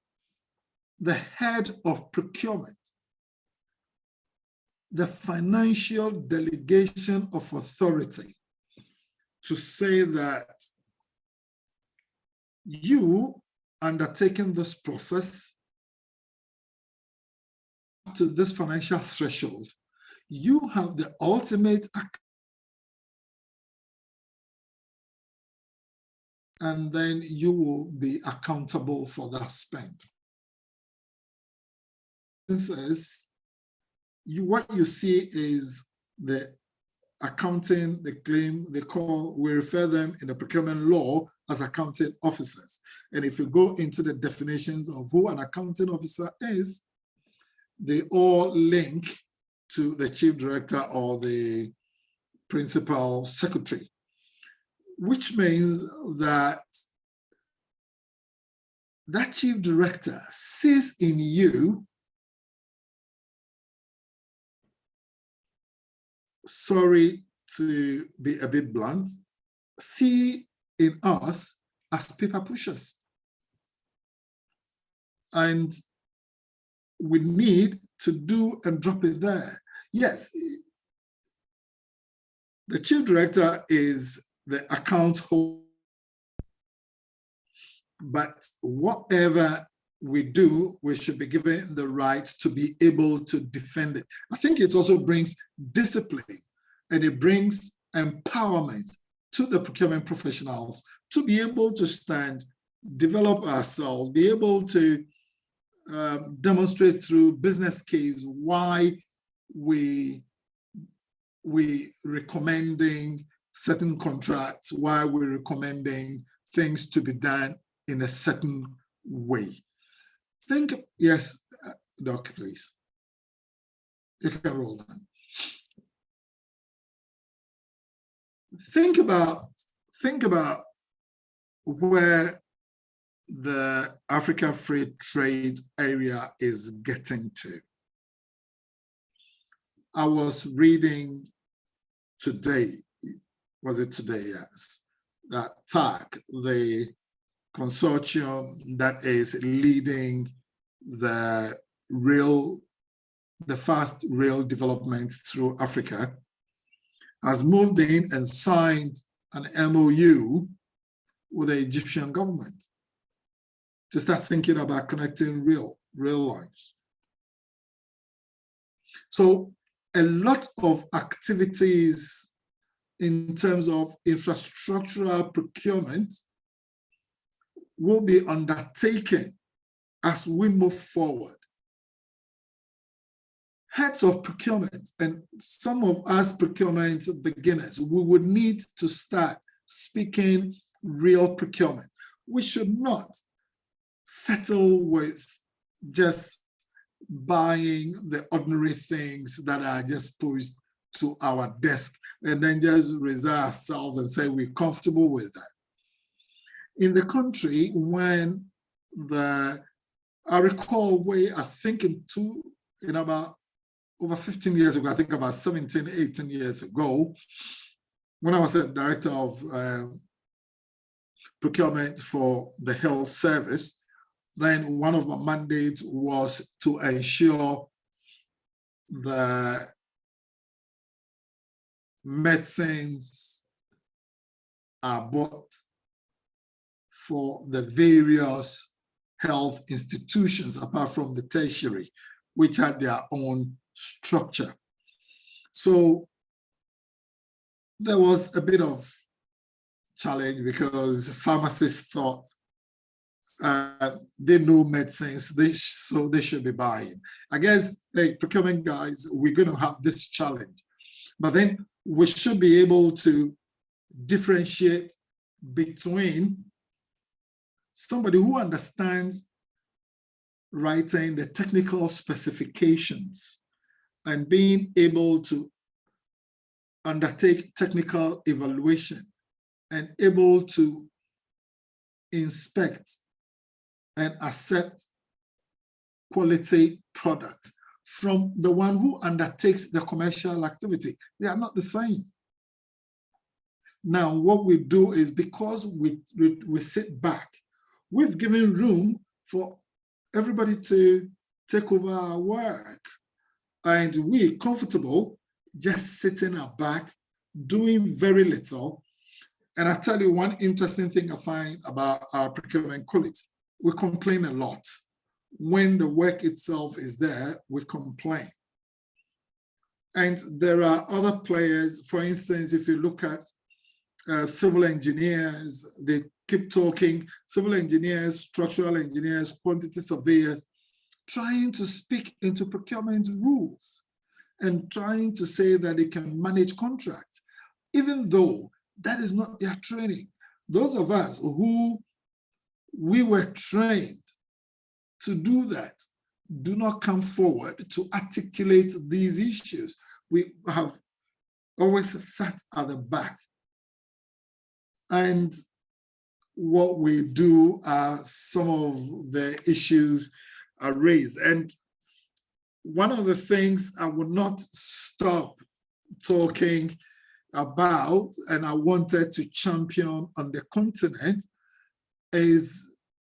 the head of procurement the financial delegation of authority to say that you undertaking this process to this financial threshold, you have the ultimate and then you will be accountable for that spend. This is what you see is the accounting, the claim, we refer them in the procurement law as accounting officers. And if you go into the definitions of who an accounting officer is, they all link to the chief director or the principal secretary, which means that that chief director sees in you, sorry to be a bit blunt, see in us as paper pushers. And we need to do and drop it there. Yes, the chief director is the account holder, but whatever we do, we should be given the right to be able to defend it. I think it also brings discipline and it brings empowerment to the procurement professionals to be able to stand, develop ourselves, be able to demonstrate through business case why we recommending certain contracts, why we're recommending things to be done in a certain way. Think, yes, Doc, please. You can roll on. Think about where the Africa Free Trade Area is getting to. I was reading today, was it today? Yes, that TAC, the consortium that is leading the fast rail development through Africa, has moved in and signed an MOU with the Egyptian government to start thinking about connecting rail lines. So a lot of activities in terms of infrastructural procurement will be undertaken as we move forward. Heads of procurement and some of us procurement beginners, we would need to start speaking real procurement. We should not settle with just buying the ordinary things that are just pushed to our desk and then just resign ourselves and say we're comfortable with that. In the country, when I recall I think in about over 15 years ago, I think about 17, 18 years ago, when I was a director of procurement for the health service, then one of my mandates was to ensure the medicines are bought for the various health institutions, apart from the tertiary, which had their own structure. So there was a bit of challenge because pharmacists thought they know medicines, so they should be buying. I guess, hey, procurement guys, we're going to have this challenge, but then we should be able to differentiate between somebody who understands writing the technical specifications and being able to undertake technical evaluation and able to inspect and accept quality product from the one who undertakes the commercial activity. They are not the same. Now, what we do is, because we sit back, we've given room for everybody to take over our work. And we're comfortable just sitting at back, doing very little. And I tell you one interesting thing I find about our procurement colleagues. We complain a lot. When the work itself is there, we complain. And there are other players. For instance, if you look at civil engineers, they keep talking, civil engineers, structural engineers, quantity surveyors, trying to speak into procurement rules and trying to say that they can manage contracts, even though that is not their training. Those of us who we were trained to do that do not come forward to articulate these issues. We have always sat at the back. And what we do are some of the issues are raised. And one of the things I would not stop talking about, and I wanted to champion on the continent, is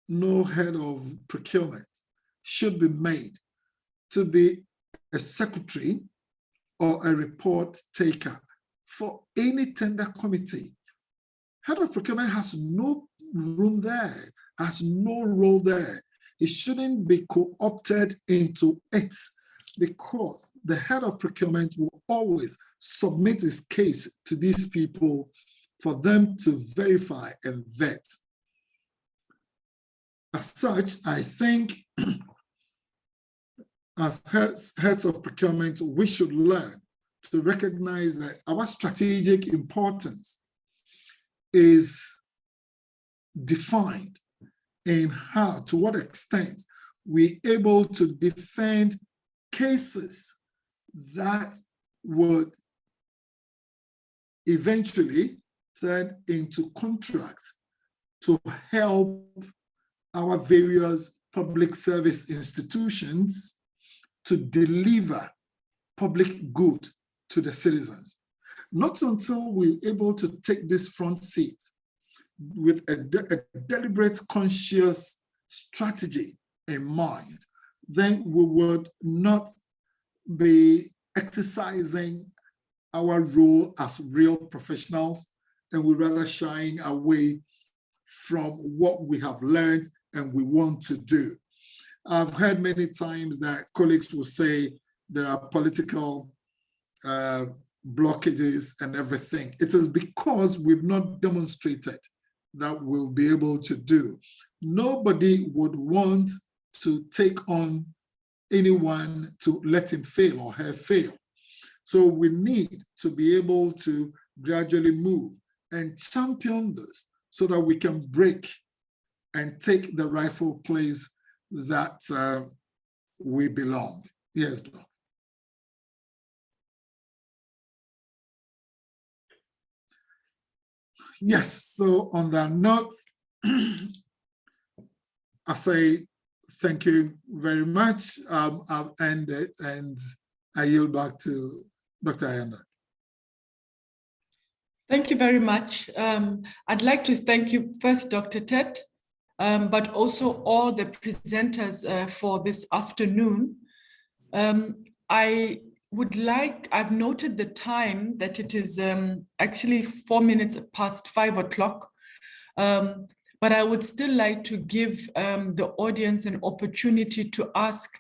no head of procurement should be made to be a secretary or a report taker for any tender committee. Head of procurement has no room there, has no role there. It shouldn't be co-opted into it, because the head of procurement will always submit his case to these people for them to verify and vet. As such, I think as heads of procurement, we should learn to recognize that our strategic importance is defined in how, to what extent we're able to defend cases that would eventually turn into contracts to help our various public service institutions to deliver public good to the citizens. Not until we're able to take this front seat with a deliberate, conscious strategy in mind, then we would not be exercising our role as real professionals, and we're rather shying away from what we have learned and we want to do. I've heard many times that colleagues will say there are political blockages and everything. It is because we've not demonstrated that we'll be able to do. Nobody would want to take on anyone to let him fail or her fail. So we need to be able to gradually move and champion this so that we can break and take the rightful place that we belong. Yes, Doc. Yes, so on that note, I say thank you very much. I'll end it and I yield back to Dr. Ayanda. Thank you very much. I'd like to thank you first, Dr. Tet, but also all the presenters for this afternoon. I I've noted the time that it is actually 4 minutes past 5 o'clock. But I would still like to give the audience an opportunity to ask,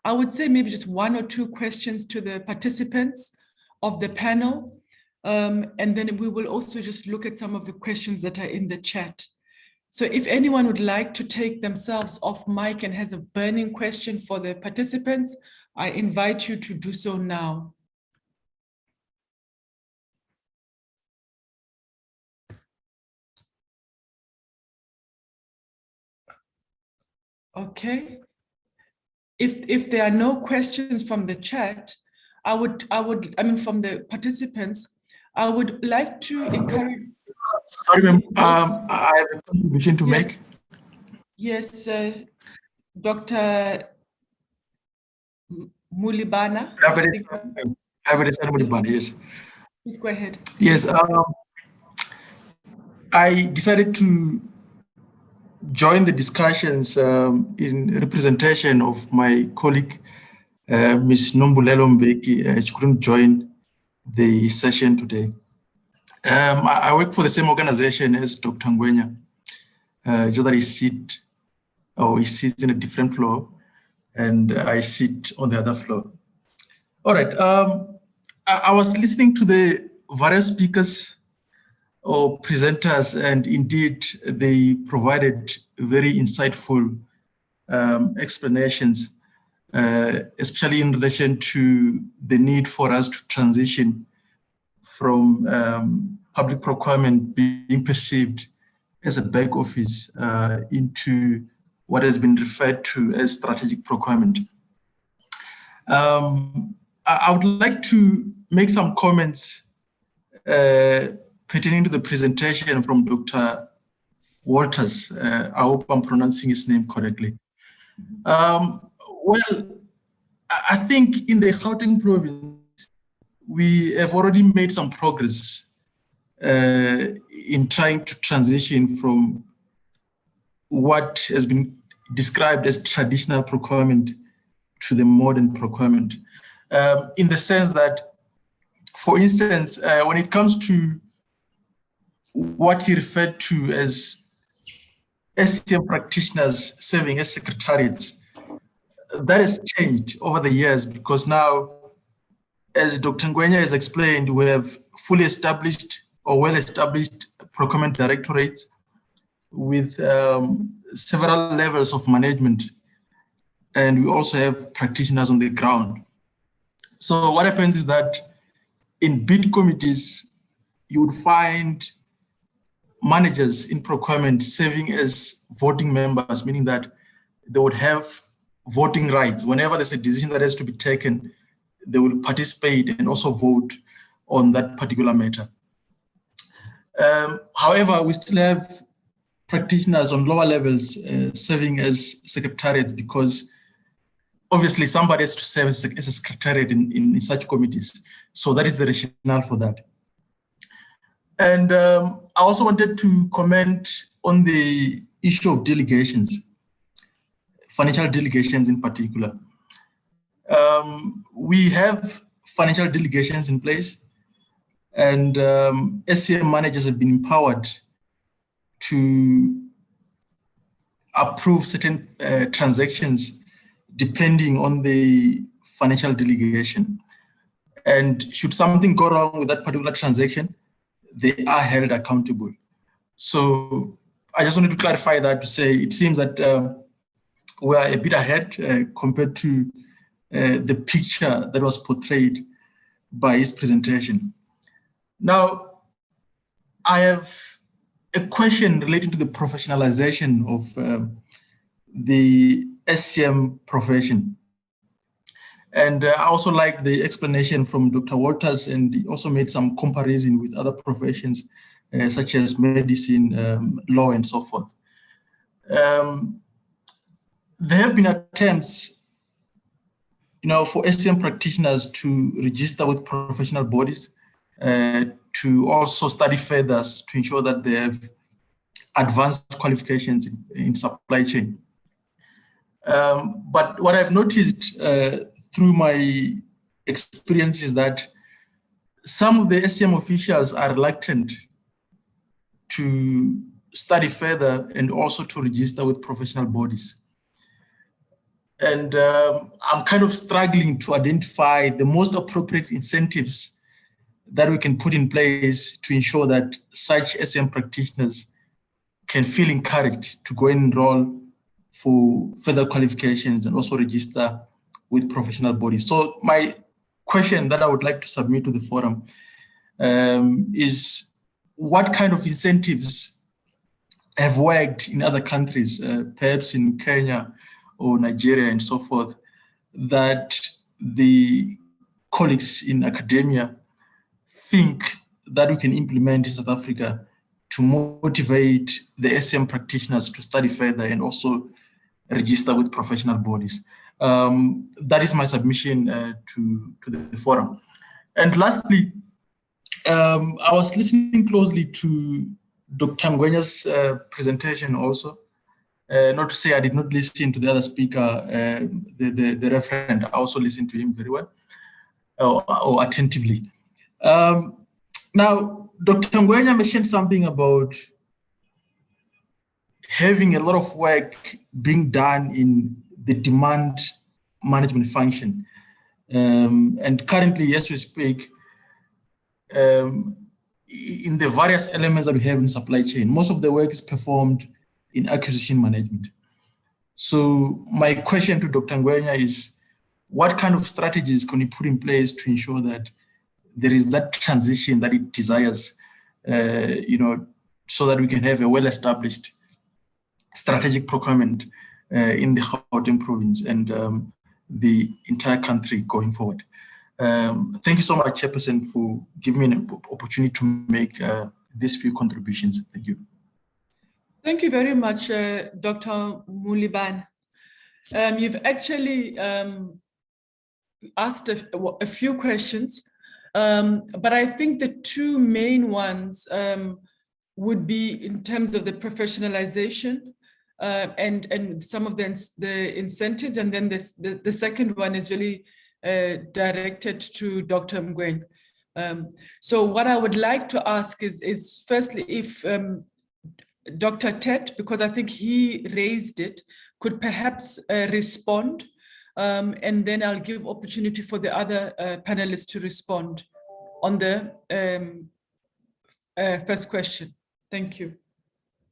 I would say maybe just 1 or 2 questions to the participants of the panel. And then we will also just look at some of the questions that are in the chat. So if anyone would like to take themselves off mic and has a burning question for the participants, I invite you to do so now. Okay. If there are no questions from the chat, I mean, from the participants, I would like to encourage. Sorry, ma'am. I have a contribution to make. Yes, Dr. Mulibana. Yes. Please go ahead. Yes, I decided to join the discussions in representation of my colleague, Ms. Nombulelo Mbeki. She couldn't join the session today. I work for the same organization as Dr. Mgwenya, just that he sits in a different floor, and I sit on the other floor. All right. I was listening to the various speakers or presenters, and indeed they provided very insightful explanations, especially in relation to the need for us to transition from public procurement being perceived as a back office into what has been referred to as strategic procurement. I would like to make some comments pertaining to the presentation from Dr. Walters. I hope I'm pronouncing his name correctly. Well, I think in the Gauteng province, we have already made some progress in trying to transition from what has been described as traditional procurement to the modern procurement. In the sense that, for instance, when it comes to what he referred to as SCM practitioners serving as secretariats, that has changed over the years, because now, as Dr. Mgwenya has explained, we have fully established or well-established procurement directorates with several levels of management, and we also have practitioners on the ground. So what happens is that in bid committees, you would find managers in procurement serving as voting members, meaning that they would have voting rights. Whenever there's a decision that has to be taken, they will participate and also vote on that particular matter. However, we still have practitioners on lower levels serving as secretariats, because obviously somebody has to serve as a secretariat in such committees. So that is the rationale for that. And I also wanted to comment on the issue of delegations, financial delegations in particular. We have financial delegations in place, and SCM managers have been empowered to approve certain transactions depending on the financial delegation. And should something go wrong with that particular transaction, they are held accountable. So I just wanted to clarify that, to say it seems that we are a bit ahead compared to the picture that was portrayed by his presentation. Now, I have a question relating to the professionalization of the SCM profession. And I also like the explanation from Dr. Walters, and he also made some comparison with other professions such as medicine, law, and so forth. There have been attempts, for SCM practitioners to register with professional bodies, to also study further to ensure that they have advanced qualifications in supply chain. But what I've noticed through my experience is that some of the SCM officials are reluctant to study further and also to register with professional bodies. And I'm kind of struggling to identify the most appropriate incentives that we can put in place to ensure that such SCM practitioners can feel encouraged to go and enroll for further qualifications and also register with professional bodies. So my question that I would like to submit to the forum is what kind of incentives have worked in other countries, perhaps in Kenya or Nigeria and so forth, that the colleagues in academia think that we can implement in South Africa to motivate the SCM practitioners to study further and also register with professional bodies. That is my submission to the forum. And lastly, I was listening closely to Dr. Mgwenya's presentation also. Not to say I did not listen to the other speaker, the referent, I also listened to him very well, or attentively. Now, Dr. Mgwenya mentioned something about having a lot of work being done in the demand management function. And currently, as we speak, in the various elements that we have in supply chain, most of the work is performed in acquisition management. So my question to Dr. Mgwenya is, what kind of strategies can you put in place to ensure that there is that transition that it desires, so that we can have a well-established strategic procurement in the Gauteng province and the entire country going forward? Thank you so much, Chairperson, for giving me an opportunity to make these few contributions. Thank you. Thank you very much, Dr. Mulibane. You've actually asked a few questions, but I think the two main ones would be in terms of the professionalization and some of the incentives, and then the second one is really directed to Dr. Mgwenya. So what I would like to ask is firstly, if Dr. Tet, because I think he raised it, could perhaps respond, and then I'll give opportunity for the other panelists to respond on the first question. Thank you.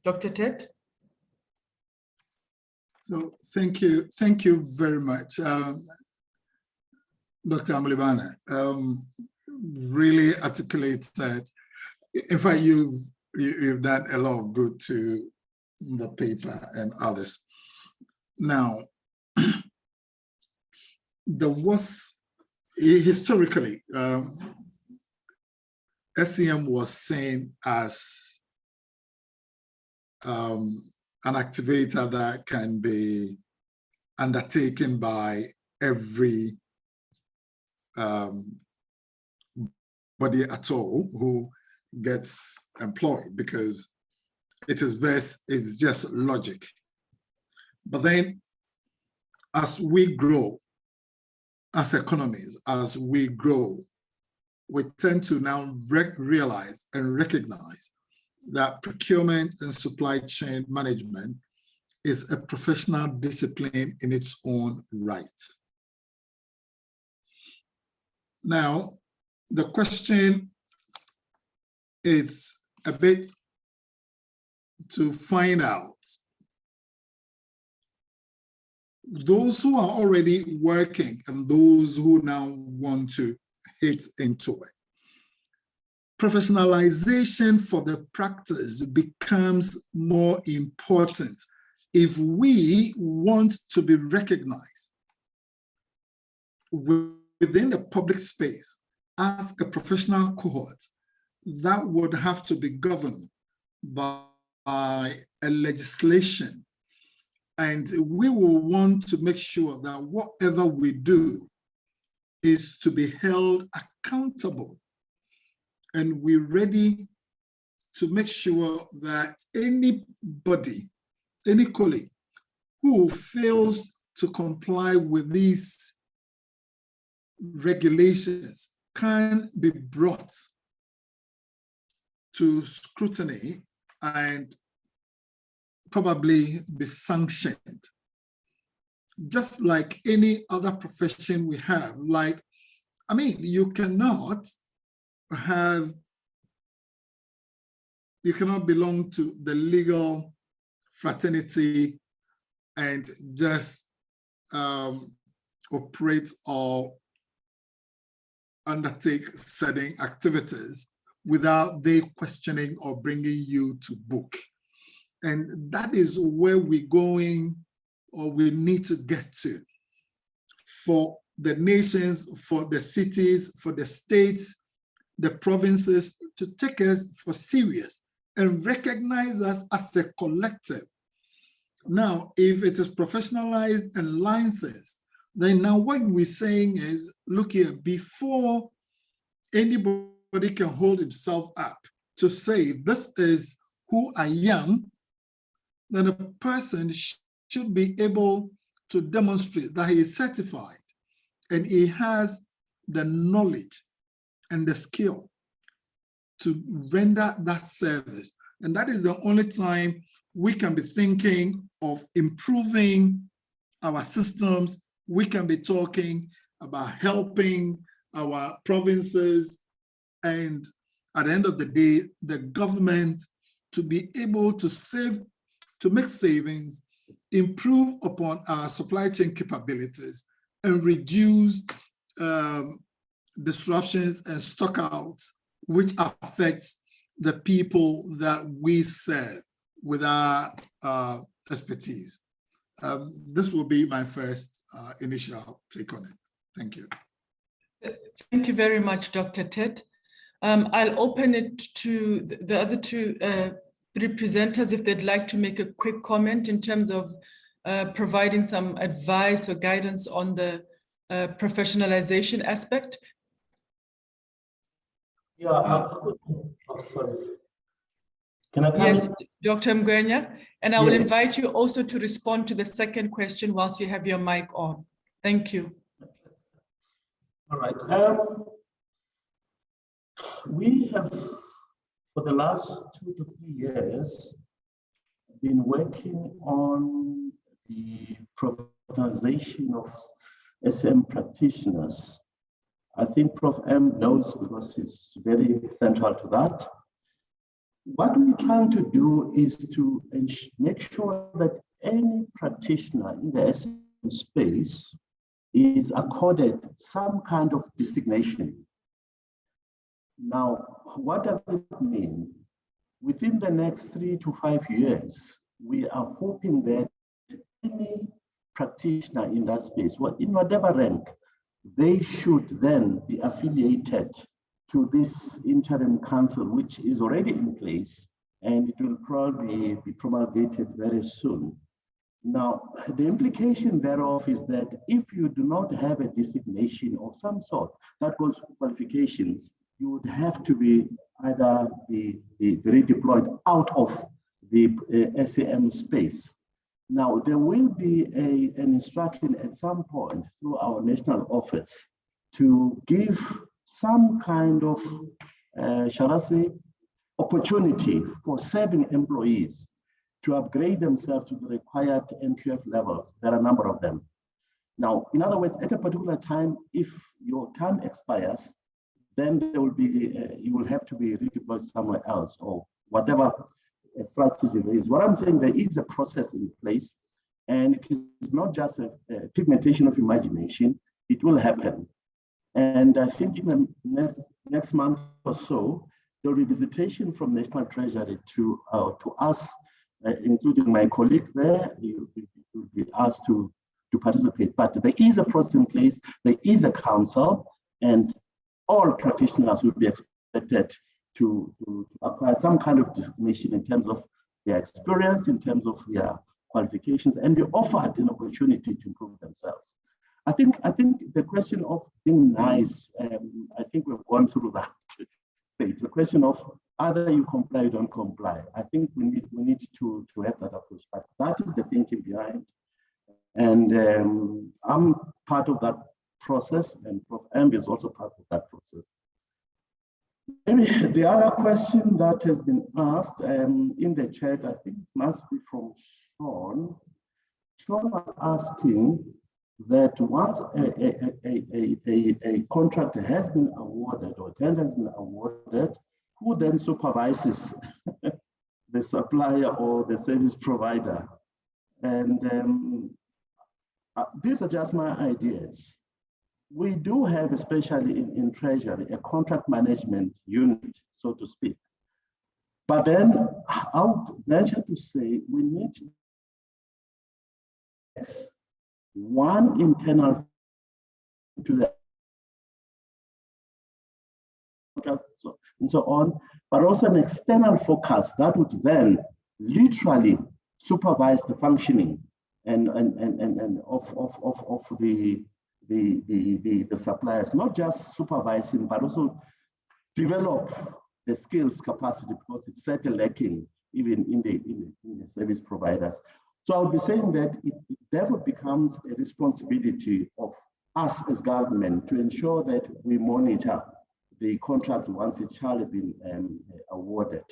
Dr. Tet? So thank you very much. Dr. Mulibane, really articulated. In fact, you've done a lot of good to the paper and others. Now, there was, historically, SCM was seen as an activator that can be undertaken by every body at all who gets employed, because it's just logic. But then as we grow as economies, as we grow, we tend to now realize and recognize that procurement and supply chain management is a professional discipline in its own right. Now, the question is a bit to find out those who are already working and those who now want to hit into it. Professionalization for the practice becomes more important if we want to be recognized within the public space as a professional cohort. That would have to be governed by a legislation. And we will want to make sure that whatever we do is to be held accountable. And we're ready to make sure that anybody, any colleague who fails to comply with these regulations can be brought to scrutiny and probably be sanctioned, just like any other profession we have. Like, I mean, you cannot belong to the legal fraternity and just operate or undertake certain activities without they questioning or bringing you to book. And that is where we're going, or we need to get to, for the nations, for the cities, for the states, the provinces, to take us for serious and recognize us as a collective. Now, if it is professionalized and licensed, then now what we're saying is, look here, before anybody can hold himself up to say, this is who I am, then a person should be able to demonstrate that he is certified and he has the knowledge and the skill to render that service. And that is the only time we can be thinking of improving our systems. We can be talking about helping our provinces, and at the end of the day, the government to be able to save, to make savings, improve upon our supply chain capabilities, and reduce disruptions and stockouts, which affects the people that we serve with our expertise. This will be my first initial take on it. Thank you. Thank you very much, Dr. Ted. I'll open it to the other two presenters if they'd like to make a quick comment in terms of providing some advice or guidance on the professionalization aspect. Yeah, oh, sorry. Can I come? Yes, Dr. Mgwenya, and I will Yeah. invite you also to respond to the second question whilst you have your mic on. Thank you. All right. We have, for the last 2 to 3 years, been working on the professionalization of SCM practitioners. I think Prof M knows, because he's very central to that. What we're trying to do is to make sure that any practitioner in the SCM space is accorded some kind of designation. Now, what does it mean? Within the next 3 to 5 years, we are hoping that any practitioner in that space, in whatever rank, they should then be affiliated to this interim council, which is already in place, and it will probably be promulgated very soon. Now, the implication thereof is that if you do not have a designation of some sort that goes with qualifications, you would have to be either be redeployed out of the SCM space. Now, there will be an instruction at some point through our national office to give some kind of, shall I say, opportunity for serving employees to upgrade themselves to the required NQF levels. There are a number of them. Now, in other words, at a particular time, if your time expires, then there will be, you will have to be redeployed somewhere else, or whatever strategy there is. What I'm saying, there is a process in place, and it is not just a pigmentation of imagination. It will happen. And I think in the next month or so, there will be visitation from National Treasury to us, including my colleague there. You will be asked to participate. But there is a process in place, there is a council, and all practitioners will be expected to acquire some kind of designation in terms of their experience, in terms of their qualifications, and be offered an opportunity to improve themselves. I think the question of being nice, I think we've gone through that stage. The question of either you comply or don't comply. I think we need to have that approach. But that is the thinking behind. And I'm part of that process, and Prof. Ambe is also part of that process. Maybe the other question that has been asked in the chat, I think it must be from Sean. Sean was asking that once a contract has been awarded or tender has been awarded, who then supervises the supplier or the service provider? And these are just my ideas. We do have, especially in Treasury, a contract management unit, so to speak. But then I would venture to say we need one internal to the and so on, but also an external focus that would then literally supervise the functioning and of the suppliers, not just supervising, but also develop the skills capacity, because it's certainly lacking even in the service providers. So I would be saying that it therefore becomes a responsibility of us as government to ensure that we monitor the contract once it shall have been awarded,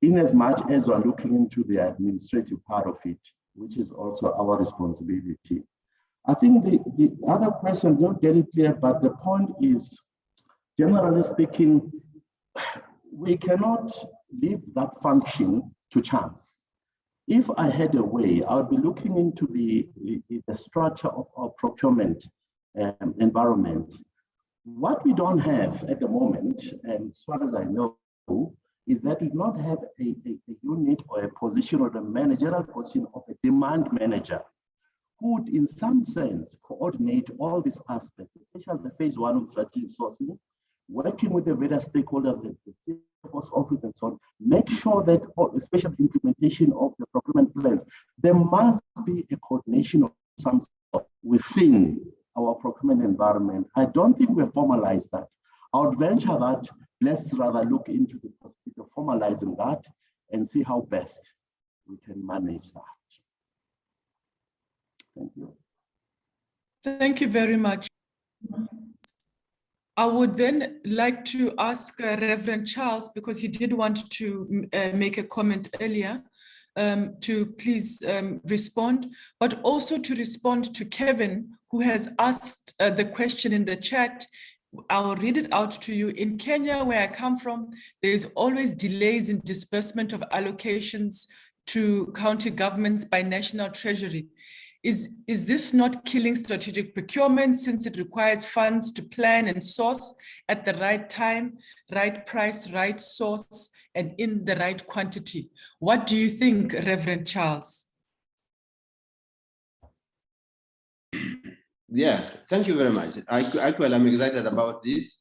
in as much as we're looking into the administrative part of it, which is also our responsibility. I think the other question, don't get it clear, but the point is, generally speaking, we cannot leave that function to chance. If I had a way, I would be looking into the structure of our procurement environment. What we don't have at the moment, and as far as I know, is that we do not have a unit or a position or a managerial position of a demand manager who would, in some sense, coordinate all these aspects, especially the phase one of strategic sourcing, working with the various stakeholders, the Sales Office and so on, make sure that, especially the implementation of the procurement plans, there must be a coordination of some sort within our procurement environment. I don't think we've formalized that. I would venture that let's rather look into the possibility of formalizing that and see how best we can manage that. Thank you. Thank you very much. I would then like to ask Reverend Charles, because he did want to make a comment earlier, to please respond, but also to respond to Kevin, who has asked the question in the chat. I'll read it out to you. In Kenya, where I come from, there's always delays in disbursement of allocations to county governments by National Treasury. Is this not killing strategic procurement, since it requires funds to plan and source at the right time, right price, right source, and in the right quantity? What do you think, Reverend Charles? Yeah, thank you very much. Actually, I'm excited about this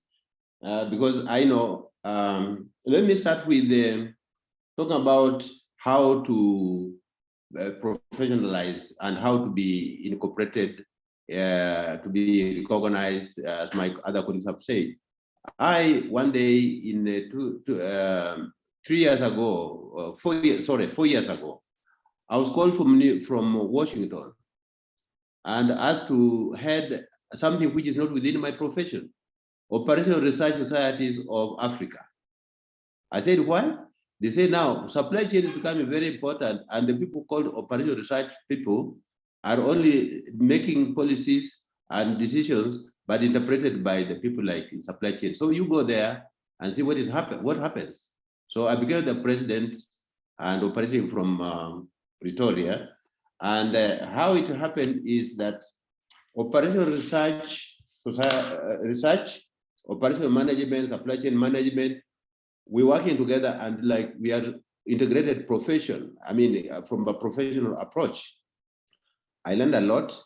because I know, let me start with talking about how to professionalize and how to be incorporated, to be recognized, as my other colleagues have said. One day in 4 years ago, I was called from Washington and asked to head something which is not within my profession, Operational Research Societies of Africa. I said, why? They say now supply chain is becoming very important, and the people called operational research people are only making policies and decisions, but interpreted by the people like in supply chain. So you go there and see what happens. So I became the president and operating from Pretoria. And how it happened is that operational research, operational management, supply chain management, we're working together, and like we are integrated profession. I mean, from a professional approach, I learned a lot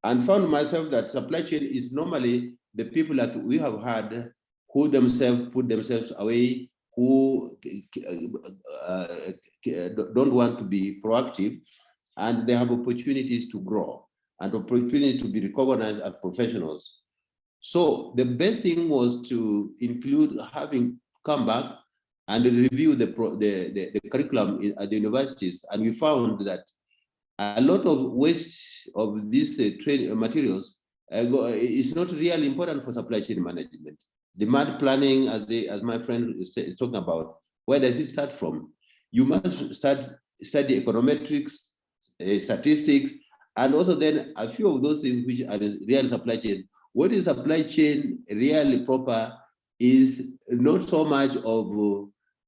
and found myself that supply chain is normally the people that we have had who themselves put themselves away, who don't want to be proactive, and they have opportunities to grow and opportunity to be recognized as professionals. So the best thing was to include having come back and review the curriculum at the universities, and we found that a lot of waste of these training materials is not really important for supply chain management. Demand planning, as my friend is talking about, where does it start from? You must study econometrics, statistics, and also then a few of those things which are real supply chain. What is supply chain really proper is not so much of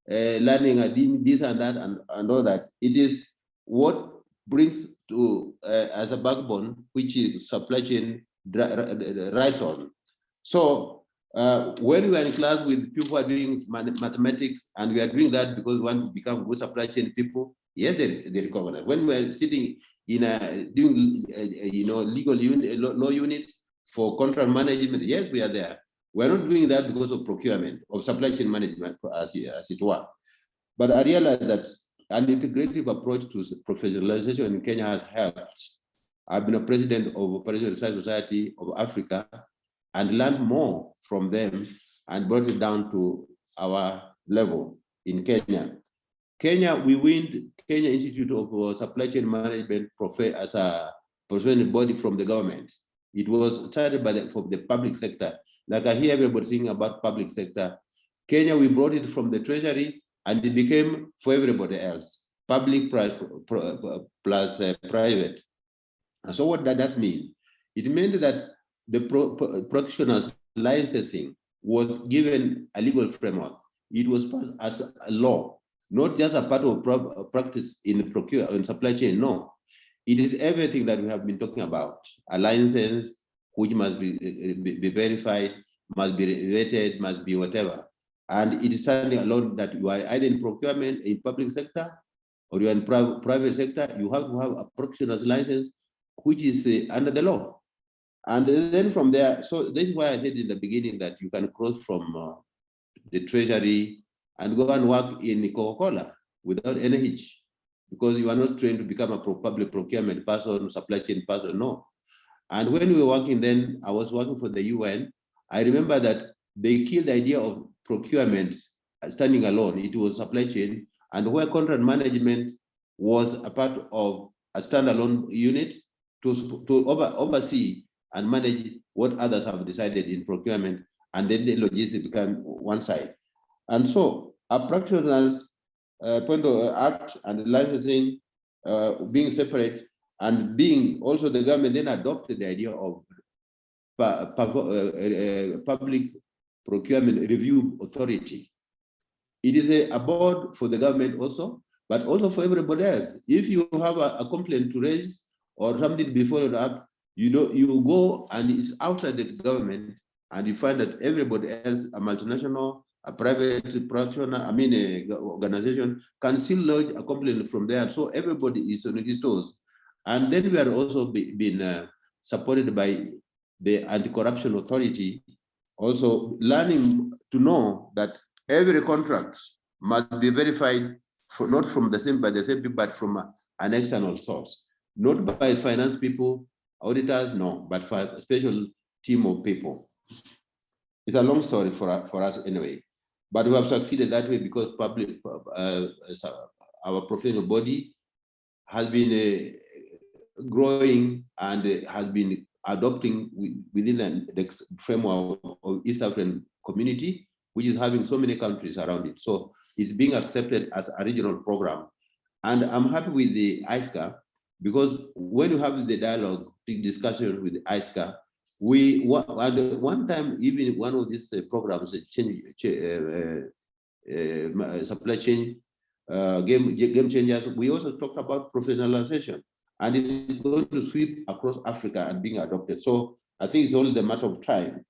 learning this and that and all that. It is what brings to as a backbone, which is supply chain rights on. So when we are in class with people who are doing mathematics, and we are doing that because we want to become good supply chain people, yes, they recognize. When we are sitting in doing legal law units for contract management, yes, we are there. We are not doing that because of procurement, of supply chain management, as it were. But I realize that an integrative approach to professionalization in Kenya has helped. I've been a president of Operation Research Society of Africa and learned more from them and brought it down to our level in Kenya. We win Kenya Institute of Supply Chain Management as a professional body from the government. It was started from the public sector. Like I hear everybody saying about public sector. Kenya, we brought it from the treasury and it became for everybody else, public plus private. And so what did that mean? It meant that the practitioner's licensing was given a legal framework. It was passed as a law, not just a part of practice in supply chain. No, it is everything that we have been talking about. A license which must be verified, must be rated, must be whatever. And it is standing alone that you are either in procurement, in public sector, or you are in private sector. You have to have a practitioner's license, which is under the law. And then from there, so this is why I said in the beginning that you can cross from the treasury and go and work in Coca-Cola without any hitch, because you are not trained to become a public procurement person, supply chain person, no. And when we were working then, I was working for the UN. I remember that they killed the idea of procurement standing alone. It was supply chain, and where contract management was a part of a standalone unit to oversee and manage what others have decided in procurement, and then the logistics become one side. And so a practitioner's point of act and licensing being separate, and being also the government then adopted the idea of public procurement review authority. It is a board for the government also, but also for everybody else. If you have a complaint to raise or something to be followed up, you go and it's outside the government, and you find that everybody else, a multinational, a private practitioner, a organization, can still lodge a complaint from there. So everybody is on his toes. And then we are also being supported by the anti-corruption authority, also learning to know that every contract must be verified not by the same people, but from an external source, not by finance people, auditors, no, but for a special team of people. It's a long story for us anyway, but we have succeeded that way because our professional body has been growing and has been adopting within the framework of East African community, which is having so many countries around it. So it's being accepted as a regional program. And I'm happy with the ISCA, because when you have the dialogue, the discussion with the ISCA, one time, even one of these programs, supply chain, game changers, we also talked about professionalization, and it's going to sweep across Africa and being adopted. So I think it's only the matter of time.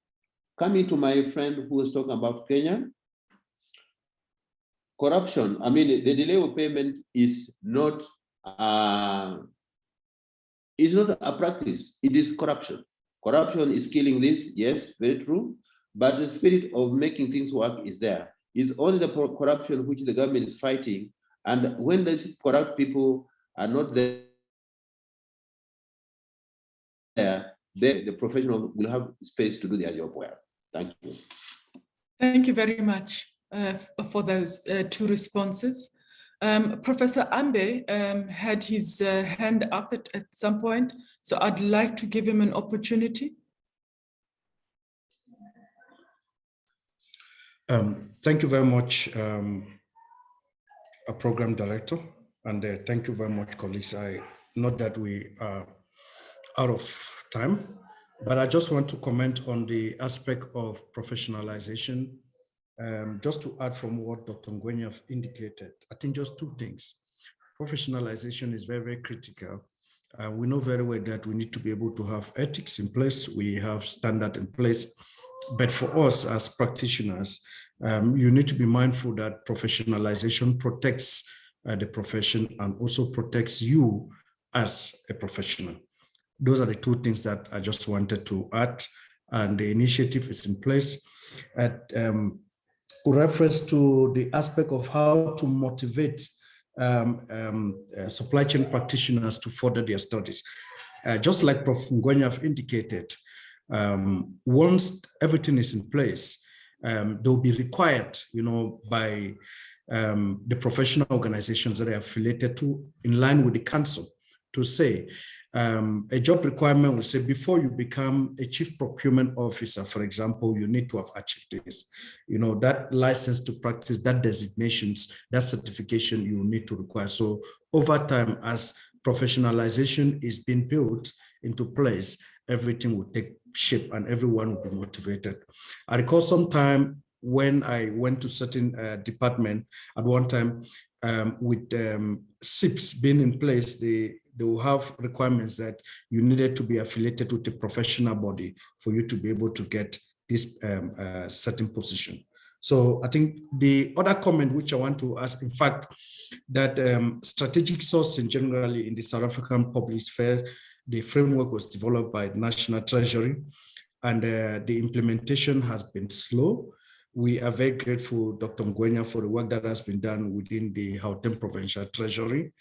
Coming to my friend who was talking about Kenya, corruption, the delay of payment is not a practice, it is corruption. Corruption is killing this, yes, very true, but the spirit of making things work is there. It's only the corruption which the government is fighting, and when the corrupt people are not there, the professional will have space to do their job well. Thank you. Thank you very much for those two responses. Professor Ambe had his hand up at some point, so I'd like to give him an opportunity Thank you very much, Program Director, and thank you very much, colleagues. I know that we are out of time, but I just want to comment on the aspect of professionalization. Just to add from what Dr. Mgwenya indicated, I think just two things. Professionalization is very, very critical. We know very well that we need to be able to have ethics in place. We have standard in place. But for us as practitioners, you need to be mindful that professionalization protects the profession and also protects you as a professional. Those are the two things that I just wanted to add, and the initiative is in place. At reference to the aspect of how to motivate supply chain practitioners to further their studies. Just like Prof. Mgwenya indicated, once everything is in place, they'll be required, by the professional organizations that they are affiliated to, in line with the council, to say, a job requirement will say, before you become a chief procurement officer, for example, you need to have achieved this. That license to practice, that designations, that certification you need to require. So over time, as professionalization is being built into place, everything will take shape and everyone will be motivated. I recall sometime when I went to certain department at one time, with SIPs being in place, they will have requirements that you needed to be affiliated with a professional body for you to be able to get this certain position. So I think the other comment which I want to ask, in fact, that strategic sourcing generally in the South African public sphere, the framework was developed by the National Treasury, and the implementation has been slow. We are very grateful, Dr. Mgwenya, for the work that has been done within the Gauteng Provincial Treasury.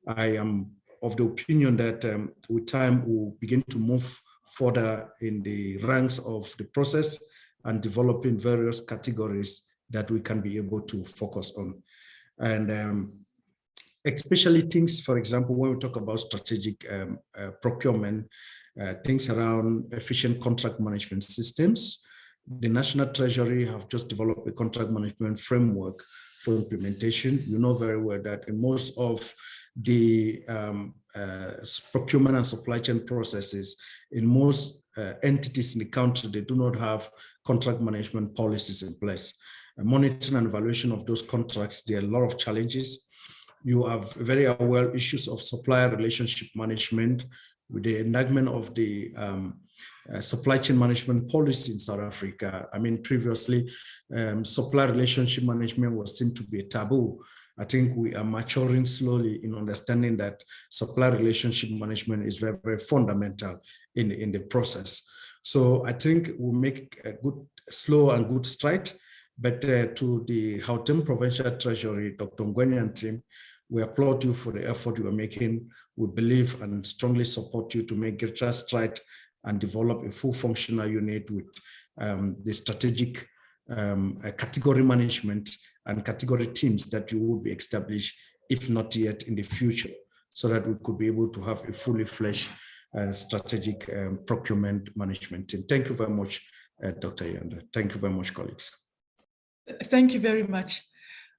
I am of the opinion that with time we'll begin to move further in the ranks of the process and developing various categories that we can be able to focus on. And especially things, for example, when we talk about strategic procurement, things around efficient contract management systems. The National Treasury have just developed a contract management framework for implementation. You know very well that in most of the procurement and supply chain processes, in most entities in the country, they do not have contract management policies in place. Monitoring and evaluation of those contracts, there are a lot of challenges. You have very aware issues of supplier relationship management with the enactment of the supply chain management policy in South Africa. I mean, previously, supplier relationship management was seen to be a taboo. I think we are maturing slowly in understanding that supplier relationship management is very, very fundamental in the process. So I think we'll make a good, slow and good stride. But to the Gauteng Provincial Treasury, Dr. Mgwenya and team, we applaud you for the effort you are making. We believe and strongly support you to make greater stride and develop a full functional unit with the strategic category management and category teams that you will be established, if not yet in the future, so that we could be able to have a fully fledged strategic procurement management team. Thank you very much, Dr. Yanda. Thank you very much, colleagues. Thank you very much.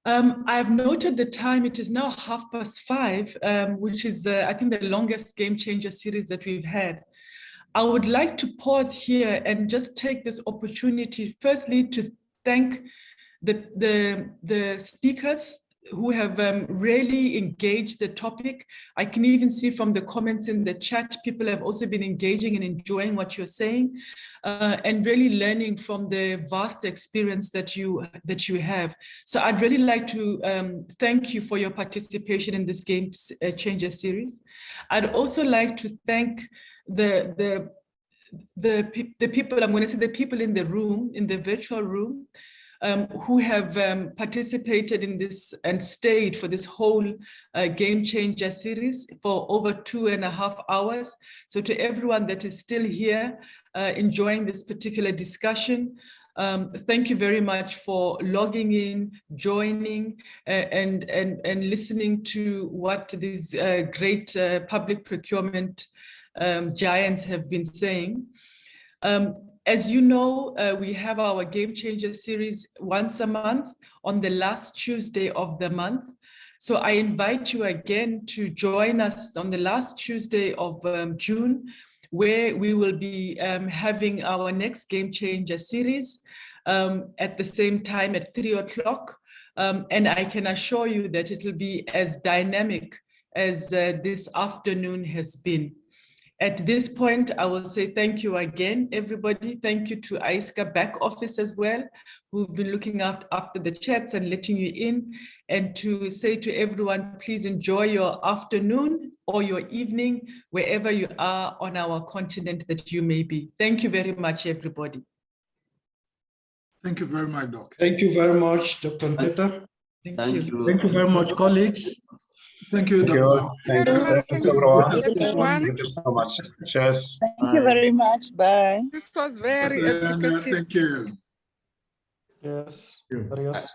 I have noted the time. It is now 5:30, which is, I think, the longest Game Changer series that we've had. I would like to pause here and just take this opportunity, firstly, to thank the speakers who have really engaged the topic. I can even see from the comments in the chat, people have also been engaging and enjoying what you're saying, and really learning from the vast experience that you have. So I'd really like to thank you for your participation in this Game Changer series. I'd also like to thank the people, I'm going to say the people in the room, in the virtual room, who have participated in this and stayed for this whole Game Changer series for over 2.5 hours. So to everyone that is still here enjoying this particular discussion, thank you very much for logging in, joining, and listening to what these great public procurement giants have been saying. As you know, we have our Game Changer series once a month on the last Tuesday of the month. So I invite you again to join us on the last Tuesday of June, where we will be having our next Game Changer series at the same time at 3 o'clock. And I can assure you that it will be as dynamic as this afternoon has been. At this point, I will say thank you again, everybody. Thank you to AISCA back office as well, who've been looking after the chats and letting you in. And to say to everyone, please enjoy your afternoon or your evening, wherever you are on our continent that you may be. Thank you very much, everybody. Thank you very much, Doc. Thank you very much, Dr. Nteta. Thank you. Thank you very much, colleagues. Thank you, Thank Dr. you. Thank you. Thanks, everyone. Everyone. Thank you so much. Cheers. Thank you very much. Bye. This was very And, educative. thank you. Yes. Thank you. Adios.